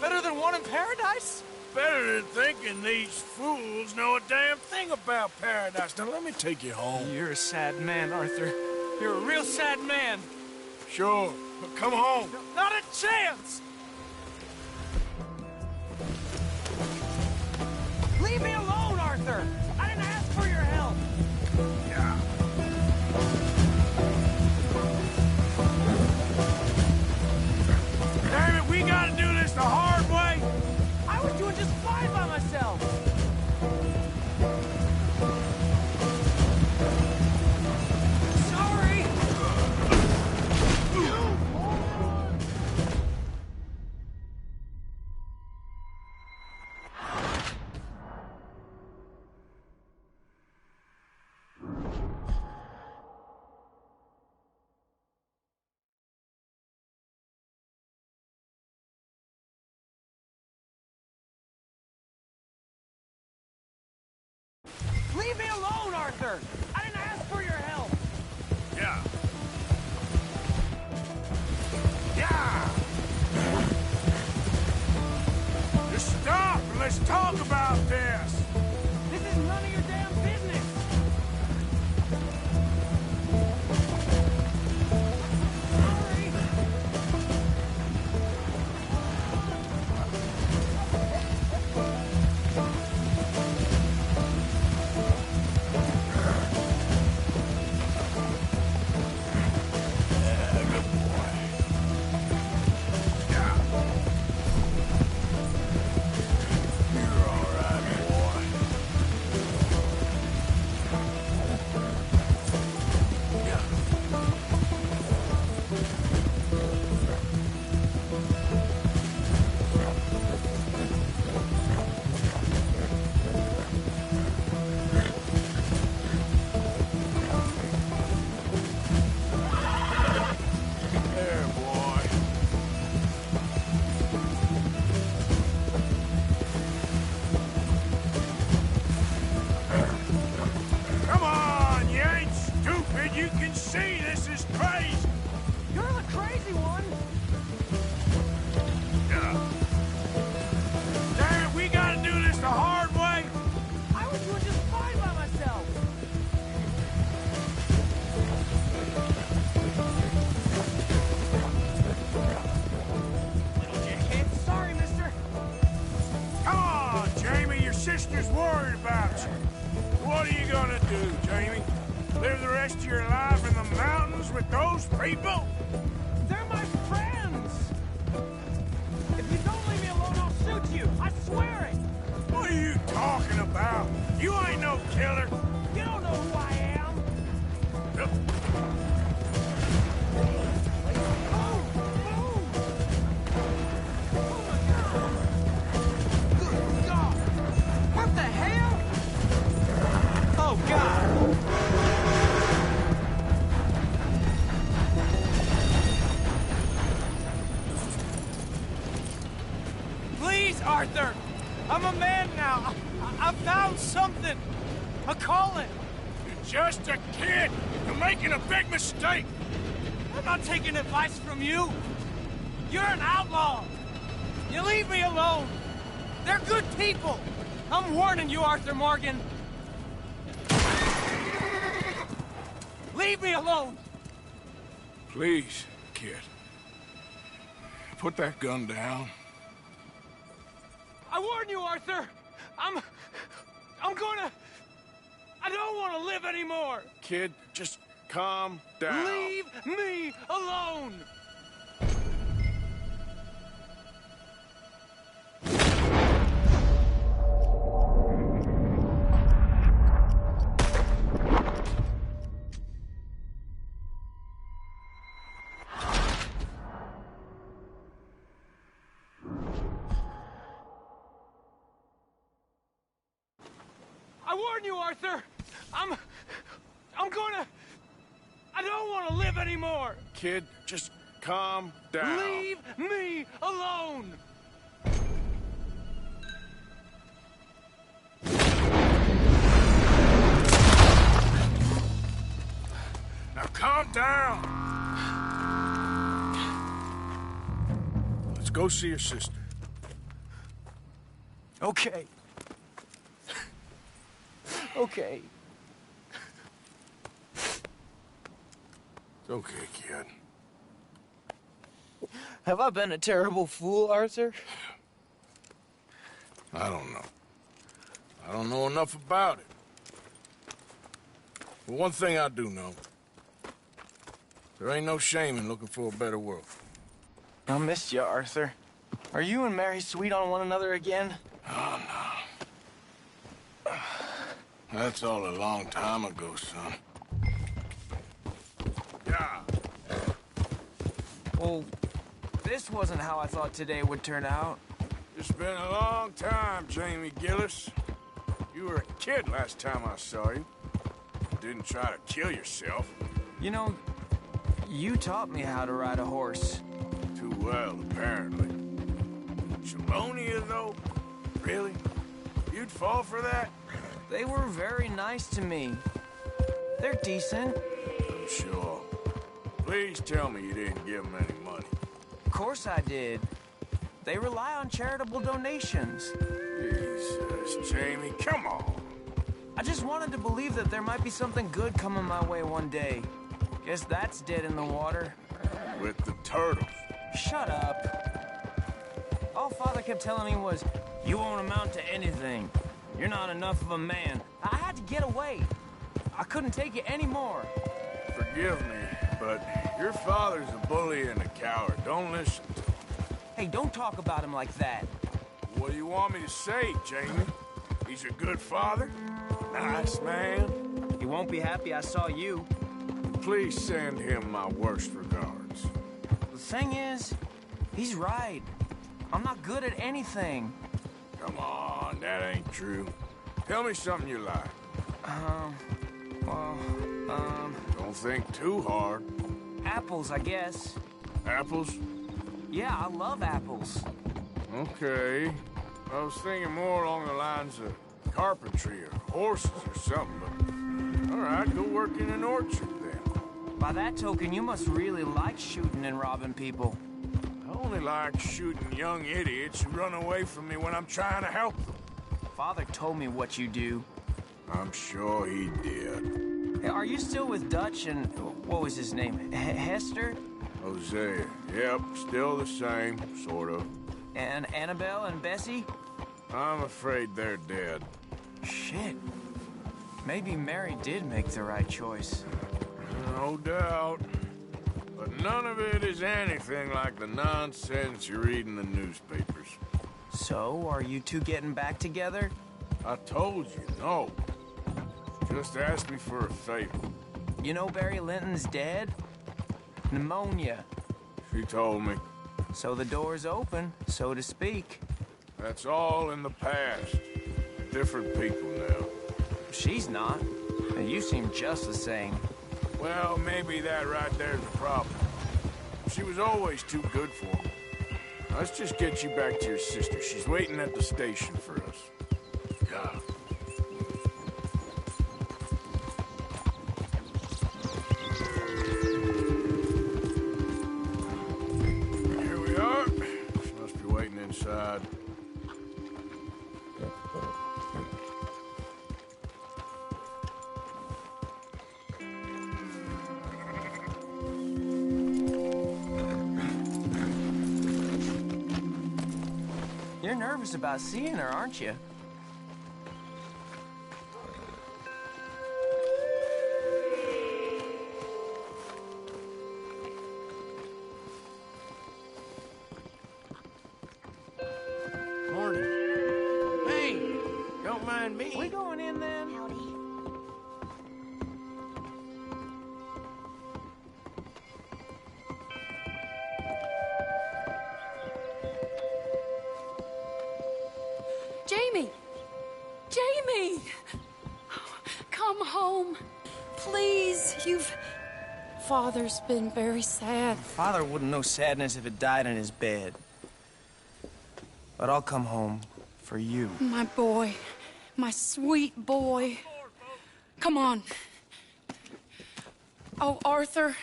Better than one in paradise? Better than thinking these fools know a damn thing about paradise. Now, let me take you home. You're a sad man, Arthur. You're a real sad man. Sure, but come home. Not a chance! Leave me alone, Arthur! I didn't ask for your help! Yeah. Damn it, we gotta do this the hard way! I was doing just fine by myself! Sorry! Leave me alone, Arthur! I didn't ask for your help! Yeah. Yeah! Just stop and let's talk about this! This is none of your damn business! Sorry! sister's worried about you. What are you gonna do, Jamie? Live the rest of your life in the mountains with those people? They're my friends! If you don't leave me alone, I'll shoot you! I swear it! What are you talking about? You ain't no killer. You don't know who I am! What the hell? Oh, God! Please, Arthur! I'm a man now. I found something. A calling. You're just a kid. You're making a big mistake. I'm not taking advice from you. You're an outlaw. You leave me alone. They're good people. I'm warning you, Arthur Morgan. Leave me alone. Please, kid. Put that gun down. I warn you, Arthur. I'm gonna... I don't want to live anymore. Kid, just calm down. Leave me alone. I warn you, Arthur! I'm gonna... I don't want to live anymore! Kid, just calm down. Leave me alone! Calm down. Let's go see your sister. Okay. Okay. It's okay, kid. Have I been a terrible fool, Arthur? I don't know. I don't know enough about it. But one thing I do know. There ain't no shame in looking for a better world. I missed you, Arthur. Are you and Mary sweet on one another again? Oh, no. That's all a long time ago, son. Yeah. Well, this wasn't how I thought today would turn out. It's been a long time, Jamie Gillis. You were a kid last time I saw you. Didn't try to kill yourself. You know, you taught me how to ride a horse. Too well, apparently. Chelonia, though? Really? You'd fall for that? They were very nice to me. They're decent. I'm sure. Please tell me you didn't give them any money. Of course I did. They rely on charitable donations. Jesus, Jamie, come on. I just wanted to believe that there might be something good coming my way one day. Guess that's dead in the water. With the turtles. Shut up. All Father kept telling me was, you won't amount to anything. You're not enough of a man. I had to get away. I couldn't take it anymore. Forgive me, but your father's a bully and a coward. Don't listen to him. Hey, don't talk about him like that. What do you want me to say, Jamie? He's a good father? Nice man? He won't be happy I saw you. Please send him my worst regards. The thing is, he's right. I'm not good at anything. Come on, that ain't true. Tell me something you like. Don't think too hard. Apples, I guess. Apples? Yeah, I love apples. Okay. I was thinking more along the lines of carpentry or horses or something, but... All right, go work in an orchard, then. By that token, you must really like shooting and robbing people. I only like shooting young idiots who run away from me when I'm trying to help them. Father told me what you do. I'm sure he did. Hey, are you still with Dutch and... what was his name? Hester? Hosea. Yep, still the same, sort of. And Annabelle and Bessie? I'm afraid they're dead. Shit. Maybe Mary did make the right choice. No doubt. But none of it is anything like the nonsense you read in the newspapers. So, are you two getting back together? I told you, no. Just ask me for a favor. You know Barry Linton's dead? Pneumonia. She told me. So the door's open, so to speak. That's all in the past. Different people now. She's not. And you seem just the same. Well, maybe that right there's the problem. She was always too good for me. Let's just get you back to your sister. She's waiting at the station for us. God. Here we are. She must be waiting inside. You're nervous about seeing her, aren't you? Morning. Hey, don't mind me. We going in then? Howdy. Jamie! Jamie! Come home. Please, Father's been very sad. Father wouldn't know sadness if it died in his bed. But I'll come home for you. My boy. My sweet boy. Come on. Oh, Arthur.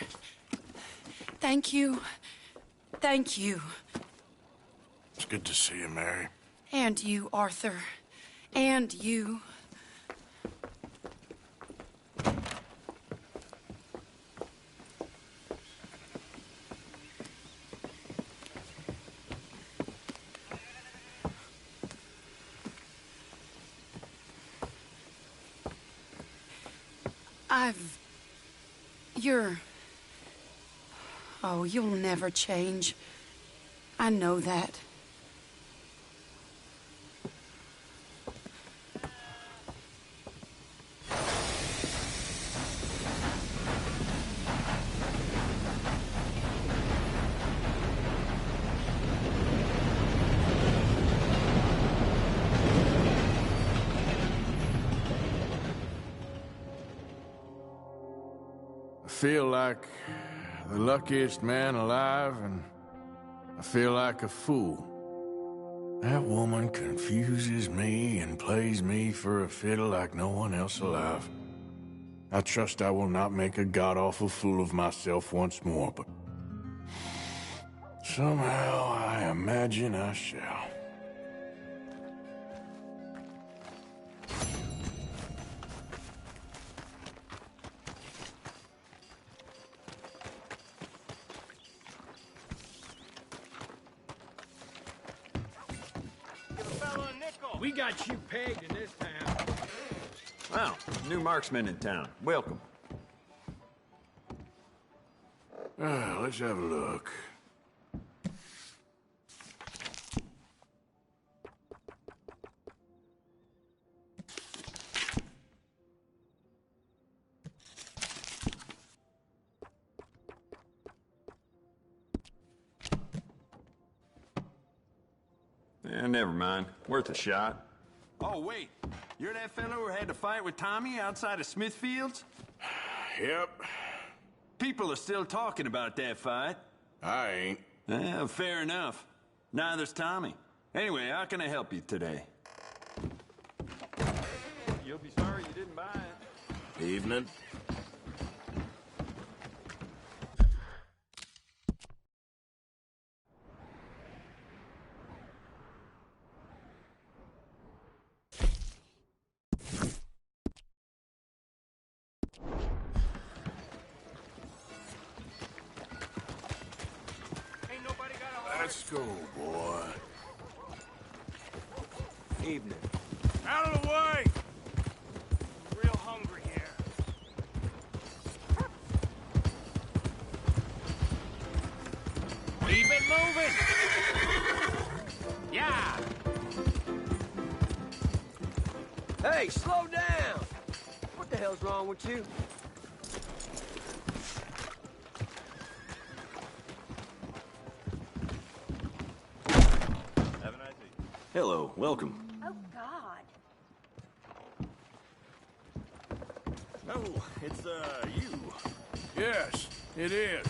Thank you. Thank you. It's good to see you, Mary. And you, Arthur. And you. Oh, you'll never change. I know that. I feel like the luckiest man alive, and I feel like a fool. That woman confuses me and plays me for a fiddle like no one else alive. I trust I will not make a god-awful fool of myself once more, but somehow I imagine I shall. We got you pegged in this town. Well, new marksman in town. Welcome. Let's have a look. Never mind. Worth a shot. Oh, wait. You're that fellow who had to fight with Tommy outside of Smithfields? Yep. People are still talking about that fight. I ain't. Fair enough. Neither's Tommy. Anyway, how can I help you today? You'll be sorry you didn't buy it. Evening. Let's go, boy. Evening. Out of the way! Real hungry here. Keep it moving! Yeah! Hey, slow down! What the hell's wrong with you? Hello, welcome. Oh, God. Oh, it's, you. Yes, it is.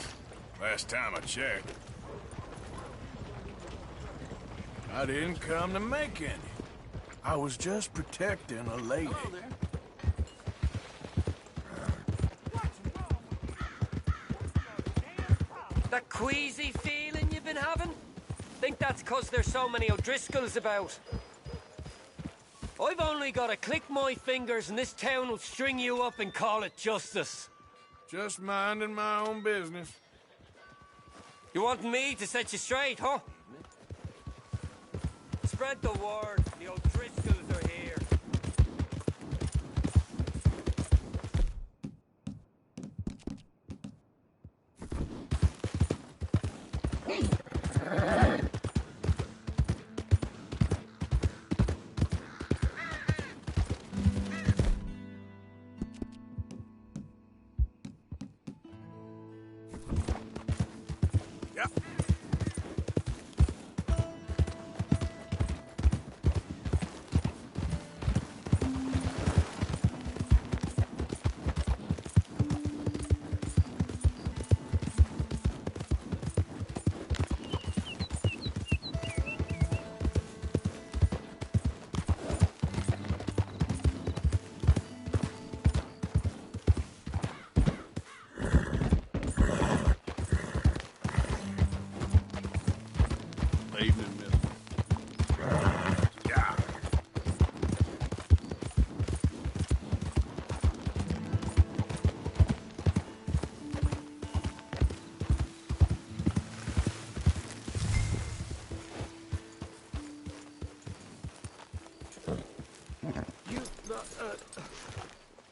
Last time I checked. I didn't come to make any. I was just protecting a lady. That queasy feeling you've been having? Think that's 'cause there's so many O'Driscolls about. I've only got to click my fingers and this town will string you up and call it justice. Just minding my own business. You want me to set you straight, huh? Spread the word. The O'Driscolls are here.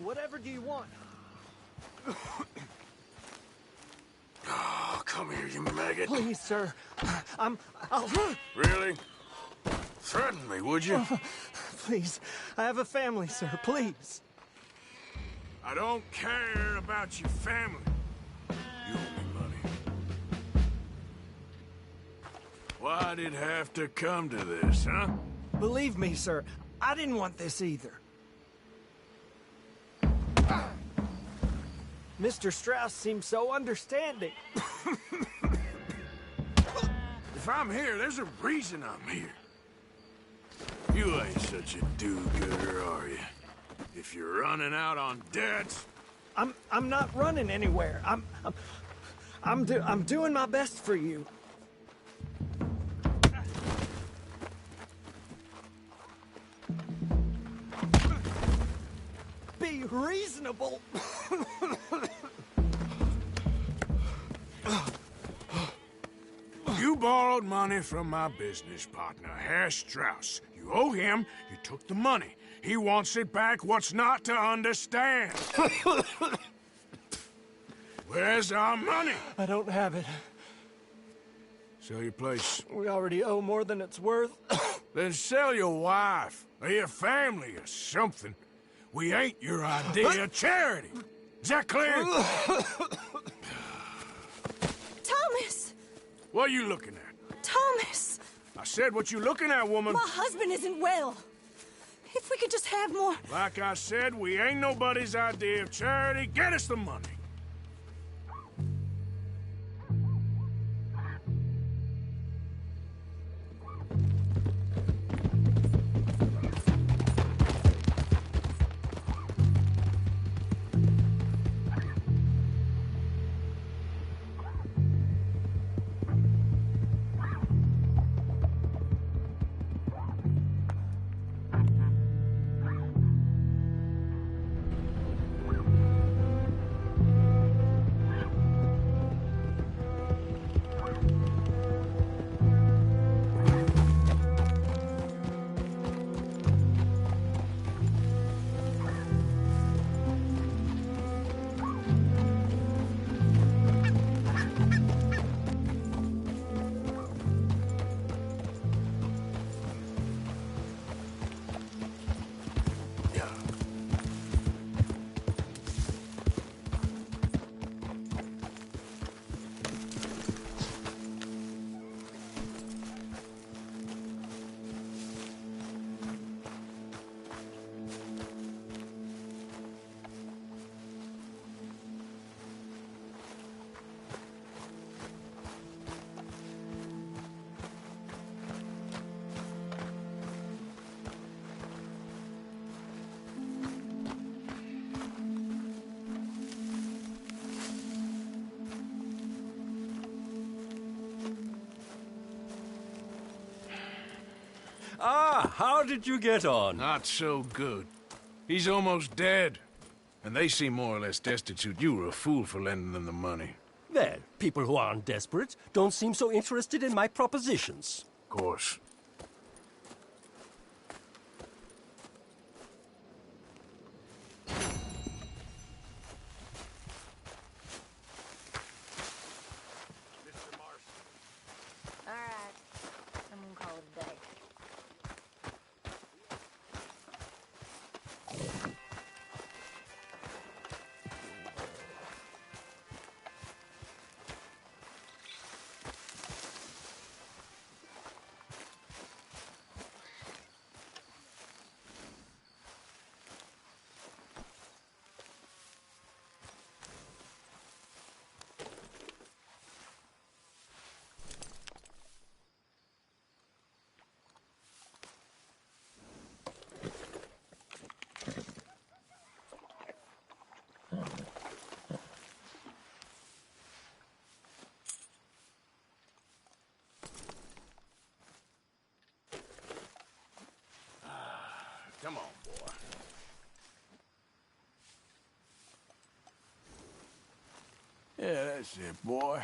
Whatever do you want? Oh, come here, you maggot. Please, sir. I'll... Really? Threaten me, would you? Please. I have a family, sir. Please. I don't care about your family. You owe me money. Why'd it have to come to this, huh? Believe me, sir. I didn't want this either. Mr. Strauss seems so understanding. If I'm here, there's a reason I'm here. You ain't such a do-gooder, are you? If you're running out on debts... I'm not running anywhere. I'm doing my best for you. Be reasonable. You borrowed money from my business partner, Herr Strauss. You owe him, you took the money. He wants it back. What's not to understand? Where's our money? I don't have it. Sell your place. We already owe more than it's worth. Then sell your wife, or your family, or something. We ain't your idea of charity. Is that clear? Thomas! What are you looking at? Thomas! I said, what you looking at, woman? My husband isn't well. If we could just have more... Like I said, we ain't nobody's idea of charity. Get us the money. Ah, how did you get on? Not so good. He's almost dead. And they seem more or less destitute. You were a fool for lending them the money. Well, people who aren't desperate don't seem so interested in my propositions. Of course. All right. I'm gonna call it a day. Come on, boy. Yeah, that's it, boy.